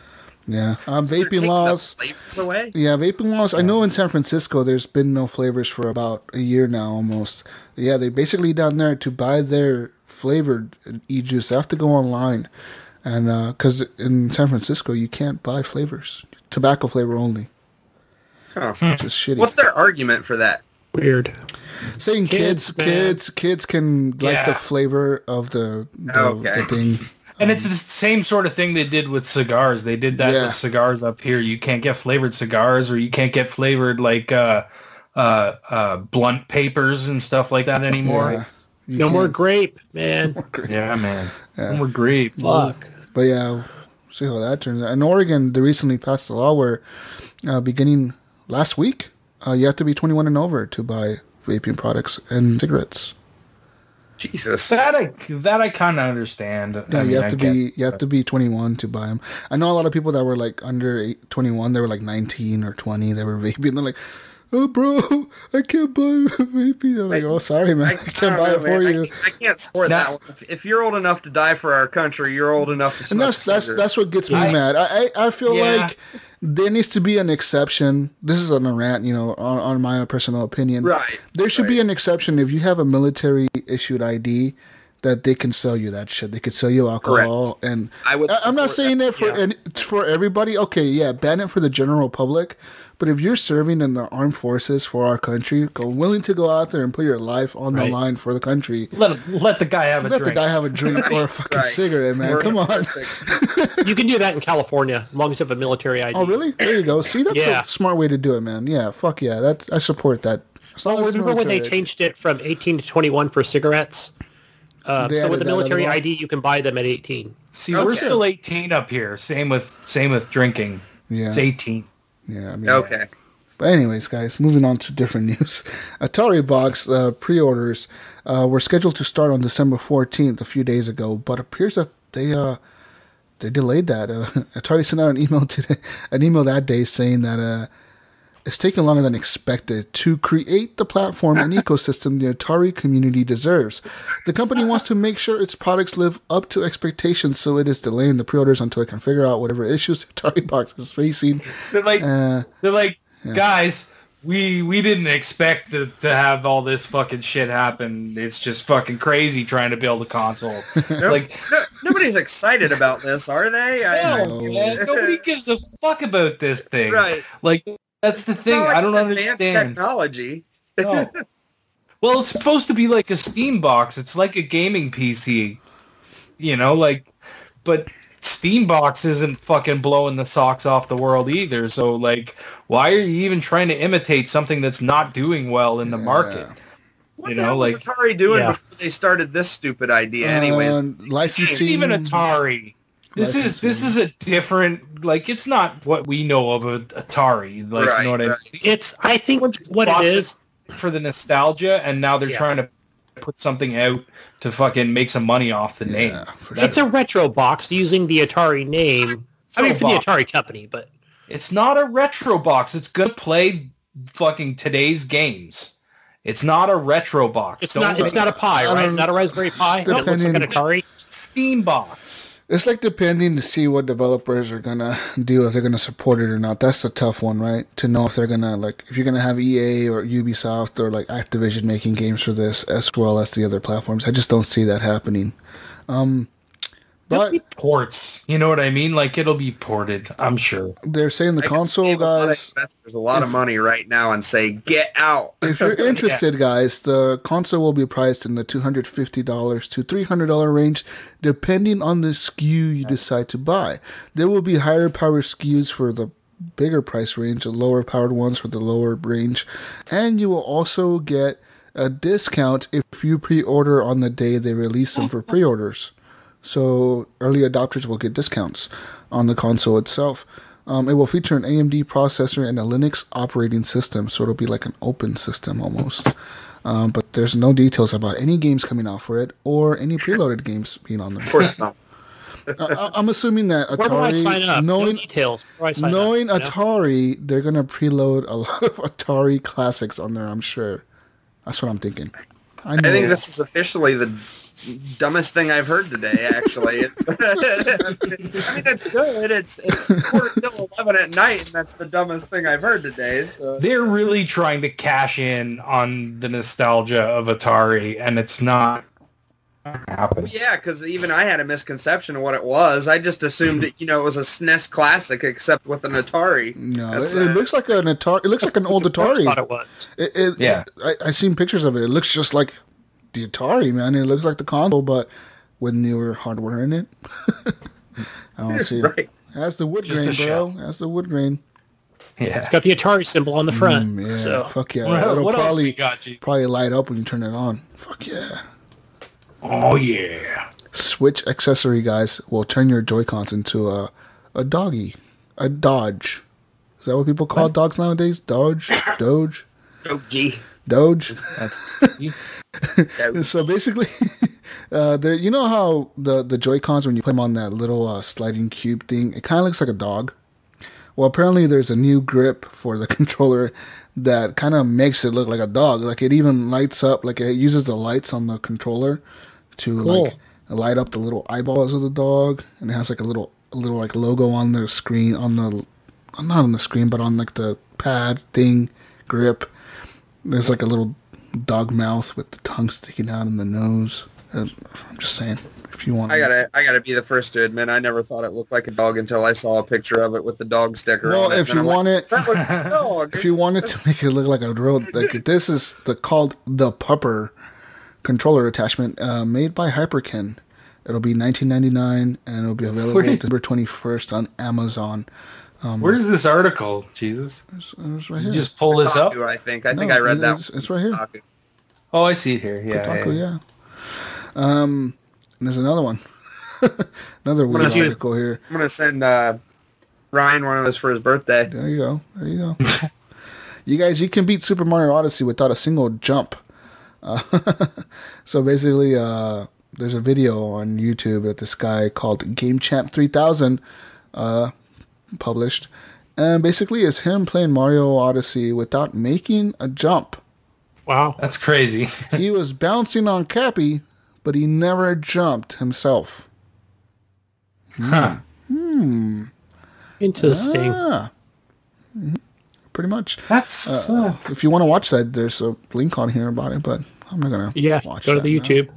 Yeah. Vaping laws. Away? Yeah, vaping laws. I know in San Francisco there's been no flavors for about a year now almost. Yeah, they basically down there to buy their flavored e-juice, they have to go online. And because in San Francisco you can't buy flavors. Tobacco flavor only. Huh. Which is shitty. What's their argument for that? Weird. Saying kids can like the flavor of the thing. And it's the same sort of thing they did with cigars. They did that with cigars up here. You can't get flavored cigars, or you can't get flavored like blunt papers and stuff like that anymore. Yeah, no more grape, man. Yeah, man. No more grape. Fuck. But yeah, see how that turns out. In Oregon, they recently passed a law where, beginning last week, you have to be 21 and over to buy vaping products and cigarettes. Jesus, that I kind of understand. Yeah, you have to be 21 to buy them. I know a lot of people that were like under 21. They were like 19 or 20. They were vaping. They're like, "Oh, bro, I can't buy vaping." I'm like, "Oh, sorry, man. I can't buy it for you." I can't support that one. If you're old enough to die for our country, you're old enough to smoke. And that's what gets me mad. I feel like there needs to be an exception. This is on a rant, you know, on my personal opinion. Right. There should be an exception if you have a military issued ID that they can sell you that shit. They could sell you alcohol. Correct. And I'm not saying that for everybody. Okay, yeah, ban it for the general public. But if you're serving in the armed forces for our country, willing to go out there and put your life on the line for the country. Let the guy have a drink. Let the guy have a drink or a fucking cigarette, man. Come on. You can do that in California as long as you have a military ID. Oh, really? There you go. See, that's a smart way to do it, man. Yeah, fuck yeah. I support that. Well, remember when they changed it from 18 to 21 for cigarettes? So with the military ID, you can buy them at 18. See, we're still 18 up here. Same with drinking. Yeah. It's 18. Yeah. I mean, okay. But anyways, guys, moving on to different news. Atari Box pre-orders were scheduled to start on December 14th a few days ago, but it appears that they delayed that. Atari sent out an email that day saying that it's taken longer than expected to create the platform and ecosystem the Atari community deserves. The company wants to make sure its products live up to expectations, so it is delaying the pre-orders until it can figure out whatever issues the Atari Box is facing. They're like, guys, we didn't expect to have all this fucking shit happen. It's just fucking crazy trying to build a console. Nobody's excited about this, are they? No, man, nobody gives a fuck about this thing. Right. Like, That's the thing. Like I don't advanced understand. Technology. No. Well, it's supposed to be like a Steam box. It's like a gaming PC. But Steam box isn't fucking blowing the socks off the world either. So, why are you even trying to imitate something that's not doing well in the market? What the hell was Atari doing before they started this stupid idea? Anyways, licensing. Even Atari. This is a different. It's not what we know of Atari. You know what I mean? It's. I think what it is for the nostalgia, and now they're trying to put something out to fucking make some money off the name. It's a retro box using the Atari name. For the Atari company, but it's not a retro box. It's gonna play fucking today's games. It's not a retro box. It's not a Pi, right? Not a Raspberry Pi. It looks like an Atari. Steam box. It's depending to see what developers are gonna do, if they're gonna support it or not. That's the tough one, right? To know if they're gonna if you're gonna have EA or Ubisoft or Activision making games for this as well as the other platforms. I just don't see that happening. But be ports, you know what I mean? It'll be ported, I'm sure. They're saying the console guys. There's a lot of money right now and say get out. If you're interested, guys, the console will be priced in the $250 to $300 range, depending on the SKU you decide to buy. There will be higher power SKUs for the bigger price range, the lower powered ones for the lower range, and you will also get a discount if you pre-order on the day they release them for pre-orders. So early adopters will get discounts on the console itself. It will feature an AMD processor and a Linux operating system, so it'll be like an open system almost. But there's no details about any games coming out for it or any preloaded games being on there. Of course not. I'm assuming that Atari, where do I sign up? knowing no details. Atari, they're gonna preload a lot of Atari classics on there. I'm sure. That's what I'm thinking. I think this is officially the dumbest thing I've heard today, actually. It's good. It's 4 till 11 at night, and that's the dumbest thing I've heard today. So. They're really trying to cash in on the nostalgia of Atari, and it's not happening. Yeah, because even I had a misconception of what it was. I just assumed it was a SNES classic, except with an Atari. No, it looks like an Atari. It looks like an old Atari. I thought it was. I seen pictures of it. It looks just like the Atari, man. It looks like the console, but with newer hardware in it. I don't see it. It has the wood grain, bro. It has the wood grain. Yeah. It's got the Atari symbol on the front. Yeah, so. Fuck yeah. It'll what probably, else we got, probably light up when you turn it on. Fuck yeah. Oh, yeah. Switch accessory, guys, will turn your Joy-Cons into a doggy. A Dodge. Is that what people call dogs nowadays? Doge? Doge? Doge? So basically, you know how the Joy-Cons, when you put them on that little sliding cube thing, it kind of looks like a dog? Well, apparently there's a new grip for the controller that kind of makes it look like a dog. It even lights up, it uses the lights on the controller to light up the little eyeballs of the dog, and it has a little logo on the screen, not on the screen, but on the pad thing grip. There's a little dog mouth with the tongue sticking out in the nose. I'm just saying, if you want. I gotta be the first to admit, I never thought it looked like a dog until I saw a picture of it with the dog sticker. Well, on it, if you want it, that looks like a dog. If you wanted to make it look like a real, this is called the Pupper controller attachment, made by Hyperkin. It'll be $19.99 and it'll be available December 21st on Amazon. Where's this article, Jesus? It's right here. You just pull this up? I think I read that. It's right here. Oh, I see it here. Yeah. Kotaku, yeah. There's another one. Another weird article here. I'm gonna send Ryan one of those for his birthday. There you go. You guys, you can beat Super Mario Odyssey without a single jump. So basically, there's a video on YouTube that this guy called Game Champ 3000 published, and basically it's him playing Mario Odyssey without making a jump. Wow, that's crazy. He was bouncing on Cappy, but he never jumped himself. Interesting. Pretty much. That's if you want to watch that, there's a link on here about it, but I'm not gonna watch go to the YouTube.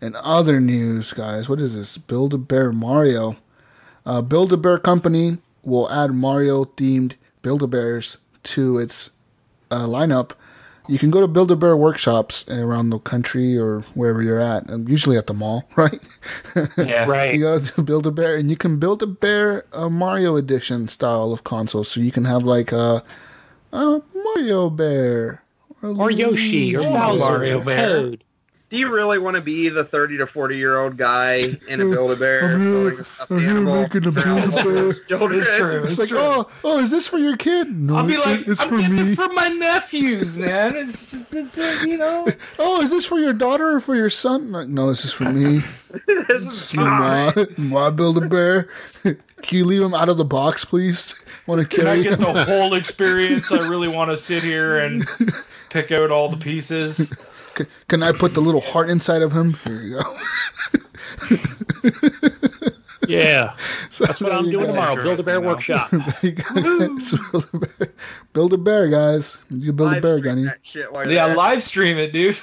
And other news, guys, what is this? Build-A-Bear Mario. Build-A-Bear Company will add Mario-themed Build-A-Bears to its lineup, you can go to Build-A-Bear workshops around the country or wherever you're at, and usually at the mall, right? Yeah, right. You go to Build-A-Bear, and you can Build-A-Bear a Mario Edition style of console. So you can have like a Mario Bear. Or Yoshi, or Bowser, Mario or Bear. Toad. Do you really want to be the 30 to 40-year-old guy in a Build-A-Bear building a stuffed animal? Making a Build-A-Bear. It's true. It's like, oh, is this for your kid? No, I'll be like, it's I'm for getting me. it for my nephews, man. It's just, you know. Oh, is this for your daughter or for your son? Like, no, this is for me. This is mine. My Build-A-Bear. Can you leave him out of the box, please? Want to Can I carry get him? the whole experience? I really want to sit here and pick out all the pieces. Can I put the little heart inside of him? Here you go. Yeah. So That's what I'm doing tomorrow. Build-A-Bear workshop. There you go. Build-A-Bear. Build-A-Bear, guys. You build a bear, Gunny. Yeah, live stream it, dude.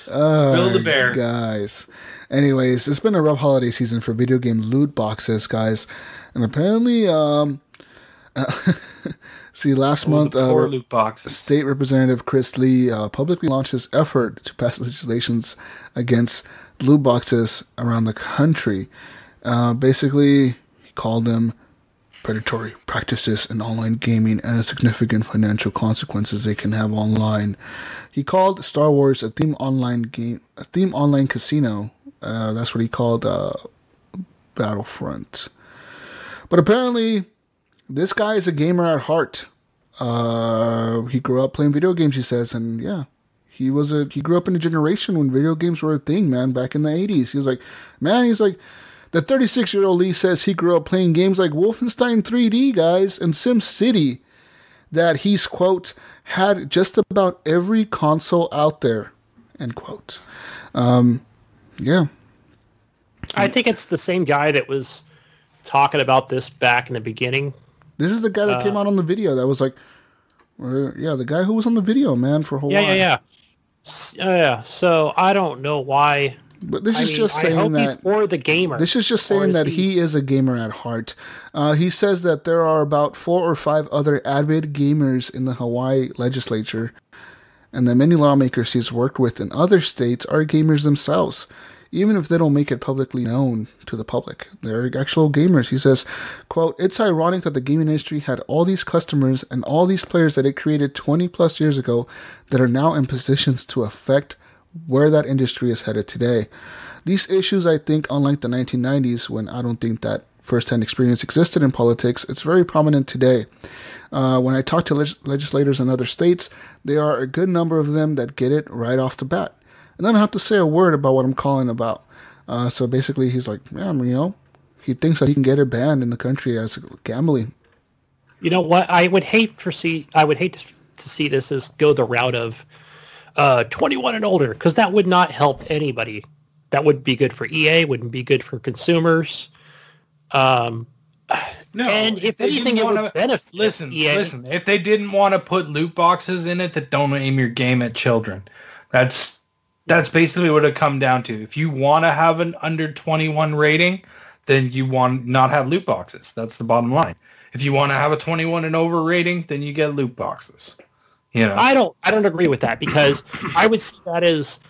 Build-A-Bear. Guys. Anyways, it's been a rough holiday season for video game loot boxes, guys. And apparently, see, last month, poor loot boxes. State Representative Chris Lee publicly launched his effort to pass legislations against loot boxes around the country. Basically, he called them predatory practices in online gaming and the significant financial consequences they can have online. He called Star Wars a theme online casino. That's what he called Battlefront. But apparently, this guy is a gamer at heart. He grew up playing video games, he says, and yeah, he grew up in a generation when video games were a thing, man, back in the 80s. He was like, the 36-year-old Lee says he grew up playing games like Wolfenstein 3D, guys, and SimCity, that he's, quote, had just about every console out there, end quote. Yeah. I think it's the same guy that was talking about this back in the beginning. This is the guy that came out on the video that was like, the guy who was on the video, man, for a whole while. Yeah. So I don't know why. But this is just saying I hope that he's for the gamer. This is just saying that he is a gamer at heart. He says that there are about 4 or 5 other avid gamers in the Hawaii legislature, and that many lawmakers he's worked with in other states are gamers themselves, even if they don't make it publicly known to the public. They're actual gamers. He says, quote, "It's ironic that the gaming industry had all these customers and all these players that it created 20 plus years ago that are now in positions to affect where that industry is headed today. These issues, I think, unlike the 1990s, when I don't think that first-hand experience existed in politics, it's very prominent today. When I talk to legislators in other states, there are a good number of them that get it right off the bat. And then I don't have to say a word about what I'm calling about. So basically, he's like, man, he thinks that he can get it banned in the country as gambling. You know what? I would hate to see this as go the route of 21 and older, because that would not help anybody. That wouldn't be good for EA. Wouldn't be good for consumers. No, and if anything, it would benefit. Listen. EA. If they didn't want to put loot boxes in it that don't aim your game at children, that's basically what it come down to. If you want to have an under 21 rating, then you want not have loot boxes. That's the bottom line. If you want to have a 21 and over rating, then you get loot boxes. I don't agree with that, because I would see that as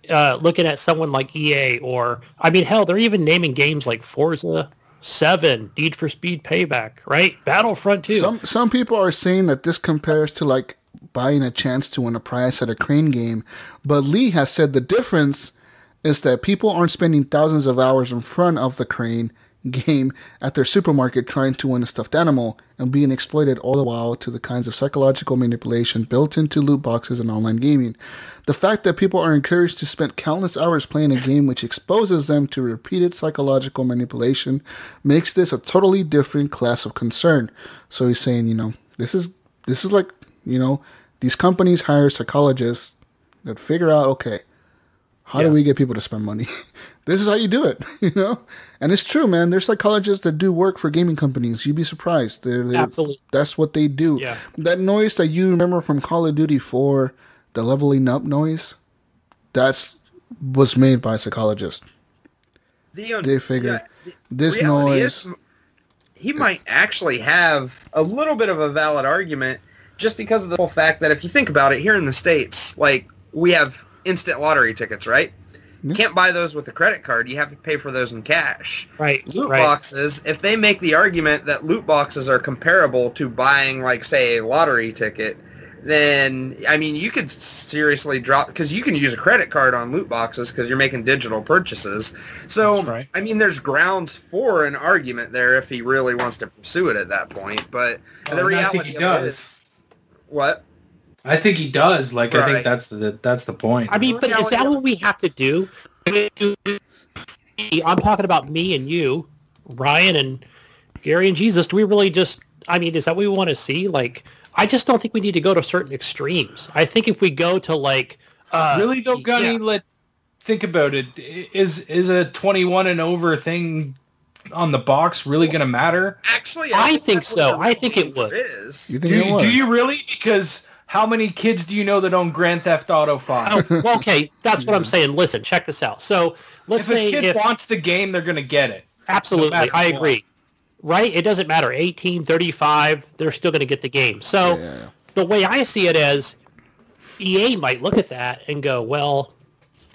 looking at someone like EA, or hell, they're even naming games like Forza 7, Need for Speed Payback, right? Battlefront 2. Some people are saying that this compares to like buying a chance to win a prize at a crane game, but Lee has said the difference is that people aren't spending thousands of hours in front of the crane game at their supermarket trying to win a stuffed animal and being exploited all the while to the kinds of psychological manipulation built into loot boxes and online gaming. The fact that people are encouraged to spend countless hours playing a game which exposes them to repeated psychological manipulation makes this a totally different class of concern. So he's saying, this is like, these companies hire psychologists that figure out, okay, how do we get people to spend money? This is how you do it, And it's true, man. There's psychologists that do work for gaming companies. You'd be surprised. Absolutely. That's what they do. Yeah. That noise that you remember from Call of Duty 4, the leveling up noise, was made by psychologists. They figured this noise... he might actually have a little bit of a valid argument just because of the whole fact that if you think about it, here in the States, like, we have instant lottery tickets, right? You can't buy those with a credit card. You have to pay for those in cash. Right. Loot boxes, if they make the argument that loot boxes are comparable to buying, like, say, a lottery ticket, then, I mean, you could seriously drop, because you can use a credit card on loot boxes because you're making digital purchases. So, right. I mean, there's grounds for an argument there if he really wants to pursue it at that point. But the reality of it is... What? I think he does. Like, right. I think that's the point. I mean, but is that what we have to do? I'm talking about me and you, Ryan and Gary and Jesus. Do we really just, I mean, is that what we want to see? Like, I just don't think we need to go to certain extremes. I think if we go to, like... really, though, Gunny, think about it. Is a 21 and over thing on the box really going to matter? Actually, I think so. I think it would. Do you really? Because... how many kids do you know that own Grand Theft Auto 5? Oh, well, okay, that's what I'm saying. Listen, check this out. So let's say if a kid wants the game, they're going to get it. Absolutely, no I agree. Right? It doesn't matter. 18, 35, they're still going to get the game. So the way I see it is EA might look at that and go, well,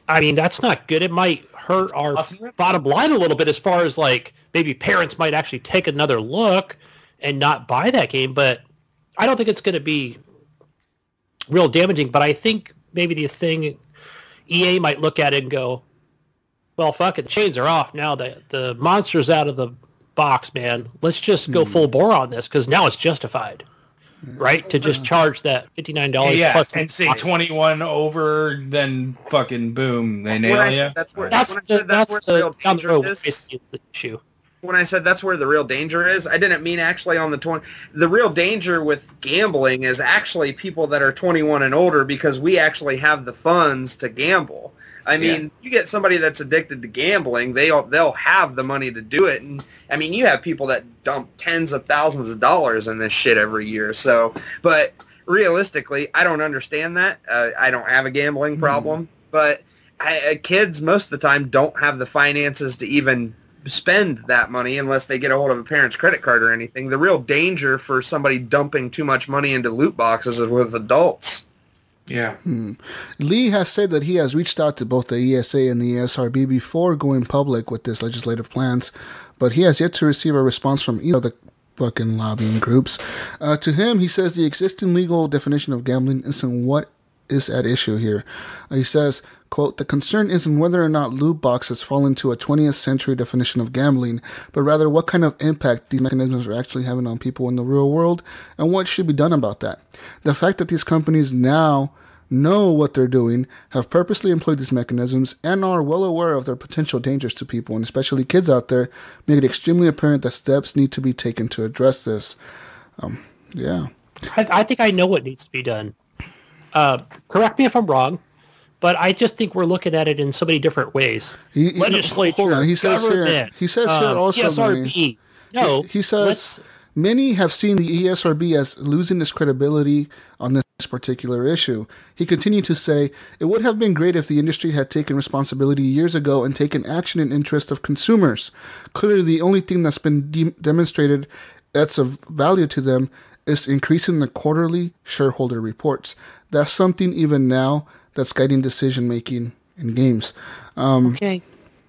I mean, that's not good. It might hurt our bottom line a little bit as far as, like, maybe parents might actually take another look and not buy that game. But I don't think it's going to be real damaging, but I think maybe the thing EA might look at it and go, well, fuck it, the chains are off now. The monster's out of the box, man. Let's just go full bore on this because now it's justified, right? To just charge that $59 plus and say 21 over, then fucking boom, they nail you. That's the down the road is the issue. When I said that's where the real danger is, I didn't mean actually on the 20. The real danger with gambling is actually people that are 21 and older because we actually have the funds to gamble. I mean, you get somebody that's addicted to gambling, they'll have the money to do it. And I mean, you have people that dump tens of thousands of dollars in this shit every year. So, but realistically, I don't understand that. I don't have a gambling problem, but kids most of the time don't have the finances to even spend that money unless they get a hold of a parent's credit card or anything. The real danger for somebody dumping too much money into loot boxes is with adults. Yeah. Lee has said that he has reached out to both the ESA and the ESRB before going public with his legislative plans, but he has yet to receive a response from either of the fucking lobbying groups. To him, he says the existing legal definition of gambling isn't what is at issue here. He says, quote, the concern isn't whether or not loot boxes fall into a 20th century definition of gambling, but rather what kind of impact these mechanisms are actually having on people in the real world and what should be done about that. The fact that these companies now know what they're doing, have purposely employed these mechanisms, and are well aware of their potential dangers to people, and especially kids out there, make it extremely apparent that steps need to be taken to address this. I think I know what needs to be done. Correct me if I'm wrong, but I just think we're looking at it in so many different ways. Legislature, hold on. He says government, here also, ESRB. No, he says many have seen the ESRB as losing its credibility on this particular issue. He continued to say, it would have been great if the industry had taken responsibility years ago and taken action in interest of consumers. Clearly, the only thing that's been demonstrated that's of value to them is increasing the quarterly shareholder reports. That's something even now that's guiding decision-making in games. Okay,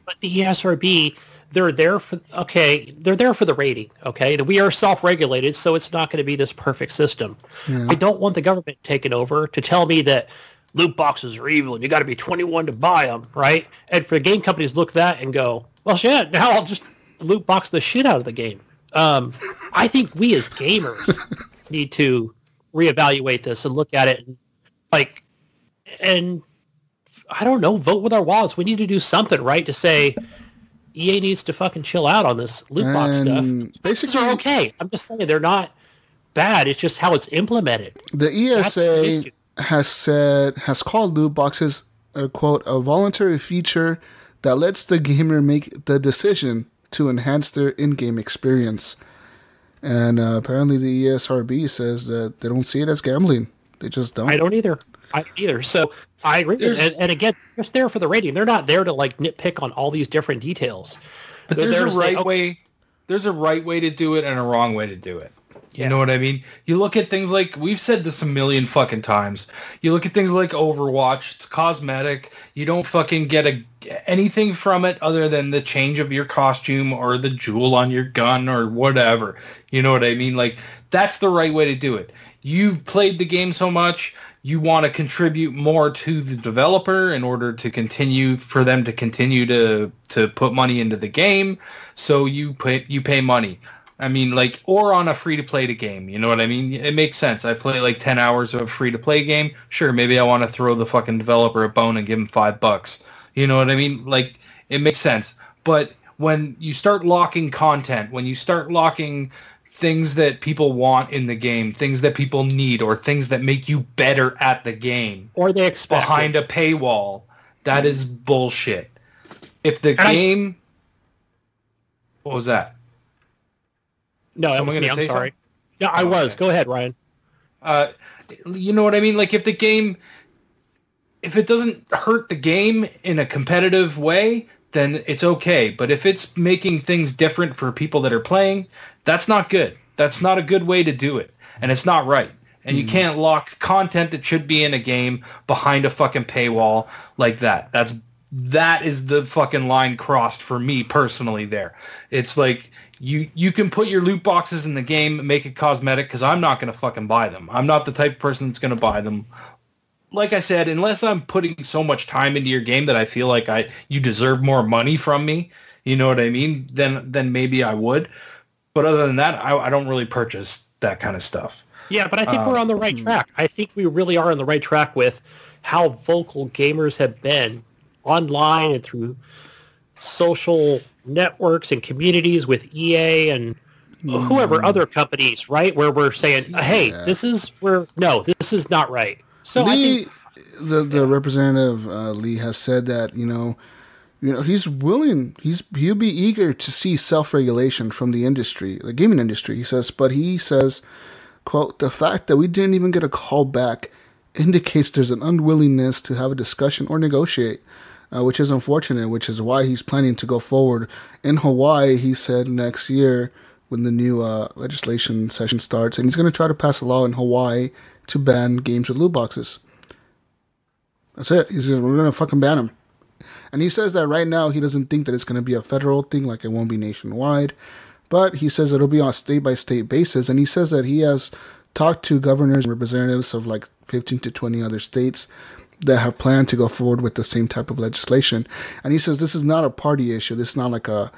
but the ESRB, they're there for the rating, okay? We are self-regulated, so it's not going to be this perfect system. Yeah. I don't want the government taking over to tell me that loot boxes are evil and you got to be 21 to buy them, right? And for the game companies look at that and go, well, shit, now I'll just loot box the shit out of the game. I think we as gamers need to reevaluate this and look at it and I don't know, vote with our wallets. We need to do something, right? To say EA needs to fucking chill out on this loot box stuff. Basically, are okay. I'm just saying they're not bad. It's just how it's implemented. The ESA has called loot boxes quote a voluntary feature that lets the gamer make the decision to enhance their in-game experience. And apparently the ESRB says that they don't see it as gambling. They just don't. I don't either. So I agree. And again, they're just there for the rating. They're not there to like nitpick on all these different details. But there's a right way. there's a right way to do it and a wrong way to do it. You Yeah. know what I mean? You look at things like, we've said this a million fucking times. You look at things like Overwatch, it's cosmetic. You don't fucking get anything from it other than the change of your costume or the jewel on your gun or whatever. You know what I mean? Like, that's the right way to do it. You've played the game so much, you want to contribute more to the developer in order to continue, for them to continue to put money into the game. So you pay money. I mean, like, or on a free-to-play game, you know what I mean? It makes sense. I play like 10 hours of a free-to-play game. Sure, maybe I want to throw the fucking developer a bone and give him $5. You know what I mean? Like, it makes sense. But when you start locking content, when you start locking things that people want in the game, things that people need, or things that make you better at the game, or they expect behind a paywall, that is bullshit. If the game... What was that? No, that was me. I'm sorry. Yeah, I was. Go ahead, Ryan. You know what I mean? Like, if the game, if it doesn't hurt the game in a competitive way, then it's okay. But if it's making things different for people that are playing, that's not good. That's not a good way to do it. And it's not right. And you can't lock content that should be in a game behind a fucking paywall like that. That is the fucking line crossed for me personally there. It's like, you can put your loot boxes in the game, make it cosmetic, because I'm not going to fucking buy them. I'm not the type of person that's going to buy them. Like I said, unless I'm putting so much time into your game that I feel like you deserve more money from me, you know what I mean, then maybe I would. But other than that, I don't really purchase that kind of stuff. Yeah, but I think we're on the right track. I think we really are on the right track with how vocal gamers have been online and through social networks and communities with EA and whoever other companies, right? Where we're saying, hey, this is not right. So Lee, the representative Lee has said that he's willing, he'll be eager to see self-regulation from the industry, the gaming industry. He says, but he says, quote, the fact that we didn't even get a call back indicates there's an unwillingness to have a discussion or negotiate. Which is unfortunate, which is why he's planning to go forward. In Hawaii, he said next year when the new legislation session starts, and he's going to try to pass a law in Hawaii to ban games with loot boxes. That's it. He says, we're going to fucking ban them. And he says that right now he doesn't think that it's going to be a federal thing, like it won't be nationwide. But he says it'll be on a state-by-state basis. And he says that he has talked to governors and representatives of like 15 to 20 other states that have planned to go forward with the same type of legislation. And he says this is not a party issue. This is not like a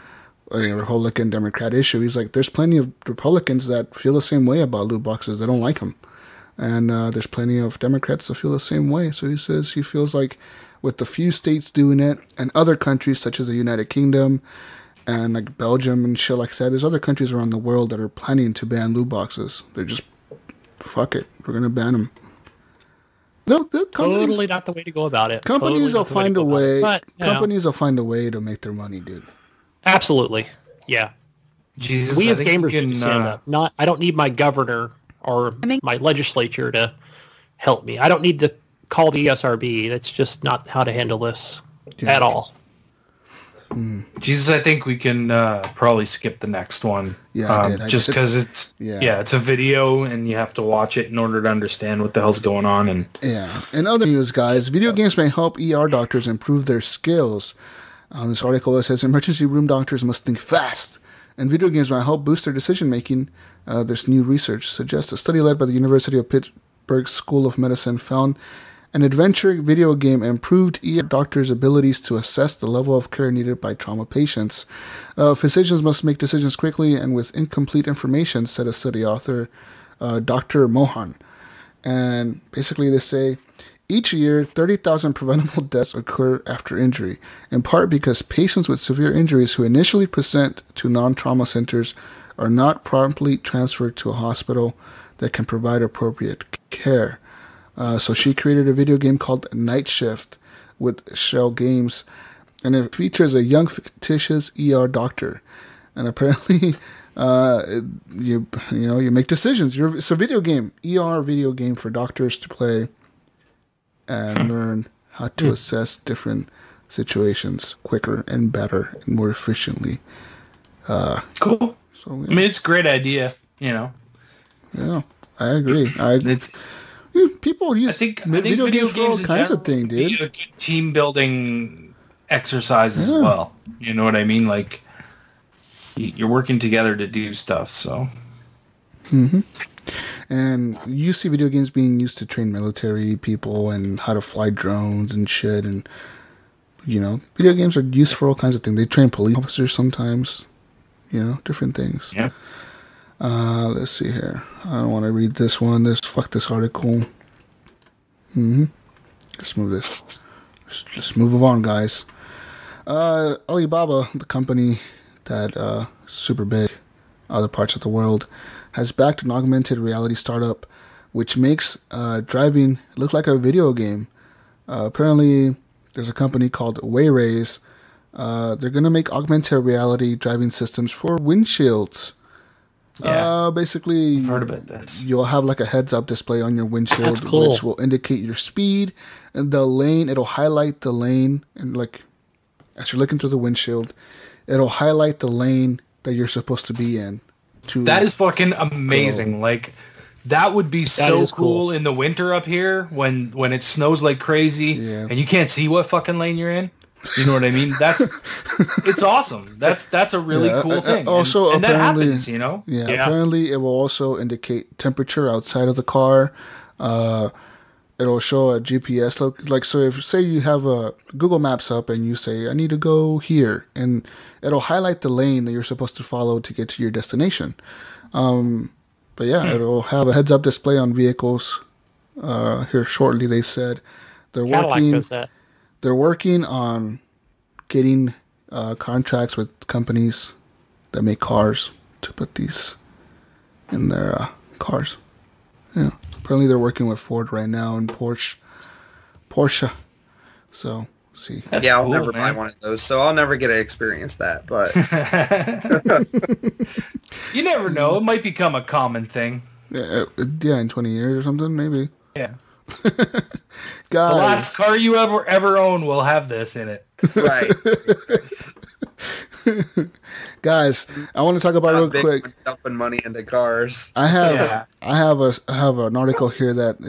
Republican, Democrat issue. He's like, there's plenty of Republicans that feel the same way about loot boxes. They don't like them. And there's plenty of Democrats that feel the same way. So he says he feels like with the few states doing it and other countries such as the United Kingdom and like Belgium and shit like that, there's other countries around the world that are planning to ban loot boxes. They're just, fuck it, we're going to ban them. Totally not the way to go about it. Companies will find a way. Companies will find a way to make their money, dude. Absolutely, yeah. Jesus, we as gamers need to stand up. I don't need my governor or my legislature to help me. I don't need to call the ESRB. That's just not how to handle this at all. Jesus, I think we can probably skip the next one. Yeah, just because it's it's a video and you have to watch it in order to understand what the hell's going on. And in other news, guys, video games may help ER doctors improve their skills. This article says emergency room doctors must think fast, and video games might help boost their decision making. This new research suggests a study led by the University of Pittsburgh School of Medicine found an adventure video game improved ER doctors' abilities to assess the level of care needed by trauma patients. Physicians must make decisions quickly and with incomplete information, said a study author, Dr. Mohan. And basically they say, each year, 30,000 preventable deaths occur after injury, in part because patients with severe injuries who initially present to non-trauma centers are not promptly transferred to a hospital that can provide appropriate care. So she created a video game called Night Shift with Shell Games, and it features a young fictitious ER doctor. And apparently, you make decisions. It's a video game, ER video game for doctors to play and learn how to assess different situations quicker and better and more efficiently. Cool. So yeah. I mean, it's a great idea. You know. Yeah, I agree. People use video games for all kinds of things, dude. Be a good team building exercise as well. You know what I mean? Like, you're working together to do stuff. So. Mm-hmm. And you see video games being used to train military people and how to fly drones and shit. And, you know, video games are used for all kinds of things. They train police officers sometimes, you know, different things. Yeah. Let's see here. I don't want to read this one. Fuck this article. Let's move this. Just move on, guys. Alibaba, the company that super big, other parts of the world, has backed an augmented reality startup which makes driving look like a video game. Apparently, there's a company called Wayrays. They're going to make augmented reality driving systems for windshields. Yeah. Basically, I've heard about this. You'll have like a heads-up display on your windshield, which will indicate your speed and the lane. It'll highlight the lane, and like as you're looking through the windshield, it'll highlight the lane that you're supposed to be in. That is fucking amazing. Go. Like, that would be so cool in the winter up here when it snows like crazy and you can't see what fucking lane you're in. You know what I mean? It's awesome. That's a really cool thing. Also, and that happens, you know? Yeah, apparently it will also indicate temperature outside of the car. It'll show a GPS like, so if say you have a Google Maps up and you say I need to go here, and it'll highlight the lane that you're supposed to follow to get to your destination. But yeah, it'll have a heads-up display on vehicles here shortly. They said they're working on getting contracts with companies that make cars to put these in their cars. Yeah, apparently they're working with Ford right now and Porsche. So see. I'll never buy one of those, so I'll never get to experience that. But you never know; it might become a common thing. Yeah, in 20 years or something, maybe. Yeah. Guys, the last car you ever own will have this in it. Right. Guys, I want to talk about real quick. Dumping money into cars. I have an article here that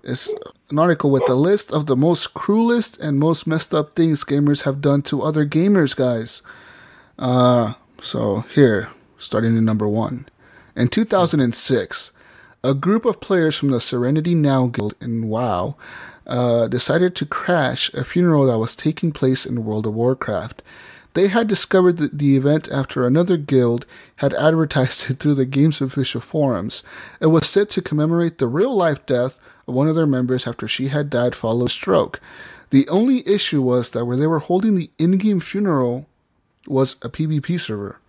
is an article with the list of the most cruelest and most messed up things gamers have done to other gamers, guys. So here, starting in number 1. In 2006, a group of players from the Serenity Now Guild in WoW decided to crash a funeral that was taking place in World of Warcraft. They had discovered the event after another guild had advertised it through the game's official forums. It was set to commemorate the real-life death of one of their members after she had died following a stroke. The only issue was that where they were holding the in-game funeral was a PvP server.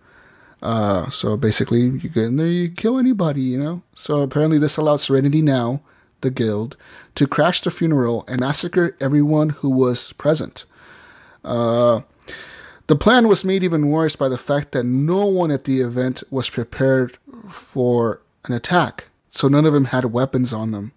So basically, you get in there, you kill anybody, you know? So apparently this allowed Serenity Now, the guild, to crash the funeral and massacre everyone who was present. The plan was made even worse by the fact that no one at the event was prepared for an attack. So none of them had weapons on them.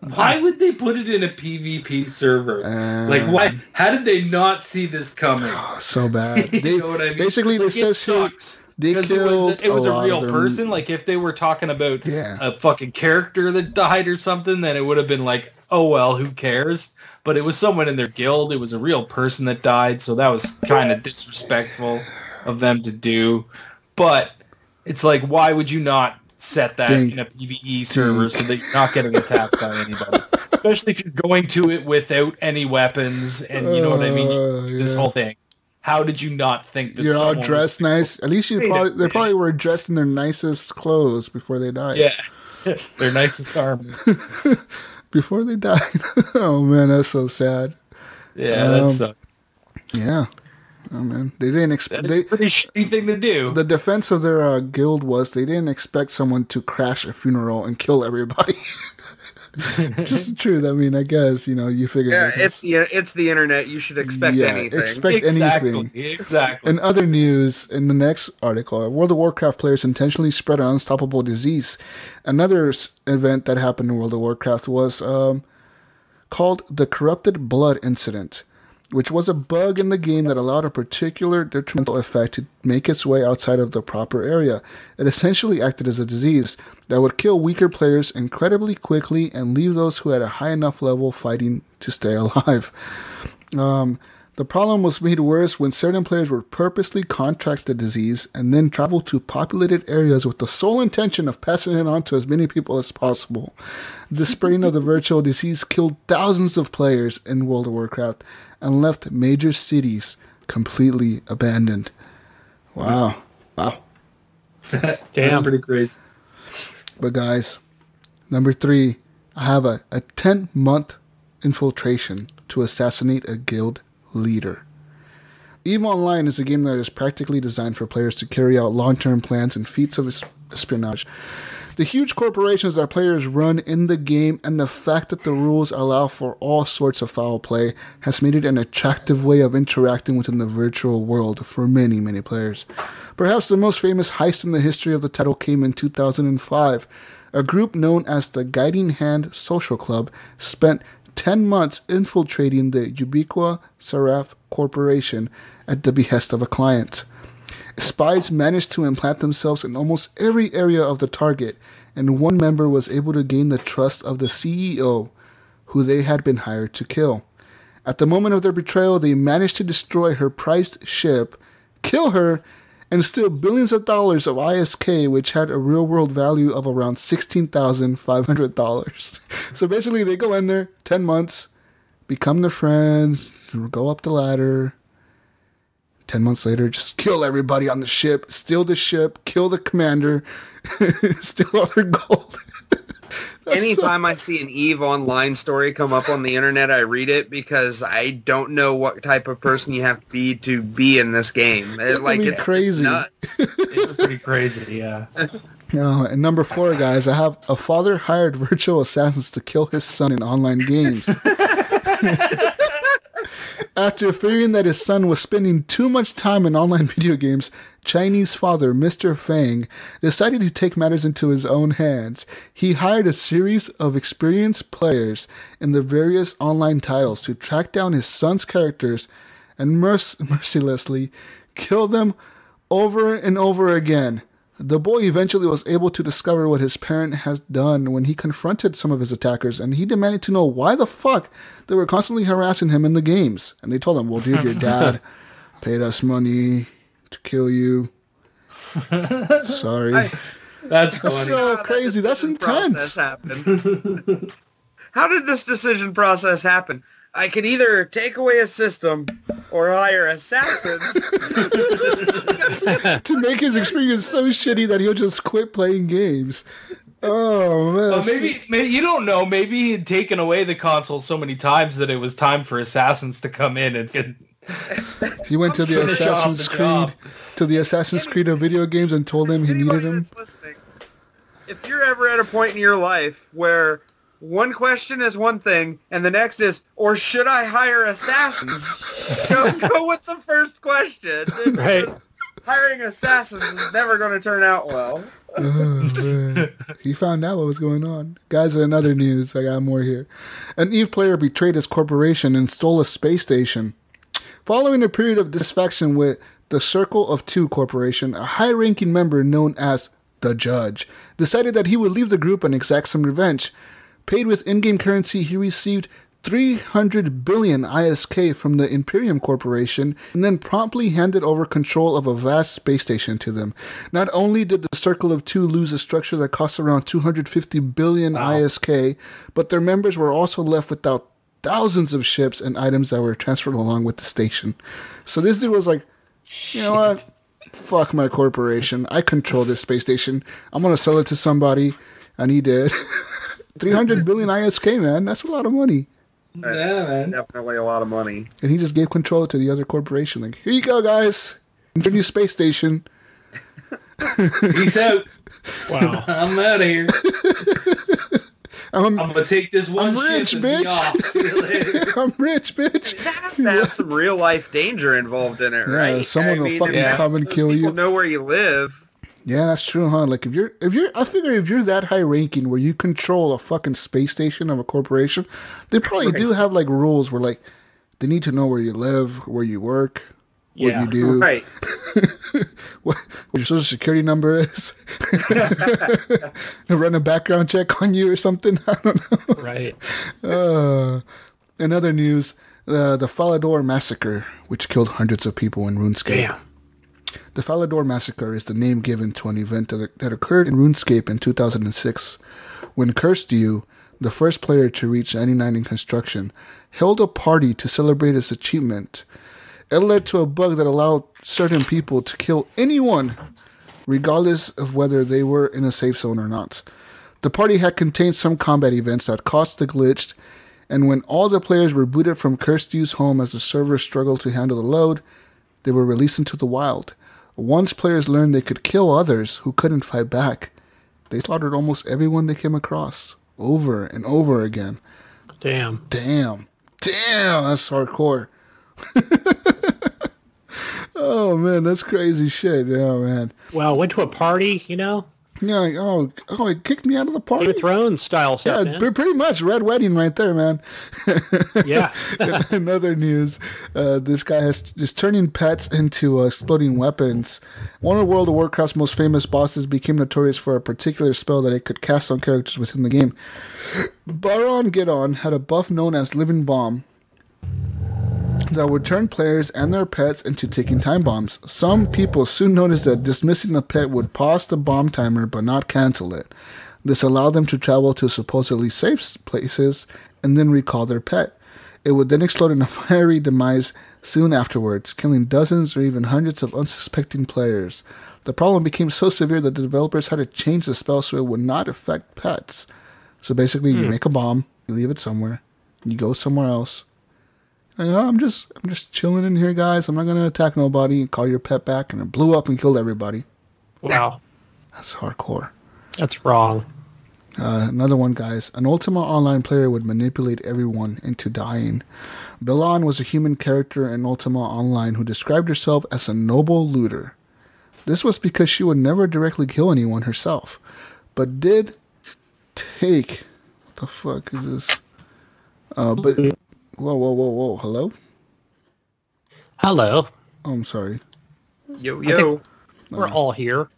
Why would they put it in a PvP server? Like, why? How did they not see this coming? So bad. You know what I mean? Basically, like, it sucks. They killed it was a real person. Like, if they were talking about a fucking character that died or something, then it would have been like, oh, well, who cares? But it was someone in their guild. It was a real person that died, so that was kind of disrespectful of them to do. But it's like, why would you not set that in a PvE server so that you're not getting attacked by anybody? Especially if you're going to it without any weapons, and you know what I mean? This whole thing. How did you not think that you're all dressed nice? At least they probably were dressed in their nicest clothes before they died. Yeah, their nicest armor. Before they died. Oh man, that's so sad. Yeah, that sucks. Yeah. Oh man, they didn't expect. That's a pretty shitty thing to do. The defense of their guild was they didn't expect someone to crash a funeral and kill everybody. Just the truth. I mean, I guess you figure. Yeah, it's the internet. You should expect anything. Expect anything. Exactly. In other news, in the next article, World of Warcraft players intentionally spread an unstoppable disease. Another event that happened in World of Warcraft was called the Corrupted Blood Incident. which was a bug in the game that allowed a particular detrimental effect to make its way outside of the proper area. It essentially acted as a disease that would kill weaker players incredibly quickly and leave those who had a high enough level fighting to stay alive. The problem was made worse when certain players would purposely contract the disease and then travel to populated areas with the sole intention of passing it on to as many people as possible. The spreading of the virtual disease killed thousands of players in World of Warcraft and left major cities completely abandoned. Wow. Damn. That's pretty crazy. But guys, number 3, I have a 10-month infiltration to assassinate a guild leader. EVE Online is a game that is practically designed for players to carry out long-term plans and feats of espionage. The huge corporations that players run in the game and the fact that the rules allow for all sorts of foul play has made it an attractive way of interacting within the virtual world for many, many players. Perhaps the most famous heist in the history of the title came in 2005. A group known as the Guiding Hand Social Club spent 10 months infiltrating the Ubiqua Seraph Corporation at the behest of a client. Spies managed to implant themselves in almost every area of the target, and one member was able to gain the trust of the CEO, who they had been hired to kill. At the moment of their betrayal, they managed to destroy her prized ship, kill her, and steal billions of dollars of ISK, which had a real-world value of around $16,500. So basically, they go in there, 10 months, become their friends, go up the ladder. 10 months later, just kill everybody on the ship, steal the ship, kill the commander, steal all their gold. Anytime I see an EVE Online story come up on the internet, I read it because I don't know what type of person you have to be in this game. It's crazy. It's nuts. It's pretty crazy, yeah. And number 4, guys, I have a father hired virtual assassins to kill his son in online games. After fearing that his son was spending too much time in online video games, Chinese father, Mr. Fang, decided to take matters into his own hands. He hired a series of experienced players in the various online titles to track down his son's characters and mercilessly kill them over and over again. The boy eventually was able to discover what his parent has done when he confronted some of his attackers, and he demanded to know why the fuck they were constantly harassing him in the games. And they told him, well, dude, your dad paid us money to kill you. Sorry. That's funny. So crazy. That's intense. How did this decision process happen? I could either take away a system or hire assassins to make his experience so shitty that he'll just quit playing games. Oh, man. Well, maybe you don't know. Maybe he had taken away the console so many times that it was time for assassins to come in and he went to the Assassin's Creed of video games and told them he needed him. If you're ever at a point in your life where one question is one thing, and the next is, or should I hire assassins? Go with the first question. Right. Hiring assassins is never going to turn out well. Oh, man. He found out what was going on. Guys, in other news, I got more here. An EVE player betrayed his corporation and stole a space station. Following a period of dissatisfaction with the Circle of Two Corporation, a high-ranking member known as the Judge decided that he would leave the group and exact some revenge. Paid with in-game currency, he received 300 billion ISK from the Imperium Corporation and then promptly handed over control of a vast space station to them. Not only did the Circle of Two lose a structure that cost around 250 billion ISK, but their members were also left without thousands of ships and items that were transferred along with the station. So this dude was like, you know what? Fuck my corporation. I control this space station. I'm going to sell it to somebody. And he did. 300 billion ISK, man. That's a lot of money. Yeah, man. Definitely a lot of money. And he just gave control to the other corporation. Like, here you go, guys. Your new space station. Peace out. Wow. I'm out of here. I'm going to take this one I'm rich, ship bitch. and be off. See you later. I'm rich, bitch. It has to have some real life danger involved in it, right? Someone will fucking come and kill you. People know where you live. Yeah, that's true, huh? Like I figure if you're that high ranking where you control a fucking space station of a corporation, they probably do have like rules where like They need to know where you live, where you work, what you do. Right. what your social security number is. Run a background check on you or something. I don't know. Right. In other news, the Falador Massacre, which killed hundreds of people in RuneScape. Damn. The Falador Massacre is the name given to an event that occurred in RuneScape in 2006, when Cursed You, the first player to reach 99 in construction, held a party to celebrate his achievement. It led to a bug that allowed certain people to kill anyone, regardless of whether they were in a safe zone or not. The party had contained some combat events that caused the glitch, and when all the players were booted from Cursed You's home as the server struggled to handle the load, they were released into the wild. Once players learned they could kill others who couldn't fight back, they slaughtered almost everyone they came across, over and over again. Damn, that's hardcore. Oh, man, that's crazy shit. Oh, man. Well, went to a party, Yeah, it kicked me out of the party. Game of Thrones style stuff, man. Pretty much. Red Wedding right there, man. Yeah. In other news, this guy is turning pets into exploding weapons. One of World of Warcraft's most famous bosses became notorious for a particular spell that it could cast on characters within the game. Baron Geddon had a buff known as Living Bomb that would turn players and their pets into ticking time bombs. Some people soon noticed that dismissing the pet would pause the bomb timer but not cancel it. This allowed them to travel to supposedly safe places and then recall their pet. It would then explode in a fiery demise soon afterwards, killing dozens or even hundreds of unsuspecting players. The problem became so severe that the developers had to change the spell so it would not affect pets. So basically, you make a bomb, you leave it somewhere, and you go somewhere else. And, I'm just chilling in here, guys. I'm not going to attack nobody and call your pet back. And it blew up and killed everybody. Wow. That's hardcore. That's wrong. Another one, guys. An Ultima Online player would manipulate everyone into dying. Belan was a human character in Ultima Online who described herself as a noble looter. This was because she would never directly kill anyone herself, but did take... What the fuck is this? Whoa. Hello? Hello. Oh, I'm sorry. Yo. We're all here.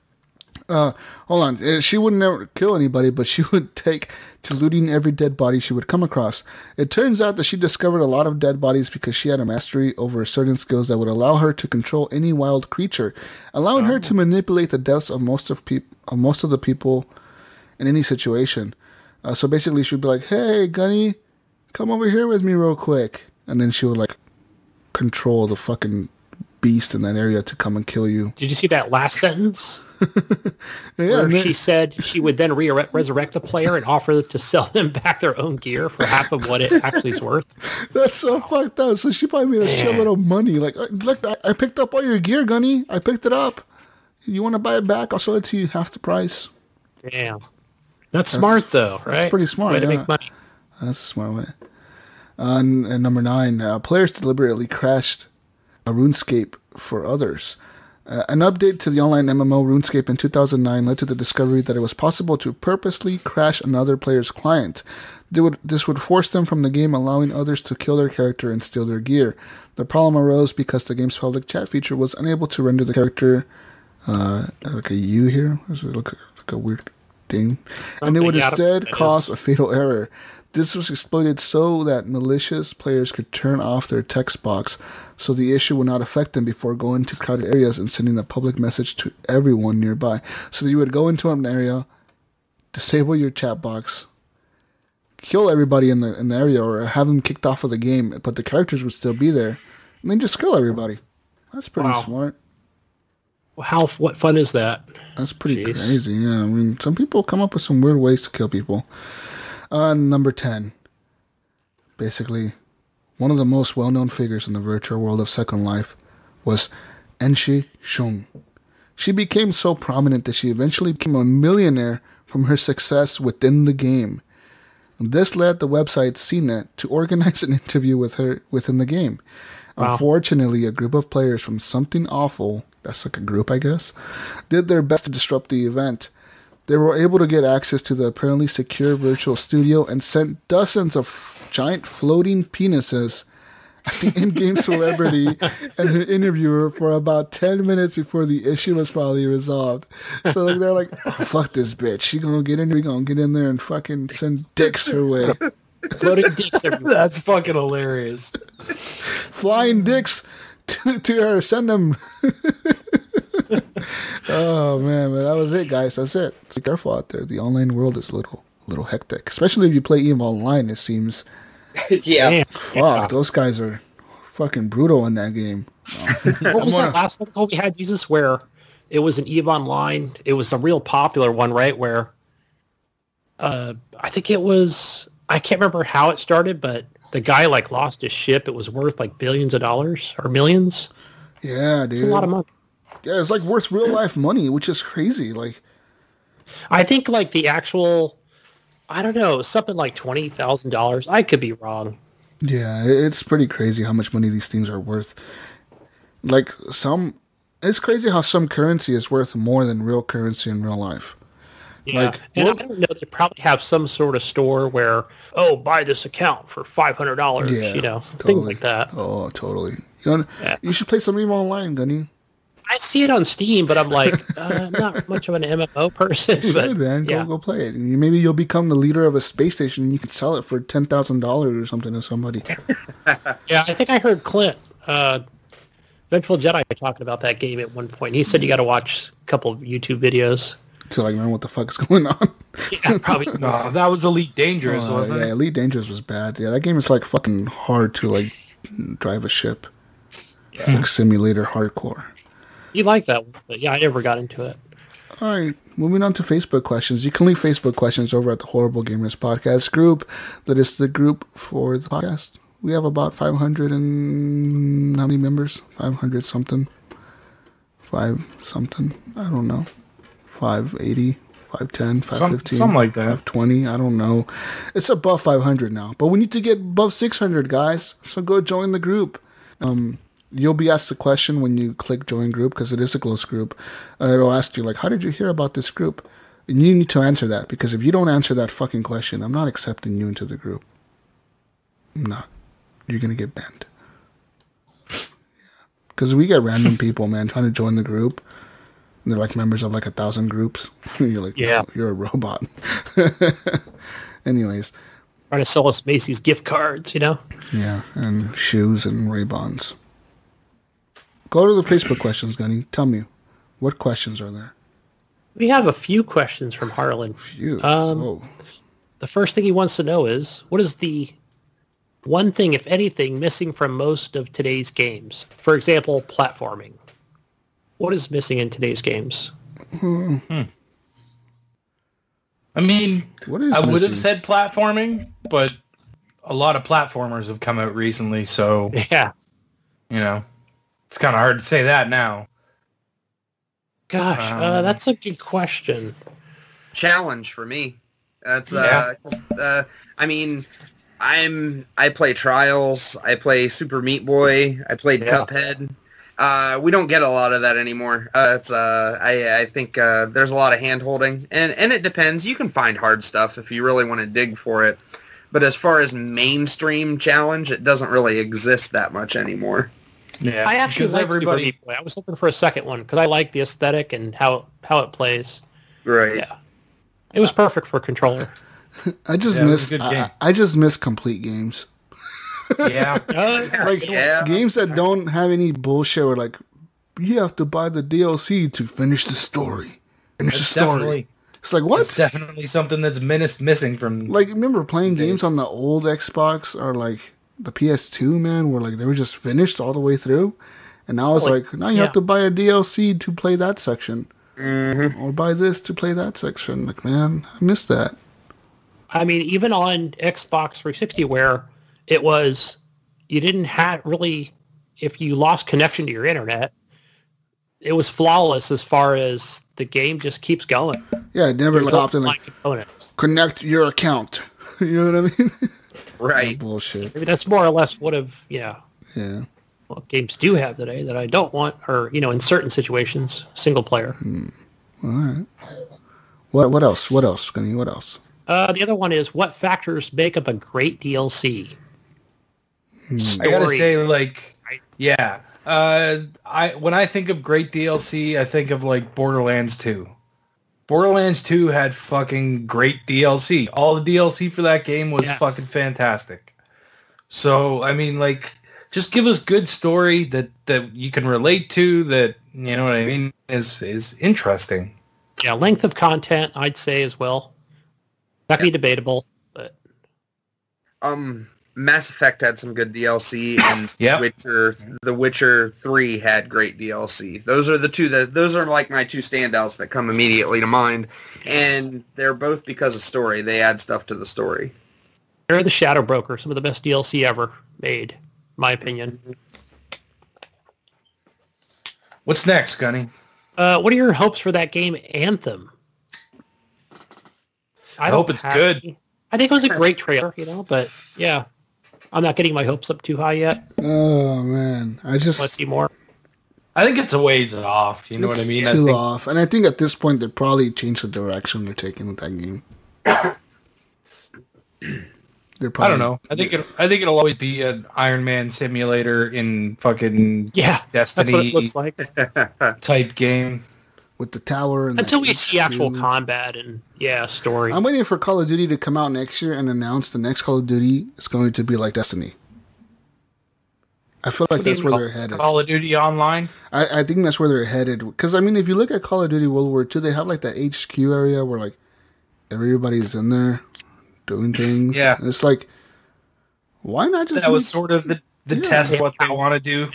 Hold on. She would never kill anybody, but she would take to looting every dead body she would come across. It turns out that she discovered a lot of dead bodies because she had a mastery over certain skills that would allow her to control any wild creature, allowing her to manipulate the deaths of most of the people in any situation. So basically, she would be like, "Hey, Gunny, come over here with me real quick," and then she would like control the fucking beast in that area to come and kill you. Did you see that last sentence? Yeah, where she said she would then resurrect the player and offer to sell them back their own gear for half of what it actually is worth. That's so fucked up. So she probably made a shitload of money. Like, look, I picked up all your gear, Gunny. I picked it up. You want to buy it back? I'll sell it to you half the price. Damn. That's smart, though, right? That's pretty smart. Way to make money. That's a smart way. And number 9, players deliberately crashed a RuneScape for others. An update to the online MMO RuneScape in 2009 led to the discovery that it was possible to purposely crash another player's client. This would force them from the game, allowing others to kill their character and steal their gear. The problem arose because the game's public chat feature was unable to render the character like a U here. Does it look like a weird thing? And it would instead cause a fatal error. This was exploited so that malicious players could turn off their text box so the issue would not affect them before going to crowded areas and sending a public message to everyone nearby. So you would go into an area, disable your chat box, kill everybody in the area or have them kicked off of the game, but the characters would still be there, and then just kill everybody. That's pretty smart. Well, what fun is that? That's pretty crazy, yeah. I mean, some people come up with some weird ways to kill people. Number 10. Basically, one of the most well-known figures in the virtual world of Second Life was Enshi Shung. She became so prominent that she eventually became a millionaire from her success within the game. This led the website CNET to organize an interview with her within the game. Wow. Unfortunately, a group of players from Something Awful, that's like a group I guess, did their best to disrupt the event. They were able to get access to the apparently secure virtual studio and sent dozens of giant floating penises the in-game celebrity and her interviewer for about 10 minutes before the issue was finally resolved. So like, they're like, oh, fuck this bitch. She gonna get in, we gonna get in there and fucking send dicks her way. Floating dicks everywhere. That's fucking hilarious. Flying dicks to her. Send them. Oh, man. But that was it, guys. That's it. Be careful out there. The online world is a little hectic. Especially if you play EVE Online, it seems. Yeah. Fuck, those guys are fucking brutal in that game. What was that last article we had, Jesus, where it was an EVE Online? It was a real popular one, right? Where I think it was, I can't remember how it started, but the guy like lost his ship. It was worth like billions of dollars or millions. Yeah, dude. It's a lot of money. Yeah, it's like worth real life money, which is crazy. Like, I think like the actual, I don't know, something like $20,000. I could be wrong. yeah, it's pretty crazy how much money these things are worth. Like it's crazy how some currency is worth more than real currency in real life. Yeah, Like, and I don't know, they probably have some sort of store where, buy this account for $500, Yeah, things totally. like that. Oh, totally. You should play some EVE Online, Gunny. I see it on Steam, but I'm like, I'm not much of an MMO person. You But should, man. yeah. Go play it. Maybe you'll become the leader of a space station and you can sell it for $10,000 or something to somebody. Yeah, I think I heard Clint, Vengeful Jedi, talking about that game at one point. He said you got to watch a couple of YouTube videos. To like learn what the fuck is going on. Yeah, probably. No, that was Elite Dangerous, wasn't yeah, it? Elite Dangerous was bad. Yeah, that game is like fucking hard to like drive a ship. Yeah. Like simulator hardcore. You like that one, but yeah, I never got into it. All right, moving on to Facebook questions. You can leave Facebook questions over at the Horrible Gamers Podcast group. That is the group for the podcast. We have about 500 and how many members? 500 something. 5 something. I don't know. 580, 510, 515. Something like that. 520. I don't know. It's above 500 now. But we need to get above 600, guys. So go join the group. You'll be asked a question when you click join group because it is a closed group. It'll ask you, like, how did you hear about this group? And you need to answer that because if you don't answer that fucking question, I'm not accepting you into the group. I'm not. You're going to get banned. Because we get random people, man, trying to join the group. And they're like members of like 1,000 groups. You're like, Yeah. "Oh, you're a robot." Anyways. Trying to sell us Macy's gift cards, Yeah, and shoes and Ray-Bans. Go to the Facebook questions, Gunny. Tell me, what questions are there? We have a few questions from Harlan. Phew. The first thing he wants to know is, what is the one thing, if anything, missing from most of today's games? For example, platforming. What is missing in today's games? I mean, What is I would missing? have said platforming, but a lot of platformers have come out recently, so, Yeah. it's kind of hard to say that now. Gosh, that's a good question. Challenge for me. That's Yeah. I mean, I play Trials, I play Super Meat Boy, I played Yeah. Cuphead. We don't get a lot of that anymore. I think there's a lot of hand holding, and it depends. You can find hard stuff if you really want to dig for it, but as far as mainstream challenge, it doesn't really exist that much anymore. Yeah, I actually because like Super Meat Boy. I was looking for a second one because I like the aesthetic and how it plays. Right. Yeah, it was perfect for a controller. I just Yeah, it was miss. a good game. I just miss complete games. Yeah. Like Yeah. games that don't have any bullshit or like you have to buy the DLC to finish the story. Finish the It's story. definitely, It's like what? it's definitely something that's missing from... Like remember playing These games days. on the old Xbox or like the PS2, man, where like they were just finished all the way through, and now it's like now you have to buy a DLC to play that section, or buy this to play that section. Like man, I miss that. I mean, even on Xbox 360, where it was, you didn't have really, if you lost connection to your internet, it was flawless as far as the game just keeps going. Yeah, it never There's stopped and online like components. connect your account. You know what I mean? Right. Bullshit. Maybe that's more or less what Yeah. what games do have today that I don't want, or, in certain situations, single player. All right. What else? What else, Gunny? What else? The other one is, what factors make up a great DLC? I gotta say, like, yeah. When I think of great DLC, I think of like Borderlands 2. Borderlands 2 had fucking great DLC. All the DLC for that game was fucking fantastic. So, I mean, like, just give us good story that you can relate to, that, you know what I mean, is interesting. Yeah, length of content, I'd say as well. That be debatable, but... Mass Effect had some good DLC, and The Witcher 3 had great DLC. Those are those are like my two standouts that come immediately to mind, and they're both because of story. They add stuff to the story. They're the Shadow Broker, some of the best DLC ever made, in my opinion. What's next, Gunny? What are your hopes for that game, Anthem? I hope it's good. I think it was a great trailer, but yeah. I'm not getting my hopes up too high yet. Oh, man. Let's see more. I think it's a ways off. You know what I mean? Too off. And I think at this point, they probably changed the direction they're taking with that game. I don't know. I think it'll always be an Iron Man simulator in fucking Destiny. That's what it looks like. Type game. With the tower and until we see actual combat and story. I'm waiting for Call of Duty to come out next year and announce the next Call of Duty is going to be like Destiny. I feel like that's where they're headed. Call of Duty Online? I think that's where they're headed. Because, I mean, if you look at Call of Duty World War II, they have like that HQ area where like everybody's in there doing things. Yeah. And it's like, why not just... That was sort of the test of what they want to do.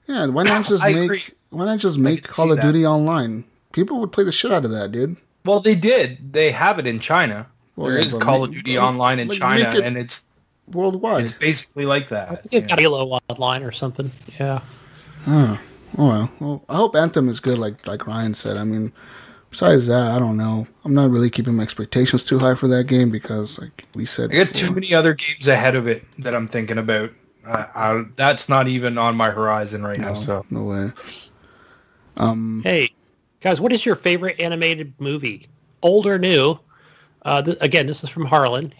Yeah, why not just make Call of Duty Online? People would play the shit out of that, dude. Well, they did. They have it in China. There is Call of Duty Online in China, and it's worldwide. It's basically like that. I think it's got Halo Online or something. Yeah. Oh well. I hope Anthem is good, like Ryan said. I mean, besides that, I don't know. I'm not really keeping my expectations too high for that game because, like we said, I got too many other games ahead of it that I'm thinking about. That's not even on my horizon right now. So no way. Hey, guys, what is your favorite animated movie, old or new? Again, this is from Harlan.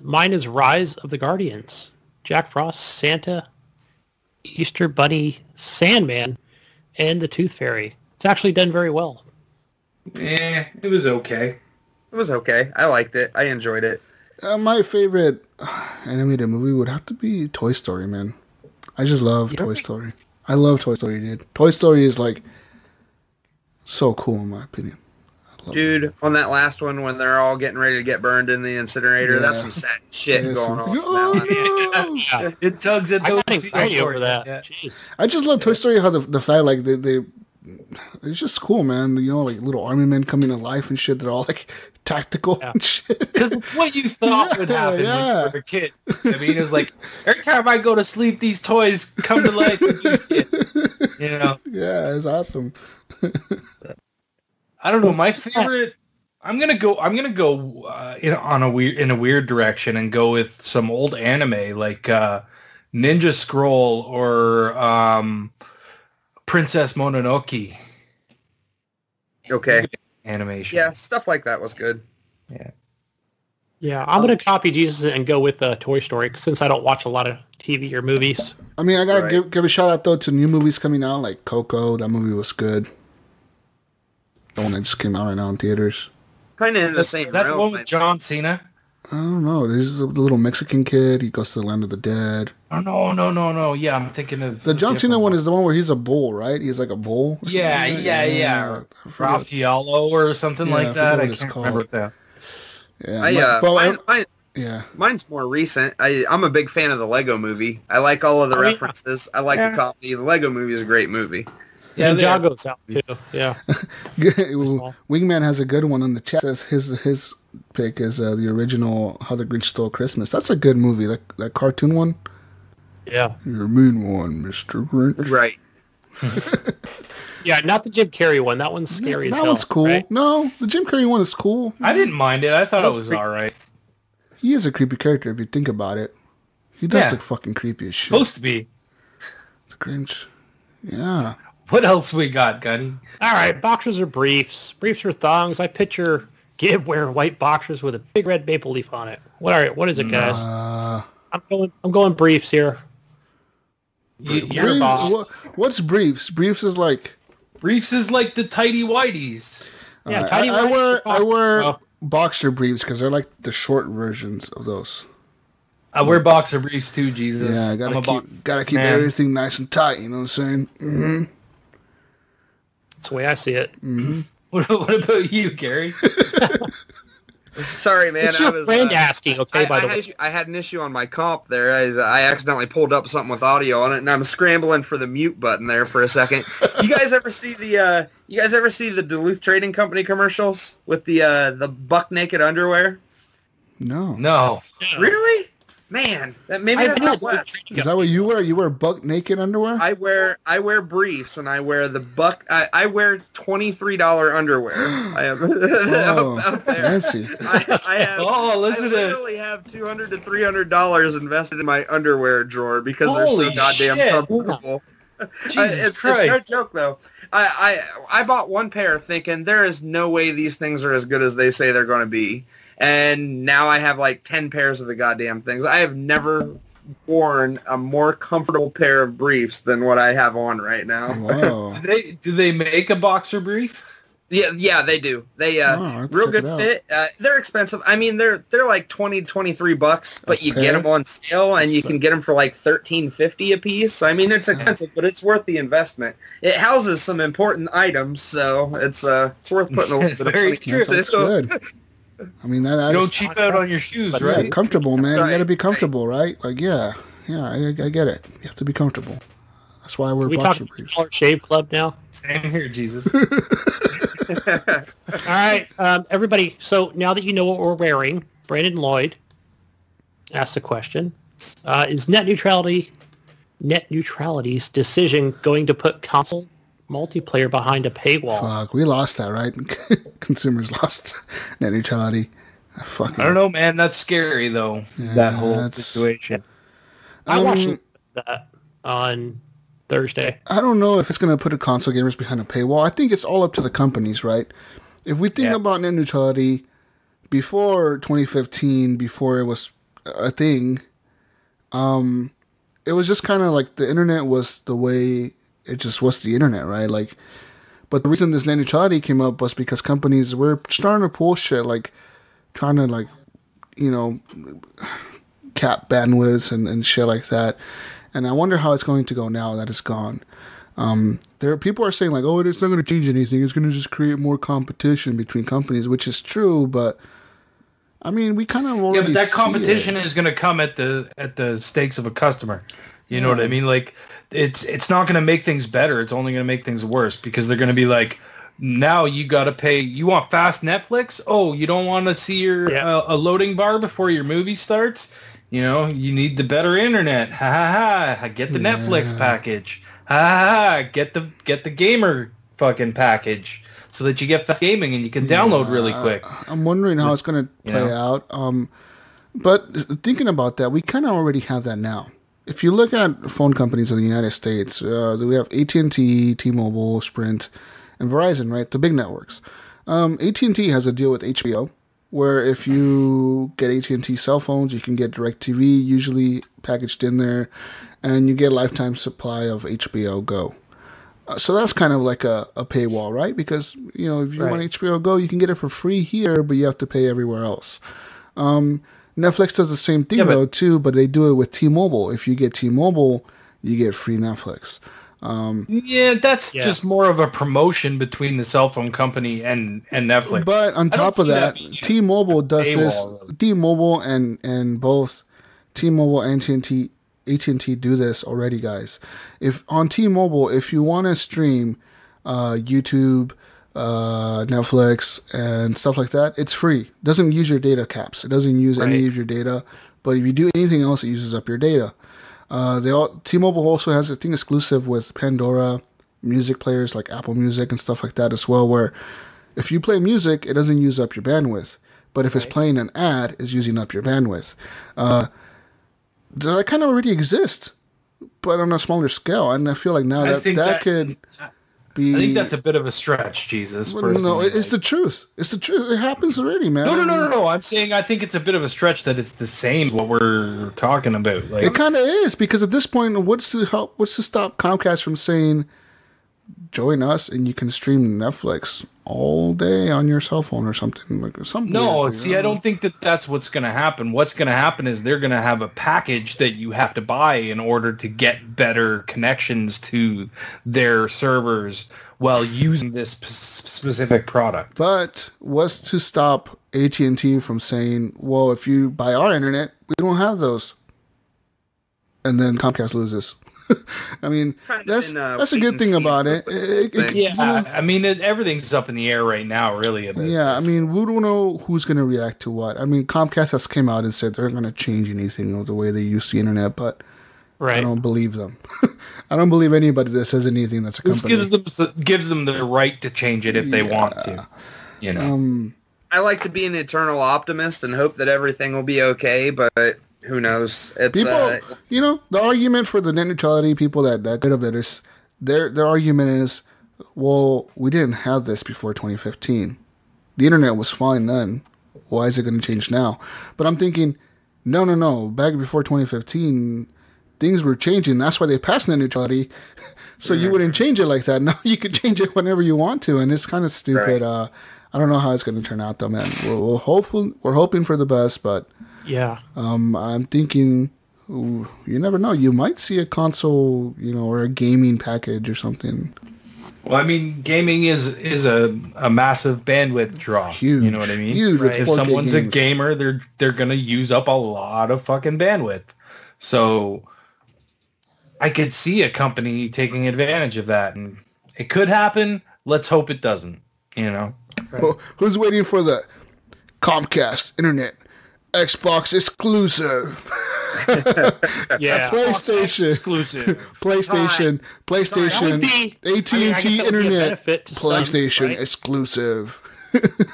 Mine is Rise of the Guardians. Jack Frost, Santa, Easter Bunny, Sandman, and the Tooth Fairy. It's actually done very well. It was okay. It was okay. I liked it. I enjoyed it. My favorite animated movie would have to be Toy Story, man. I just love Toy Story. I love Toy Story, dude. Toy Story is like so cool in my opinion. Dude, on that last one when they're all getting ready to get burned in the incinerator, that's some sad shit going on. No. It tugs at those feet over that. Yeah. I just love Toy Story, how the fact like they it's just cool, man. You know, like little army men coming to life and shit. They're all like tactical and shit. Because it's what you thought would happen when you were a kid. I mean, it was like, every time I go to sleep, these toys come to life and do shit. You know? Yeah, it's awesome. I don't know. My favorite. I'm gonna go in a weird direction and go with some old anime like Ninja Scroll or Princess Mononoke. Okay. Animation. Yeah, stuff like that was good. Yeah. Yeah, I'm going to copy Jesus and go with Toy Story since I don't watch a lot of TV or movies. I mean, I got to give a shout out, though, to new movies coming out, like Coco. That movie was good. The one that just came out right now in theaters. Kind of in the same realm. Is that the one with John Cena? I don't know. There's the little Mexican kid. He goes to the land of the dead. Oh, no. Yeah, I'm thinking of... The John Cena one is the one where he's a bull, right? He's like a bull? Yeah. Raffaello or something like that. I can't remember that. Yeah. Mine's more recent. I'm a big fan of the Lego movie. I like all of the references. I like the comedy. The Lego movie is a great movie. Yeah, Ninjago's out too. Yeah. Wingman has a good one on the chat. Says his pick is the original How the Grinch Stole Christmas. That's a good movie. That cartoon one. Yeah. You're a mean one, Mr. Grinch. Right. Yeah, not the Jim Carrey one. That one's scary as hell. That one's cool. Right? No, the Jim Carrey one is cool. I didn't mind it. I thought it was all right. He is a creepy character if you think about it. He does look fucking creepy as shit. Supposed to be. The Grinch. Yeah. What else we got, Gunny? All right, boxers or briefs. Briefs or thongs. I picture Gib wearing white boxers with a big red maple leaf on it. What is it, guys? I'm going briefs here. You're the boss. What's briefs? Briefs is like the tidy whities. Yeah, tidy whities. I wear boxer briefs because they're like the short versions of those. I wear boxer briefs too, Jesus. Yeah, gotta keep everything nice and tight. You know what I'm saying? Mm-hmm. That's the way I see it. Mm-hmm. What about you, Gary? Sorry, man. It's your friend asking, okay, by the way. I had an issue on my comp there. I accidentally pulled up something with audio on it, and I'm scrambling for the mute button there for a second. You guys ever see the Duluth Trading Company commercials with the buck naked underwear? No. Really? Man, maybe that's not West. Is that what you wear? You wear buck naked underwear? I wear briefs, and I wear the buck. I wear $23 underwear. I have out there. Fancy. I have. Oh, listen I literally have $200 to $300 invested in my underwear drawer because they're so goddamn comfortable. Jesus Christ! It's no joke though. I bought one pair thinking there is no way these things are as good as they say they're going to be. And now I have like 10 pairs of the goddamn things. I have never worn a more comfortable pair of briefs than what I have on right now. Wow. Do they make a boxer brief? Yeah, they do. They real good fit. They're expensive. I mean, they're like $20 to $23, but you get them on sale, and you can get them for like $13.50 a piece. I mean, it's expensive, but it's worth the investment. It houses some important items, so it's worth putting a little bit of money into. That's good. I mean, that's... You don't cheap out on your shoes, right? Yeah, comfortable, man. Right, you got to be comfortable, right? Like, I get it. You have to be comfortable. That's why I wear boxer briefs. Dollar Shave Club now? Same here, Jesus. All right, everybody. So now that you know what we're wearing, Brandon Lloyd asked the question, is net neutrality's decision going to put console multiplayer behind a paywall? Fuck, we lost that, right? Consumers lost net neutrality. I don't know, man. That's scary, though, that whole situation. I watched that on Thursday. I don't know if it's going to put console gamers behind a paywall. I think it's all up to the companies, right? If we think about net neutrality before 2015, before it was a thing, it was just kind of like the internet was the way it just was the internet, right? Like, but the reason this net neutrality came up was because companies were starting to pull shit, like trying to cap bandwidths and shit like that. And I wonder how it's going to go now that it's gone. People are saying like, oh, it's not going to change anything. It's going to just create more competition between companies, which is true. But I mean, we kind of already but that competition is going to come at the stakes of a customer. You know what I mean? Like, it's not going to make things better. It's only going to make things worse because they're going to be like, now you got to pay. You want fast Netflix? Oh, you don't want to see your a loading bar before your movie starts? You know, you need the better internet. Ha ha ha! Get the Netflix package. Ha ha ha! Get the gamer fucking package so that you get fast gaming and you can download really quick. I'm wondering how it's going to play out. But thinking about that, we kind of already have that now. If you look at phone companies in the United States, we have AT&T, T-Mobile, Sprint, and Verizon, right? The big networks. AT&T has a deal with HBO, where if you get AT&T cell phones, you can get DirecTV usually packaged in there, and you get a lifetime supply of HBO Go. So that's kind of like a paywall, right? Because, if you want HBO Go, you can get it for free here, but you have to pay everywhere else. Netflix does the same thing, though, too, but they do it with T-Mobile. If you get T-Mobile, you get free Netflix. That's just more of a promotion between the cell phone company and Netflix. But on top of that, T-Mobile does this. T-Mobile and both T-Mobile and AT&T do this already, guys. If on T-Mobile, if you want to stream YouTube, Netflix, and stuff like that, it's free. It doesn't use your data caps. It doesn't use any of your data. But if you do anything else, it uses up your data. T-Mobile also has a thing exclusive with Pandora music players like Apple Music and stuff like that as well, where if you play music, it doesn't use up your bandwidth. But if it's playing an ad, it's using up your bandwidth. That kind of already exists, but on a smaller scale. And I feel like now that could be... I think that's a bit of a stretch, Jesus. Well, no, it's the truth. It's the truth. It happens already, man. No. I'm saying I think it's a bit of a stretch that it's the same as what we're talking about. Like, it kind of is, because at this point, what's to stop Comcast from saying, join us and you can stream Netflix all day on your cell phone or something like something. No, see, I don't think that's what's going to happen. What's going to happen is they're going to have a package that you have to buy in order to get better connections to their servers while using this specific product. But what's to stop AT&T from saying, well, if you buy our internet, we don't have those, and then Comcast loses? I mean, that's a good thing about it. I mean, everything's up in the air right now, really. I mean, we don't know who's going to react to what. I mean, Comcast has came out and said they're going to change anything of the way they use the internet, but I don't believe them. I don't believe anybody that says anything that's a company. This gives them the right to change it if they want to. You know, I like to be an eternal optimist and hope that everything will be okay, but who knows? It's, the argument for the net neutrality, people that good of it is their argument is, well, we didn't have this before 2015. The internet was fine then. Why is it going to change now? But I'm thinking, no. Back before 2015, things were changing. That's why they passed net neutrality. So you wouldn't change it like that. Now you can change it whenever you want to, and it's kind of stupid. Right. I don't know how it's going to turn out, though, man. We're hoping for the best, but yeah. I'm thinking, you never know. You might see a console, or a gaming package or something. Well, I mean, gaming is a massive bandwidth draw. Huge. You know what I mean? Huge. Right? If someone's a gamer, they're going to use up a lot of fucking bandwidth. So I could see a company taking advantage of that, and it could happen. Let's hope it doesn't. Right. Well, who's waiting for the Comcast Internet Xbox exclusive? Yeah, PlayStation exclusive. PlayStation, AT&T Internet, PlayStation exclusive.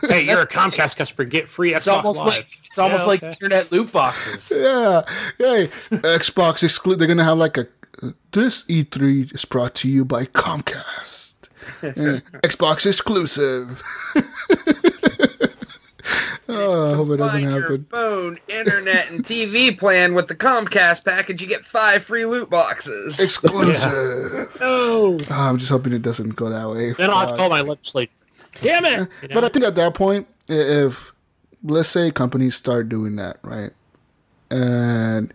Hey, you're a Comcast customer. Get free Xbox Live. It's almost like internet loot boxes. Yeah. Hey, Xbox exclusive. They're gonna have like this E3 is brought to you by Comcast. Xbox exclusive. Oh, I hope it doesn't happen. Your phone, internet, and TV plan with the Comcast package, you get 5 free loot boxes. Exclusive. Oh, I'm just hoping it doesn't go that way. Then I'll have to call my legislature. Damn it! But I think at that point, if let's say companies start doing that, right? And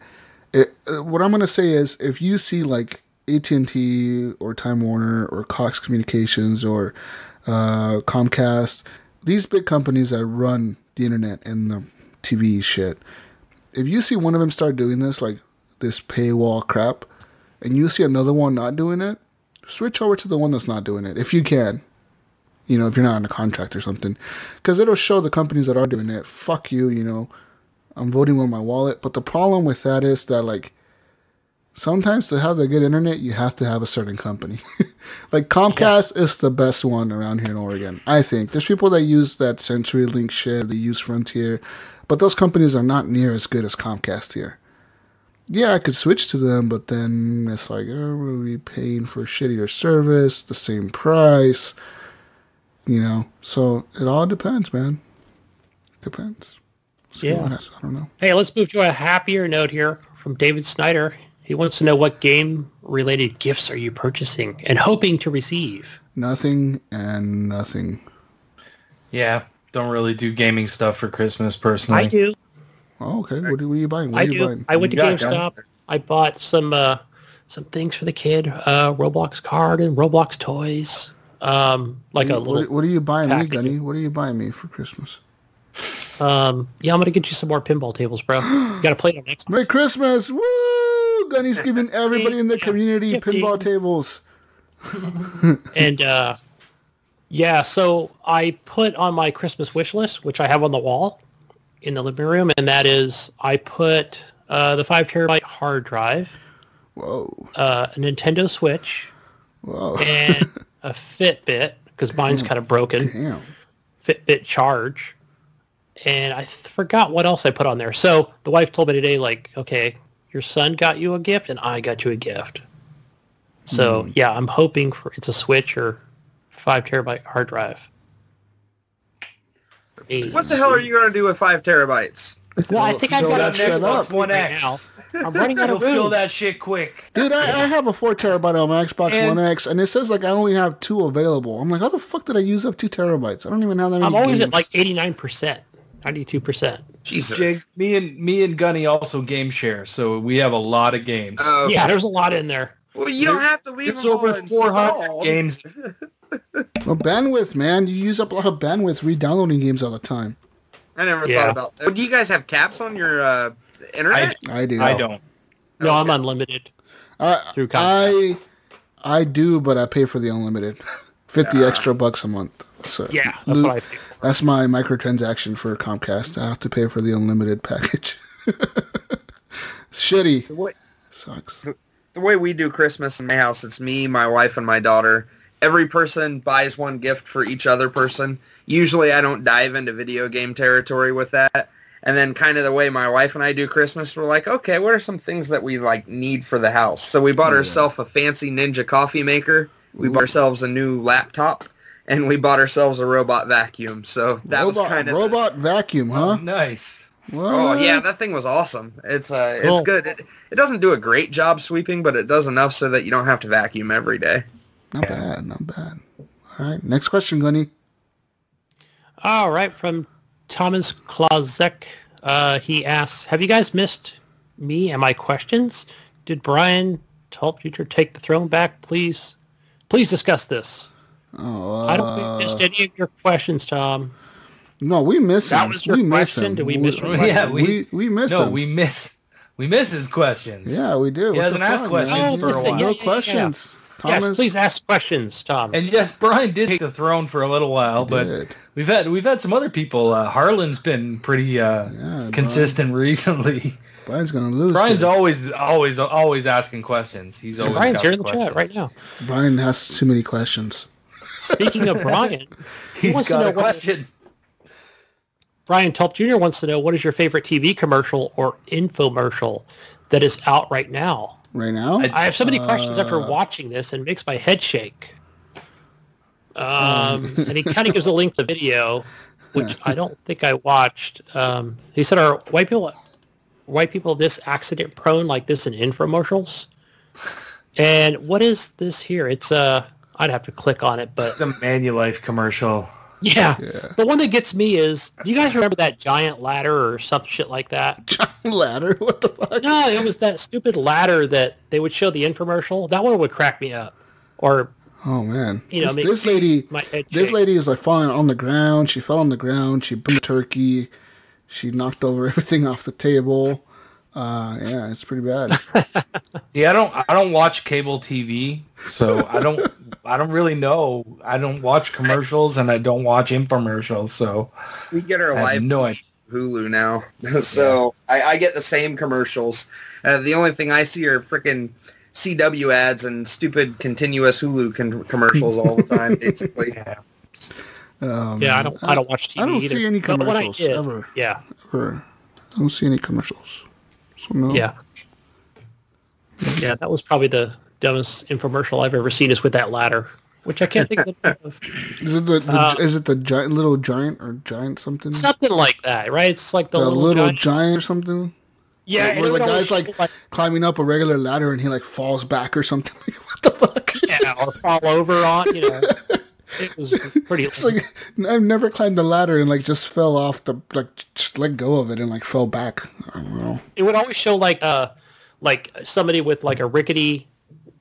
what I'm going to say is, if you see like AT&T or Time Warner or Cox Communications or Comcast, these big companies that run the internet and the TV shit, if you see one of them start doing this, like this paywall crap, and you see another one not doing it, switch over to the one that's not doing it, if you can. If you're not on a contract or something. Because it'll show the companies that are doing it, fuck you, I'm voting with my wallet. But the problem with that is that, like, sometimes to have the good internet, you have to have a certain company. Like, Comcast is the best one around here in Oregon, I think. There's people that use that CenturyLink shit, they use Frontier, but those companies are not near as good as Comcast here. Yeah, I could switch to them, but then it's like, we'll be paying for shittier service, the same price, So it all depends, man. Depends. Yeah. I don't know. Hey, let's move to a happier note here from David Snyder. He wants to know, what game-related gifts are you purchasing and hoping to receive? Nothing and nothing. Yeah, don't really do gaming stuff for Christmas, personally. I do. Oh, okay. What are you buying? What I are you do. buying? I went to GameStop. I bought some things for the kid, Roblox card and Roblox toys. What are you buying me, Gunny? What are you buying me for Christmas? I'm gonna get you some more pinball tables, bro. You gotta play it on Xbox. Merry Christmas! Woo! Gunny's giving everybody in the community pinball tables. And so I put on my Christmas wish list, which I have on the wall in the living room, and that is, I put the 5 terabyte hard drive. Whoa. A Nintendo Switch. Whoa. And a Fitbit, because mine's kind of broken. Damn. Fitbit charge. And I forgot what else I put on there. So the wife told me today, like, okay, your son got you a gift and I got you a gift. So yeah, I'm hoping for it's a Switch or 5 terabyte hard drive. What the hell are you going to do with 5 terabytes? Well, I think I've got that an Xbox Xbox One right X. now. I'm running out of room. Fill that shit quick. Dude, I have a 4 terabyte on my Xbox One X, and it says like I only have 2 available. I'm like, how the fuck did I use up 2 terabytes? I don't even have that many I'm always games. at like 89%, 92%. Jesus. Jig, me and Gunny also game share, so we have a lot of games. Yeah, there's a lot in there. Well, you don't have to leave There's them all over 400 installed. games. Well, bandwidth, man. You use up a lot of bandwidth re-downloading games all the time. I never thought about that. Do you guys have caps on your internet? I do. I don't. No, I'm unlimited. Through I do, but I pay for the unlimited. 50 extra bucks a month. So Yeah, that's what I pay for. That's my microtransaction for Comcast. I have to pay for the unlimited package. Shitty. Sucks. The way we do Christmas in my house, it's me, my wife, and my daughter. Every person buys one gift for each other person. Usually I don't dive into video game territory with that. And then kind of the way my wife and I do Christmas, we're like, okay, what are some things that we like need for the house? So we bought ourselves a fancy Ninja coffee maker. We bought ourselves a new laptop. And we bought ourselves a robot vacuum. So that was kind of... Robot vacuum, huh? Nice. What? Oh, yeah, that thing was awesome. It's good. It doesn't do a great job sweeping, but it does enough so that you don't have to vacuum every day. Not bad, not bad. All right, next question, Gunny. All right, from Thomas Klazek. He asks, have you guys missed me and my questions? Did Brian Tulp Jr. take the throne back? Please discuss this. Oh, I don't think we missed any of your questions, Tom. No, we miss him. That was your question? Did we miss your question? Yeah, we miss him. No, we miss his questions. Yeah, we do. He What hasn't the asked fuck, questions man? for a while. No questions. Thomas, Yes, please ask questions, Tom. And yes, Brian did take the throne for a little while, but we've had some other people. Harlan's been pretty consistent recently. Brian's gonna lose. Brian's always asking questions. He's always Brian's got here in the questions. chat right now. Brian has too many questions. Speaking of Brian, He's got a question. Brian Tulp Jr. wants to know, what is your favorite TV commercial or infomercial that is out right now? Right now? I have so many questions after watching this, and it makes my head shake. And he kind of gives a link to the video, which I don't think I watched. He said, are white people this accident prone like this in infomercials? And what is this here? It's I'd have to click on it, but The Manulife commercial. yeah. The one that gets me is, do you guys remember that giant ladder or some shit like that? Giant ladder? What the fuck? No, it was that stupid ladder that they would show the infomercial. That one would crack me up. Or, Oh man, you know, this lady is like falling on the ground. She fell on the ground. She burned a turkey. She knocked over everything off the table. Yeah, it's pretty bad. Yeah, I don't watch cable TV, so I don't really know. I don't watch commercials and I don't watch infomercials, so We get our live no idea. Hulu now, so I get the same commercials. The only thing I see are frickin' CW ads and stupid continuous Hulu commercials all the time, basically. yeah, I don't watch TV I don't either. see any But when I commercials did, ever. Yeah. Ever. I don't see any commercials. So no. Yeah. Yeah, that was probably the dumbest infomercial I've ever seen, is with that ladder, which I can't think of the name of. Is it the giant little giant or giant something? Something like that, right? It's like the little giant or something. Yeah, where and the it guy's always like climbing up a regular ladder and he like falls back or something. What the fuck? yeah, or fall over on, you know. It was pretty. It's like I've never climbed a ladder and like just fell off the just let go of it and like fell back. I don't know. It would always show like somebody with like a rickety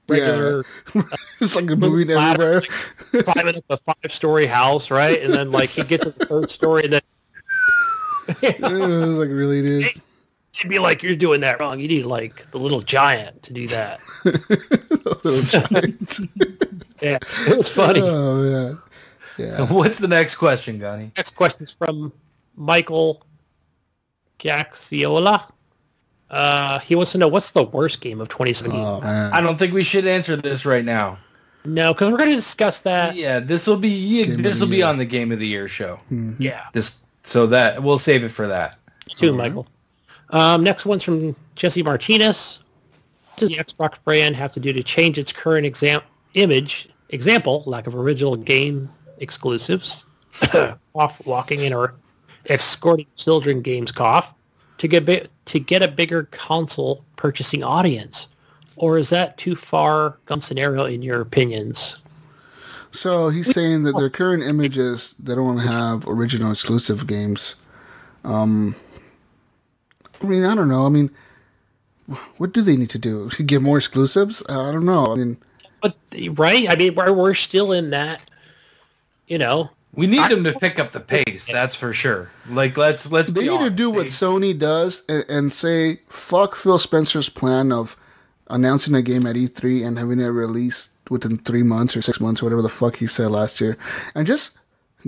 regular. Yeah. It's like moving everywhere. Climbing up a 5-story house, right? And then like he'd get to the 3rd story and then It was like really dude. she'd be like, "You're doing that wrong. You need like the little giant to do that." Little giant. Yeah, it was funny. Oh man. Yeah. What's the next question, Gunny? Next question is from Michael Gaxiola. He wants to know, what's the worst game of 2017? Oh man. I don't think we should answer this right now. No, because we're going to discuss that. Yeah, this will be on the Game of the Year show. Mm-hmm. Yeah. So that we'll save it for that. Too, Michael. Next one's from Jesse Martinez. What does the Xbox brand have to do to change its current image Example, lack of original game exclusives, off walking in or escorting children games cough to get a bigger console purchasing audience. Or is that too far gone scenario in your opinions? So he's saying that their current image is they don't have original exclusive games. I mean, I don't know. I mean, what do they need to do? Give more exclusives? I don't know. I mean, but right? I mean, we're still in that. We need them to pick up the pace. That's for sure. Like, let's. They be need honest. to do what Sony does and say fuck Phil Spencer's plan of announcing a game at E3 and having it released within 3 months or 6 months or whatever the fuck he said last year, and just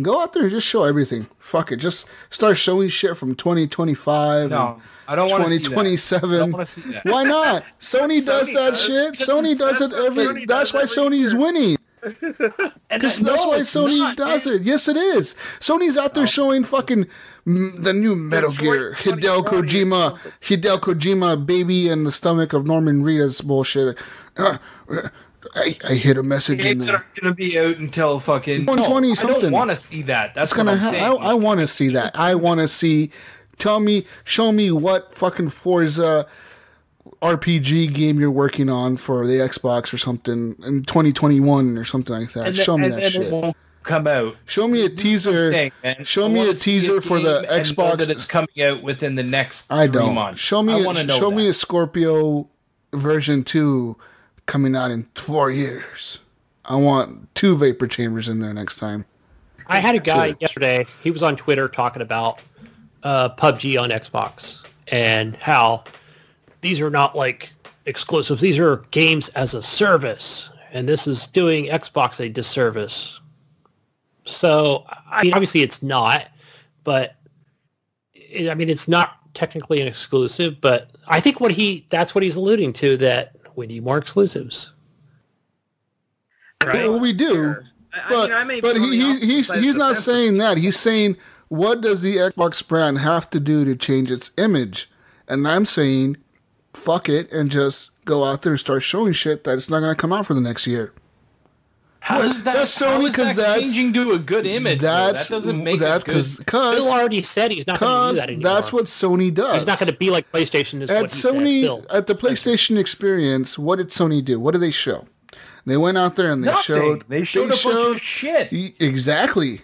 go out there and just show everything. Fuck it, just start showing shit from 2025. No, I don't want to see that. 2027. I don't want to see that. Why not? Sony does that shit. Sony does it every. That's why Sony's winning. Because that's why Sony does it. Yes, it is. Sony's out there showing fucking the new Metal Gear, Hideo Kojima, baby in the stomach of Norman Reedus bullshit. I hit a message in Games there. that aren't going to be out until fucking 120 I something. don't want to see that. That's gonna what I'm saying. I want to see that. I want to see. Show me what fucking Forza RPG game you're working on for the Xbox or something in 2021 or something like that. Show me that shit. It won't come out. Show me a teaser. Show me a teaser for the Xbox that it's coming out within the next 3 months. Show me a Scorpio version 2 coming out in 4 years. I want 2 vapor chambers in there next time. I had a guy yesterday. He was on Twitter talking about PUBG on Xbox and how these are not like exclusives. These are games as a service, and this is doing Xbox a disservice. So, I mean, obviously it's not, but it's not technically an exclusive, but I think that's what he's alluding to, that we need more exclusives. Right? Well, we do. But he's not saying that. He's saying, what does the Xbox brand have to do to change its image? And I'm saying, fuck it, and just go out there and start showing shit that it's not going to come out for the next year. How is that? That's Sony, because that's changing to a good image. That doesn't make it good. Phil already said he's not going to do that anymore. That's what Sony does. He's not going to be like PlayStation. At the PlayStation experience, what did Sony do? What did they show? They went out there and they showed a bunch of shit. Exactly.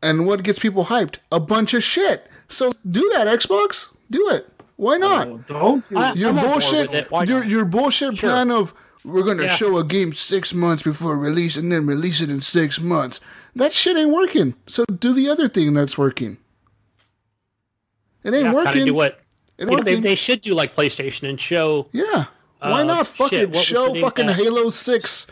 And what gets people hyped? A bunch of shit. So do that, Xbox. Do it. Why not? Don't your bullshit. Your bullshit plan of we're gonna show a game 6 months before release and then release it in 6 months. That shit ain't working. So do the other thing that's working. It ain't working. Do what? They should do like PlayStation and show. Yeah. Why not fucking show fucking Halo 6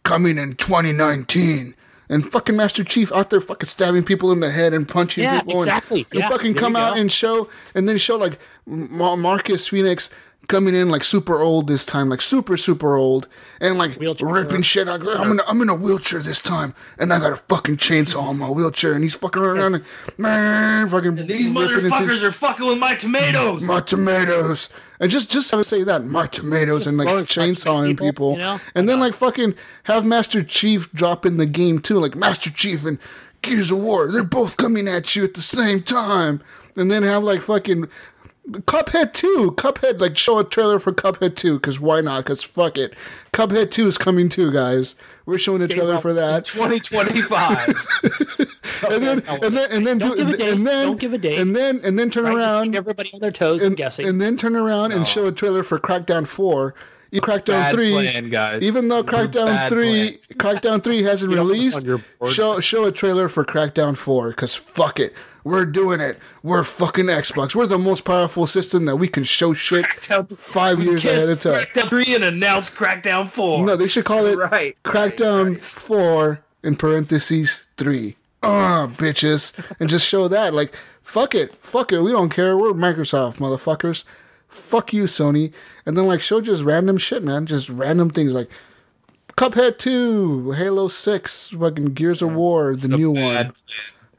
coming in 2019? And fucking Master Chief out there fucking stabbing people in the head and punching people. Exactly. And fucking come out and show like Marcus Phoenix coming in like super old this time, like super, super old, and like ripping shit out. I'm in a wheelchair this time, and I got a fucking chainsaw on my wheelchair, and he's fucking around and fucking. And these motherfuckers are fucking with my tomatoes. My tomatoes. And just have to say that, my tomatoes, and like chainsawing people. And then like fucking have Master Chief drop in the game too, like Master Chief and Gears of War. They're both coming at you at the same time. And then have like fucking Cuphead 2. Cuphead, like show a trailer for Cuphead 2, because why not? Because fuck it. Cuphead 2 is coming too, guys. We're showing a trailer for that. 2025. and then don't give a date. And then turn around. Keep everybody on their toes and guessing. And then turn around and show a trailer for Crackdown 4. Crackdown 3, plan, guys. Even though Crackdown 3 hasn't released, show a trailer for Crackdown 4, because fuck it. We're doing it. We're fucking Xbox. We're the most powerful system that we can show shit 5 years ahead of time. Crackdown 3 and announce Crackdown 4. No, they should call it Crackdown 4 in parentheses 3. Bitches. And just show that. Like, fuck it. We don't care. We're Microsoft, motherfuckers. Fuck you, Sony. And then, like, show just random shit, man. Just random things like Cuphead 2, Halo 6, fucking Gears of War, the new one.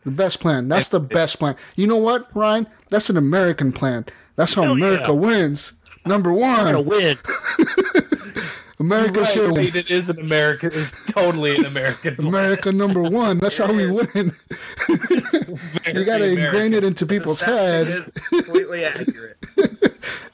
The best plan. That's the best plan. You know what, Ryan? That's an American plan. That's how America wins. Number one. We're gonna win. America's here. It is an American. It's totally an American. America #1. That's how we win. You got to ingrain it into people's head. Completely accurate.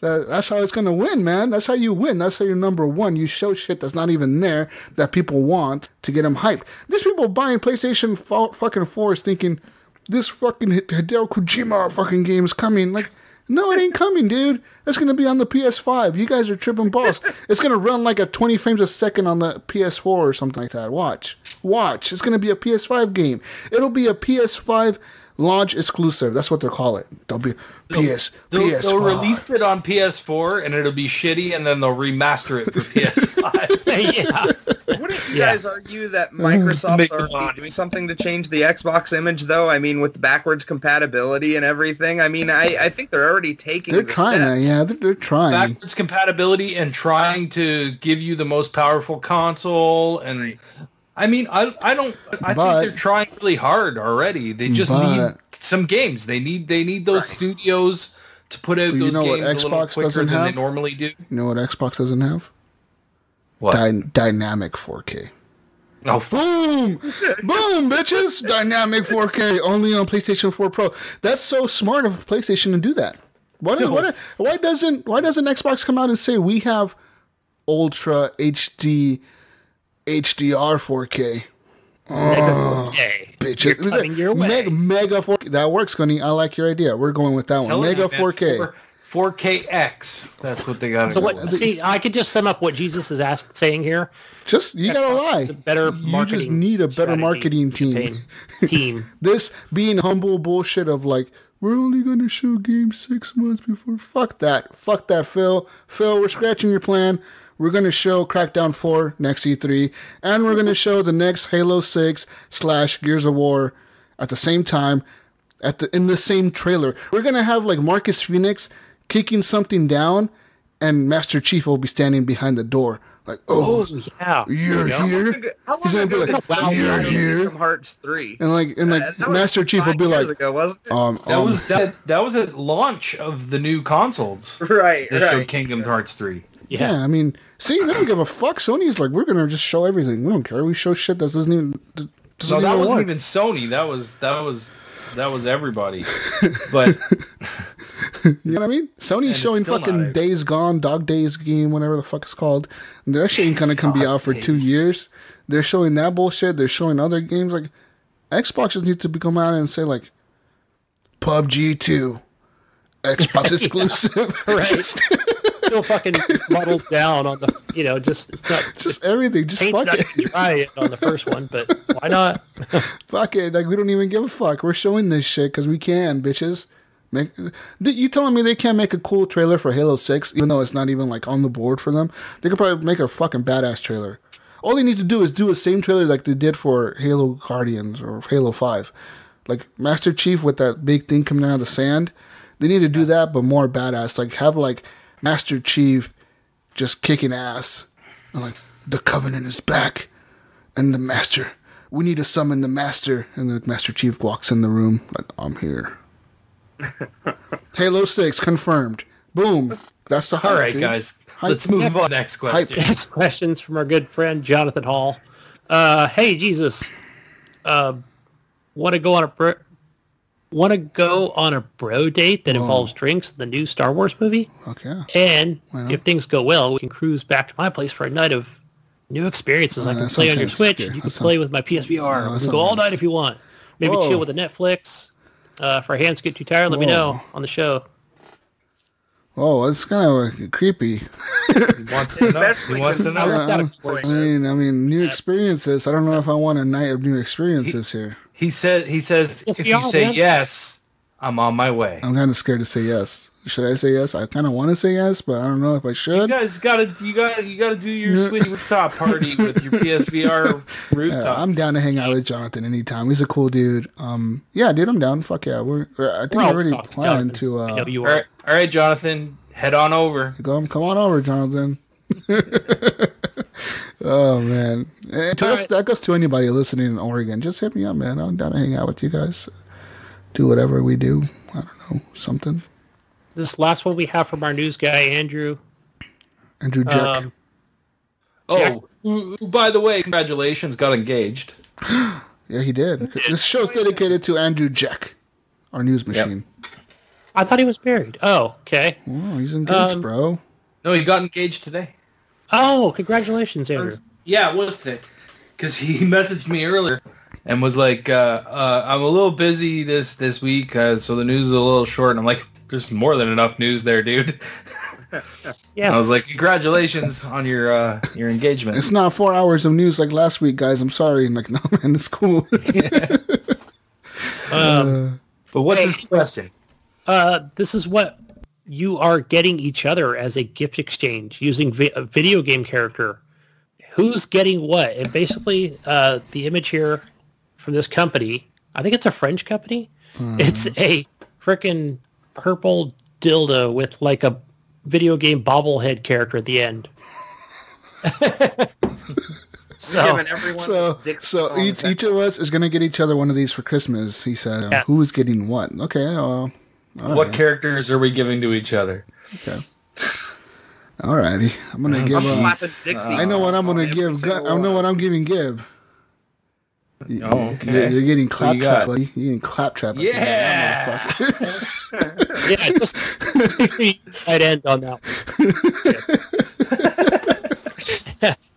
That's how it's gonna win, man. That's how you win. That's how you're #1. You show shit that's not even there that people want to get them hyped. There's people buying PlayStation fucking 4s thinking this fucking Hideo Kojima fucking game is coming. Like, no, it ain't coming, dude. That's gonna be on the PS5. You guys are tripping balls. It's gonna run like at 20 frames a second on the PS4 or something like that. Watch. It's gonna be a PS5 game. It'll be a PS5 launch exclusive. That's what they'll call it. They'll PS5. They'll release it on PS4 and it'll be shitty, and then they'll remaster it for PS5. Yeah. Wouldn't you guys argue that Microsoft's already doing something to change the Xbox image, though? I mean, with backwards compatibility and everything. I mean, I think they're already taking. They're trying steps. Yeah, they're trying backwards compatibility and trying to give you the most powerful console. And Right. I mean, I think they're trying really hard already. They just need some games. They need those studios to put out those games a little quicker than they normally do. You know what Xbox doesn't have? What? Dynamic 4K. Oh, boom! Boom, bitches! Dynamic 4K only on PlayStation 4 Pro. That's so smart of PlayStation to do that. Why doesn't Xbox come out and say we have Ultra HD HDR 4K? Mega 4K. Bitch, You're cutting your way. Mega 4K. That works, Gunny. I like your idea. We're going with that one. Mega 4K. 4KX. That's what they got. So what? See, I could just sum up what Jesus is saying here. Just you gotta lie. A better you just need a better marketing team. This being humble bullshit of like we're only gonna show games 6 months before. Fuck that, Phil. Phil, we're scratching your plan. We're gonna show Crackdown 4 next E3, and we're gonna show the next Halo 6 / Gears of War at the same time, in the same trailer. We're gonna have like Marcus Phoenix kicking something down, and Master Chief will be standing behind the door, like, "Oh, yeah, you're here." He's gonna be like, "Wow, you're here." Kingdom Hearts 3, and Master Chief will be like, ago, wasn't it? That was at launch of the new consoles. Right. They showed Kingdom Hearts 3. Yeah, I mean, see, they don't give a fuck. Sony's like, we're gonna just show everything. We don't care. We show shit that doesn't even. No, that wasn't even Sony. That was everybody. But you know what I mean? Sony's showing fucking Days Gone, Dog Days game, whatever the fuck it's called. And that shit ain't gonna be out for 2 years. They're showing that bullshit. They're showing other games. Like, Xbox just needs to come out and say like, PUBG 2, Xbox exclusive, right? Still fucking muddled down on the, it's not just everything. Just fuck it. Try it on the first one, but why not? Fuck it. Like, we don't even give a fuck. We're showing this shit because we can, bitches. You telling me they can't make a cool trailer for Halo 6, even though it's not even like on the board for them? They could probably make a fucking badass trailer. All they need to do is do a same trailer like they did for Halo Guardians or Halo 5. Like Master Chief with that big thing coming out of the sand. They need to do that, but more badass. Like, have like Master Chief just kicking ass. And like, the Covenant is back. And the Master, we need to summon the Master. And the Master Chief walks in the room like, I'm here. Halo 6 confirmed. Boom. That's the hype. All right, dude. guys. Let's move on. Next question. Next question's from our good friend Jonathan Hall. Hey, Jesus. Want to go on a bro date that involves drinks in the new Star Wars movie? Okay. And if things go well, we can cruise back to my place for a night of new experiences. I can play on your Switch, and you can play with my PSVR. We can go all night if you want. Maybe chill with the Netflix. If our hands get too tired, let me know on the show. Oh, it's kind of creepy. He wants to know. I mean, new experiences. I don't know if I want a night of new experiences here. He says, if you say yes, I'm on my way. I'm kind of scared to say yes. Should I say yes? I kind of want to say yes, but I don't know if I should. You guys gotta do your sweetie rooftop party with your PSVR rooftop. Yeah, I'm down to hang out with Jonathan anytime. He's a cool dude. Yeah, dude, I'm down. Fuck yeah, I think we're already planning to. I know you are. All right, Jonathan, head on over. Come on over, Jonathan. Oh man, that goes to anybody listening in Oregon. Just hit me up, man. I'm down to hang out with you guys. Do whatever we do. I don't know, something. This last one we have from our news guy, Andrew Jack. Oh, by the way, congratulations, got engaged. Yeah, he did. This show's dedicated to Andrew Jack, our news machine. Yep. I thought he was married. Oh, okay. Oh, he's engaged, bro. No, he got engaged today. Oh, congratulations, Andrew. Yeah, it was today. Because he messaged me earlier and was like, I'm a little busy this week, so the news is a little short. And I'm like, there's more than enough news there, dude. Yeah. I was like, congratulations on your engagement. It's not 4 hours of news like last week, guys. I'm sorry. I'm like, no, man, it's cool. Yeah. But what's his question? This is what you are getting each other as a gift exchange using a video game character. Who's getting what? And basically, the image here from this company, I think it's a French company. It's a freaking purple dildo with like a video game bobblehead character at the end. So each of us is going to get each other one of these for Christmas. He said, yes. Who's getting what? Okay. What characters are we giving to each other? Okay. Alrighty. I'm going to give... I know what I'm going to give. I know what I'm giving Gib. Oh, okay. You're getting claptrap, buddy. You're getting claptrap. Yeah! Yeah, just take me right end on that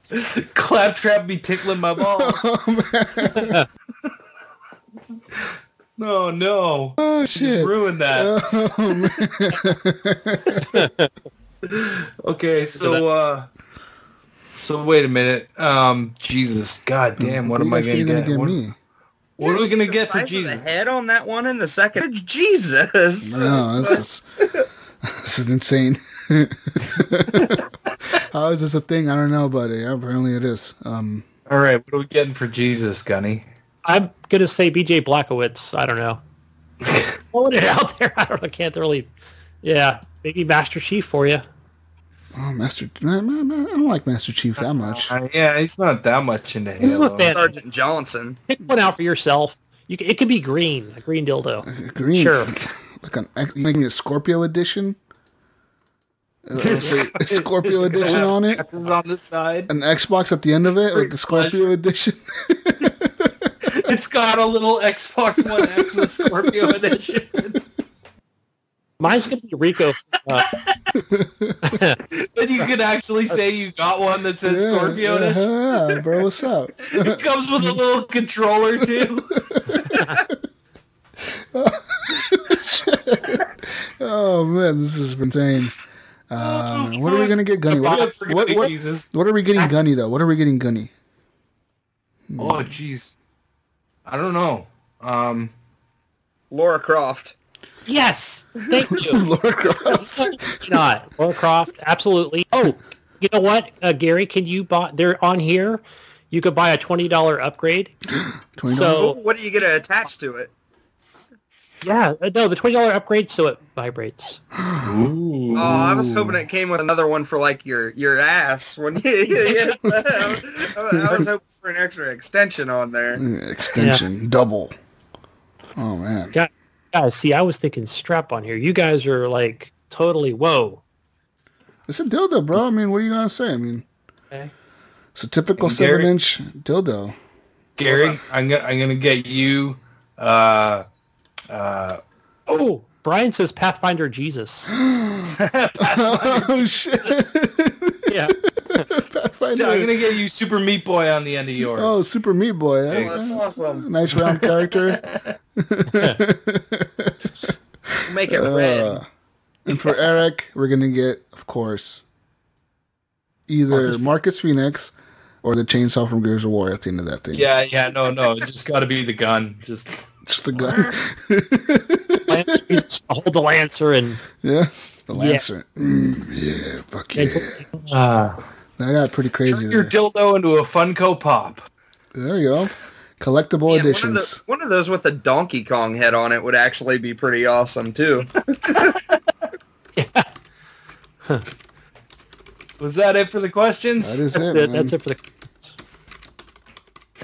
one. Claptrap be tickling my balls. Oh, no. Oh, shit. Just ruined that. Oh, okay, so wait a minute. Jesus, goddamn, what am I going to get? What are we going to get for Jesus? The head on that one in the second? Jesus. No, this is insane. How is this a thing? I don't know, but apparently it is. All right, what are we getting for Jesus, Gunny? I'm going to say BJ Blazkowicz. I don't know. Throwing it out there. I can't really... Yeah, maybe Master Chief for you. Oh, I don't like Master Chief that much. Yeah, he's not that much into Halo. Sergeant Johnson. Pick one out for yourself. It could be green, a green dildo. Green? Sure. Like you making a Scorpio edition? A Scorpio edition on it? Is on the side. An Xbox at the end of it with the Scorpio edition? It's got a little Xbox One X with Scorpio edition. Mine's going to be Rico. Then you can actually say you got one that says Scorpio edition. Yeah, bro, what's up? It comes with a little controller, too. Oh, man, this is insane. What are we going to get, Gunny? What are we getting Gunny, though? What are we getting Gunny? Oh, jeez. I don't know. Lara Croft. Yes, thank you. Lara Croft. Lara Croft, absolutely. Oh, you know what, Gary? Can you buy? They're on here. You could buy a $20 upgrade. $20. So what are you gonna attach to it? Yeah, no, the $20 upgrade so it vibrates. Ooh. Oh, I was hoping it came with another one for like your ass when you. I was hoping for an extra extension on there. Extension double. Oh man. Guys, see, I was thinking strap on here. You guys are like totally whoa. It's a dildo, bro. I mean, what are you gonna say? I mean, it's a typical 7-inch dildo. Gary, I'm gonna get you. Oh, Brian says Pathfinder Jesus. Pathfinder. Oh shit! Yeah. So I'm gonna get you Super Meat Boy on the end of yours. Oh, Super Meat Boy! That's awesome. Nice round character. Make it red. And for Eric, we're gonna get, of course, either Marcus Phoenix or the chainsaw from Gears of War at the end of that thing. Yeah, no, it just got to be the gun, just the gun. Hold the Lancer and the Lancer. Yeah, fuck yeah. That got pretty crazy. Turn your dildo into a Funko Pop. There you go. Collectible editions. One of those with a Donkey Kong head on it would actually be pretty awesome too. Was that it for the questions? That is it. That's it for the questions.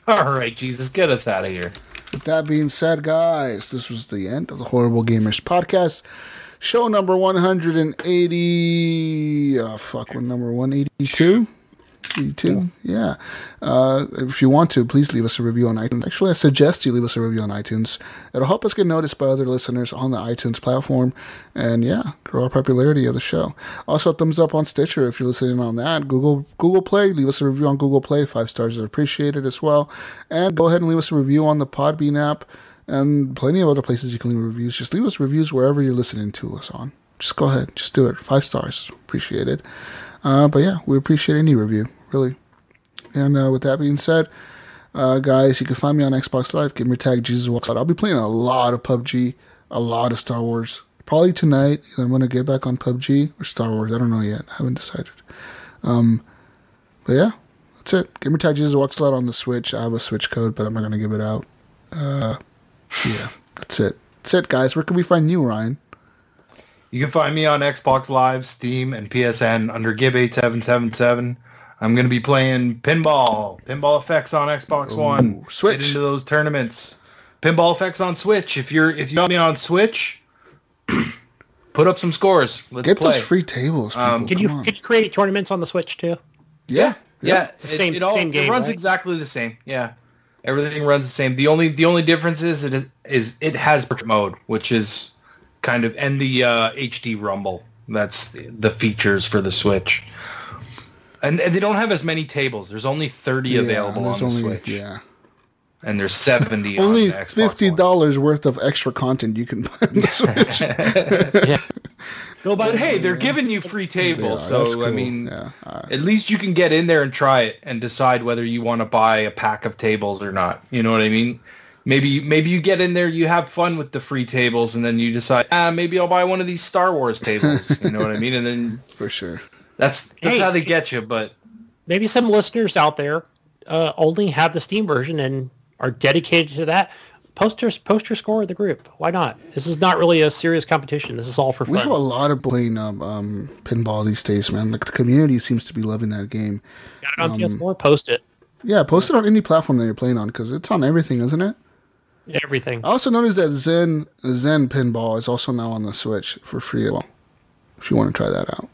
All right, Jesus, get us out of here. With that being said, guys, this was the end of the Horrible Gamers podcast. Show number 180. What number? 182? You too? Yeah. If you want to, please leave us a review on iTunes. Actually, I suggest you leave us a review on iTunes. It'll help us get noticed by other listeners on the iTunes platform and, grow our popularity of the show. Also, thumbs up on Stitcher if you're listening on that. Google Play, leave us a review on Google Play. 5 stars are appreciated as well. And go ahead and leave us a review on the Podbean app and plenty of other places you can leave reviews. Just leave us reviews wherever you're listening to us on. Just go ahead. Just do it. 5 stars. Appreciated. We appreciate any review, really. And with that being said, guys, you can find me on Xbox Live. Give me tag Jesuswalksalot. I'll be playing a lot of PUBG, a lot of Star Wars. Probably tonight. Either I'm going to get back on PUBG or Star Wars. I don't know yet. I haven't decided. That's it. Give me tag Jesuswalksalot on the Switch. I have a Switch code, but I'm not going to give it out. That's it. That's it, guys. Where can we find you, Ryan? You can find me on Xbox Live, Steam, and PSN under Gib8777. I'm going to be playing Pinball FX on Xbox One. Switch. Get into those tournaments. Pinball FX on Switch. If you got me on Switch, put up some scores. Let's play. Those free tables. Can you create tournaments on the Switch too? Yeah. Same game. It runs right? exactly the same. Yeah. Everything runs the same. The only difference is it has portrait mode, which is kind of, and the HD rumble. That's the features for the Switch. And they don't have as many tables. There's only 30 available on the Switch. Yeah. And there's 70 only on the Xbox $50 worth of extra content you can buy on the Switch. Yeah. But hey, they're giving you free tables, so cool. I mean, at least you can get in there and try it and decide whether you want to buy a pack of tables or not. You know what I mean? Maybe you get in there, you have fun with the free tables, and then you decide, maybe I'll buy one of these Star Wars tables. You know what I mean? And then for sure, that's how they get you. But maybe some listeners out there only have the Steam version and are dedicated to that. Post your score of the group. Why not? This is not really a serious competition. This is all for fun. We have a lot of playing pinball these days, man. Like the community seems to be loving that game. Got it on PS4? Post it. Yeah, post it on any platform that you're playing on because it's on everything, isn't it? Everything. I also noticed that Zen Pinball is also now on the Switch for free as well. If you want to try that out.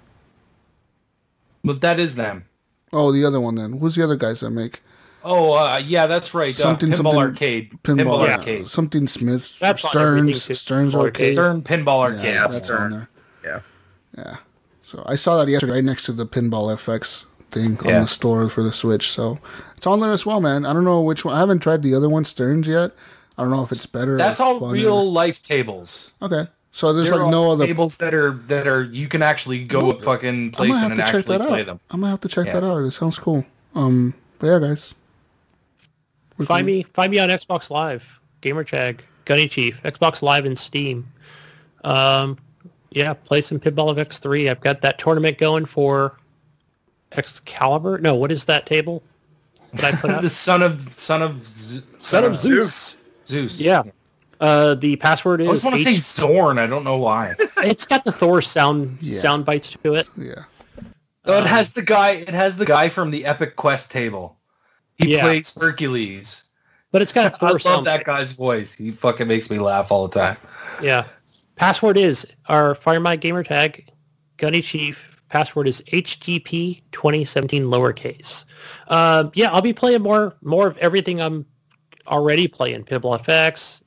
But that is them. Oh, the other one then. Who's the other guys that make? Oh, that's right. Pinball Arcade. Pinball Arcade. Something Smith. That's Stearns Arcade. Stern Pinball Arcade. Yeah, that's Stern. on there. Yeah. Yeah. So I saw that yesterday right next to the Pinball FX thing on the store for the Switch. So it's on there as well, man. I don't know which one. I haven't tried the other one, Stearns, yet. I don't know if it's better. That's all real life tables. Okay. So there's like no other tables that are you can actually go to fucking place and actually play them. I'm gonna have to check that out. It sounds cool. But yeah, guys. Find me on Xbox Live, Gamertag, Gunnychief, Xbox Live and Steam. Play some Pinball FX3. I've got that tournament going for Excalibur. No, what is that table that I put out? The son of Zeus. Zeus. Yeah. The password is. I just want to say Zorn. I don't know why. It's got the Thor sound bites to it. Yeah. Oh, it has the guy from the Epic Quest table. He plays Hercules. But it's got Thor sound. I love that guy's voice. He fucking makes me laugh all the time. Yeah. Password is our Fire My Gamer Tag, Gunnychief. Password is HGP 2017 lowercase. I'll be playing more of everything I'm already playing. Pinball FX,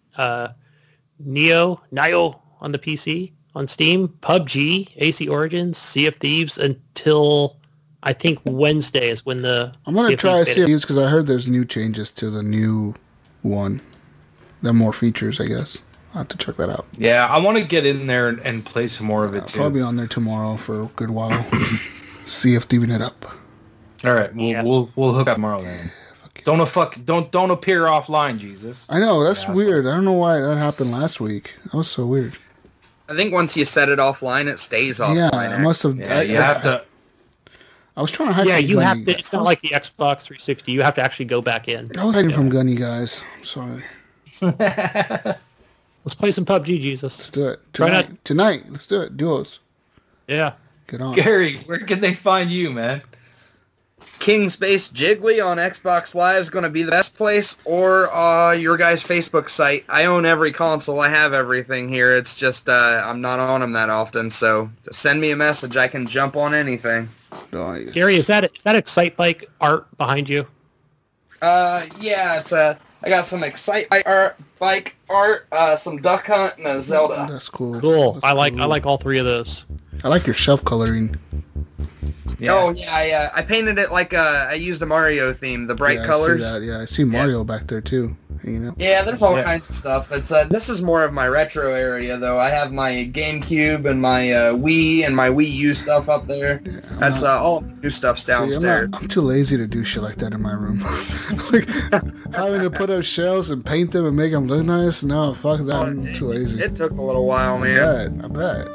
Nio on the PC, on Steam, PUBG, AC Origins, Sea of Thieves until I think Wednesday is when I'm going to try Sea of Thieves because I heard there's new changes to the new one. There are more features, I guess. I'll have to check that out. Yeah, I want to get in there and play some more of it too. I'll be on there tomorrow for a good while. See if thieving it up. All right, we'll hook up tomorrow then. Don't appear offline, Jesus. I know, that's weird. I don't know why that happened last week. That was so weird. I think once you set it offline, it stays offline. Yeah, I must have. Yeah, you have to. I was trying to hide. Yeah, you have to. It's not like the Xbox 360. You have to actually go back in. I was hiding from Gunny, guys. I'm sorry. Let's play some PUBG, Jesus. Let's do it tonight. Let's do it. Duos. Yeah. Get on. Gary, where can they find you, man? King Space Jiggly on Xbox Live is going to be the best place, or your guys' Facebook site. I own every console. I have everything here. It's just I'm not on them that often, so send me a message. I can jump on anything. Nice. Gary, is that Excite Bike art behind you? Yeah, it's I got some Excite Bike art, some Duck Hunt, and a Zelda. That's cool. Cool. That's I like all three of those. I like your shelf coloring. Yeah. Oh yeah. I painted it like I used a Mario theme, the bright colors. I see that. Yeah, I see Mario back there too. You know. Yeah, there's all kinds of stuff. It's this is more of my retro area though. I have my GameCube and my Wii and my Wii U stuff up there. Yeah, that's all the new stuff's downstairs. I'm too lazy to do shit like that in my room. Like having to put up shelves and paint them and make them look nice. No, fuck that. I'm too lazy. It took a little while, man. I bet.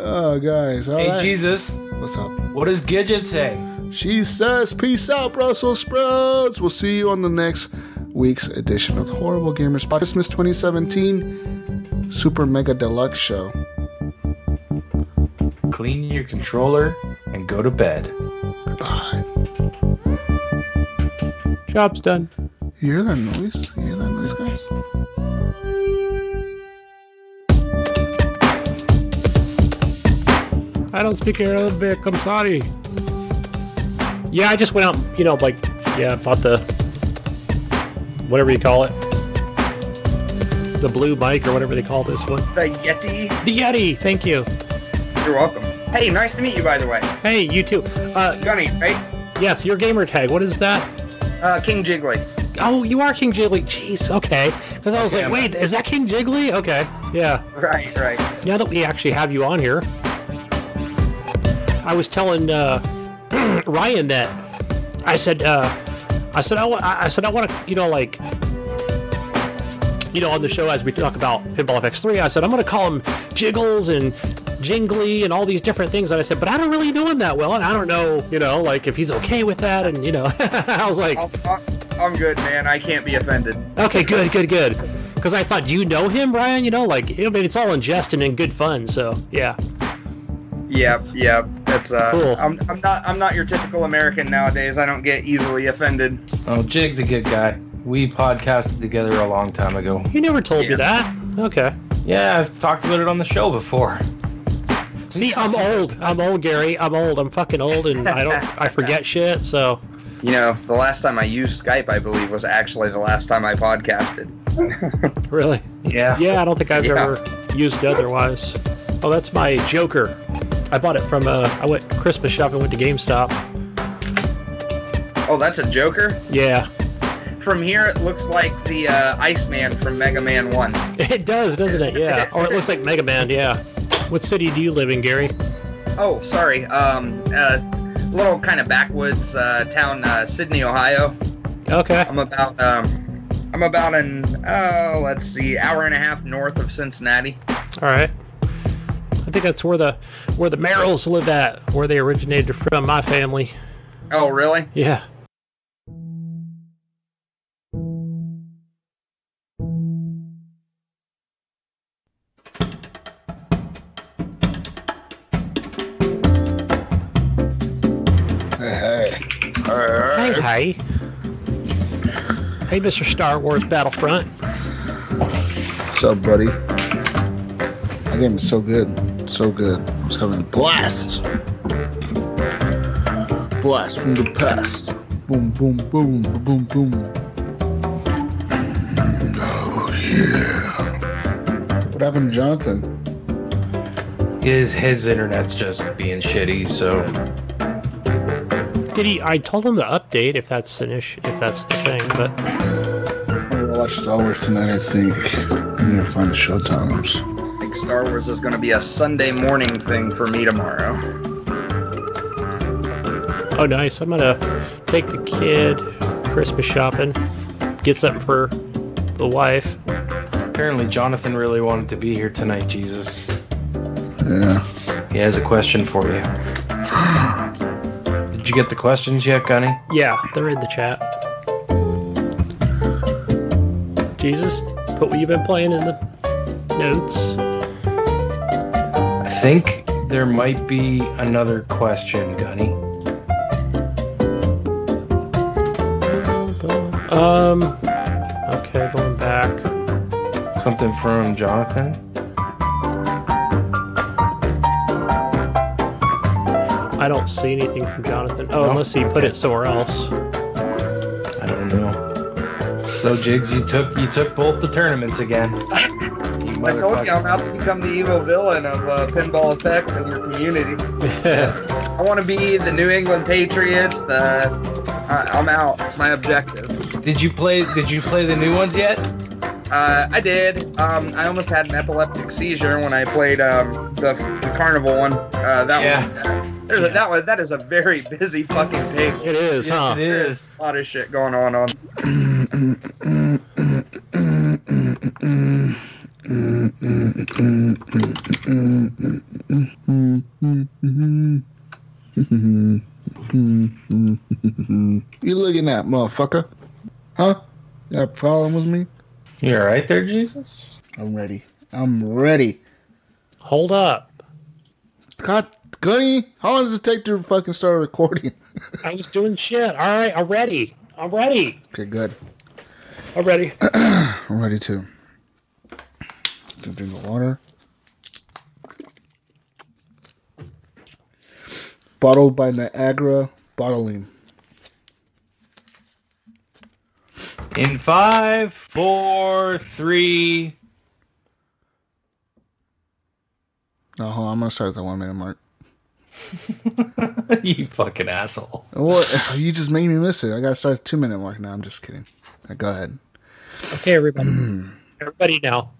Oh, guys. All right. Jesus. What's up? What does Gidget say? She says, peace out, Brussels sprouts. We'll see you on the next week's edition of the Horrible Gamers Podcast. Christmas 2017 Super Mega Deluxe Show. Clean your controller and go to bed. Goodbye. Job's done. You hear that noise? You hear that noise, guys? I don't speak Arabic. I'm sorry. Yeah, I just went out, bought the, whatever you call it. The blue mic or whatever they call this one. The Yeti? The Yeti, thank you. You're welcome. Hey, nice to meet you, by the way. Hey, you too. Gunny, right? Yes, your gamer tag. What is that? King Jiggly. Oh, you are King Jiggly. Jeez, okay. Because I was like, wait, is that King Jiggly? Okay, yeah. Right. Now that we actually have you on here. I was telling Ryan that I said I want to, on the show as we talk about Pinball FX3, I said I'm going to call him Jiggles and Jingly and all these different things. And I said, but I don't really know him that well, and I don't know, if he's okay with that. And I was like, I'm good, man. I can't be offended. Okay, good. Because I thought, do you know him, Brian? It's all in jest and in good fun. So yeah. Yep. That's cool. I'm not your typical American nowadays. I don't get easily offended. Oh, Jig's a good guy. We podcasted together a long time ago. You never told me that. Okay. Yeah, I've talked about it on the show before. See, I'm old, Gary. I'm old. I'm fucking old, and I forget shit. So. The last time I used Skype, I believe, was actually the last time I podcasted. Really? Yeah. Yeah, I don't think I've ever used it otherwise. Oh, that's my Joker. I bought it from, I went Christmas shopping, went to GameStop. Oh, that's a Joker? Yeah. From here, it looks like the Iceman from Mega Man 1. It does, doesn't it? Yeah. Or it looks like Mega Man, yeah. What city do you live in, Gary? Oh, sorry. Little kind of backwoods town, Sydney, Ohio. Okay. I'm about an, let's see, hour and a half north of Cincinnati. All right. I think that's where the Merrills live at, where they originated from, my family. Oh, really? Yeah. Hey, Mr. Star Wars Battlefront. What's up, buddy? That game is so good. So good. I was having a blast. Blast from the past. Boom, boom, boom, boom, boom. Oh, yeah. What happened to Jonathan? His internet's just being shitty, so... I told him to update if that's an issue, if that's the thing, but... I'm gonna watch Star Wars tonight, I think. I'm gonna find the show times. I think Star Wars is gonna be a Sunday morning thing for me tomorrow. Oh, nice. I'm gonna take the kid Christmas shopping, get something for the wife. Apparently Jonathan really wanted to be here tonight, Jesus. Yeah. He has a question for you. Did you get the questions yet, Gunny? Yeah, they're in the chat. Jesus, put what you've been playing in the notes. I think there might be another question, Gunny. Okay, going back. Something from Jonathan? I don't see anything from Jonathan. Oh, unless he put it somewhere else. I don't know. So Jigs, you took both the tournaments again. I told you I'm out to become the evil villain of Pinball FX and your community. I want to be the New England Patriots. I'm out. It's my objective. Did you play the new ones yet? I did. I almost had an epileptic seizure when I played the carnival one. That is a very busy fucking pig. It is, yes, huh? It is. A lot of shit going on. You looking at, motherfucker? Huh? You got a problem with me? You all right there, Jesus? I'm ready. Hold up. God, Gunny, how long does it take to fucking start recording? I was doing shit. All right, I'm ready. Okay, good. I'm ready. I'm ready too. Drink the water. Bottled by Niagara Bottling. In 5, 4, 3. No, hold on. I'm gonna start at the 1 minute mark. You fucking asshole. Well, you just made me miss it. I gotta start at the 2 minute mark now. I'm just kidding. Right, go ahead. Okay, everybody. Everybody now.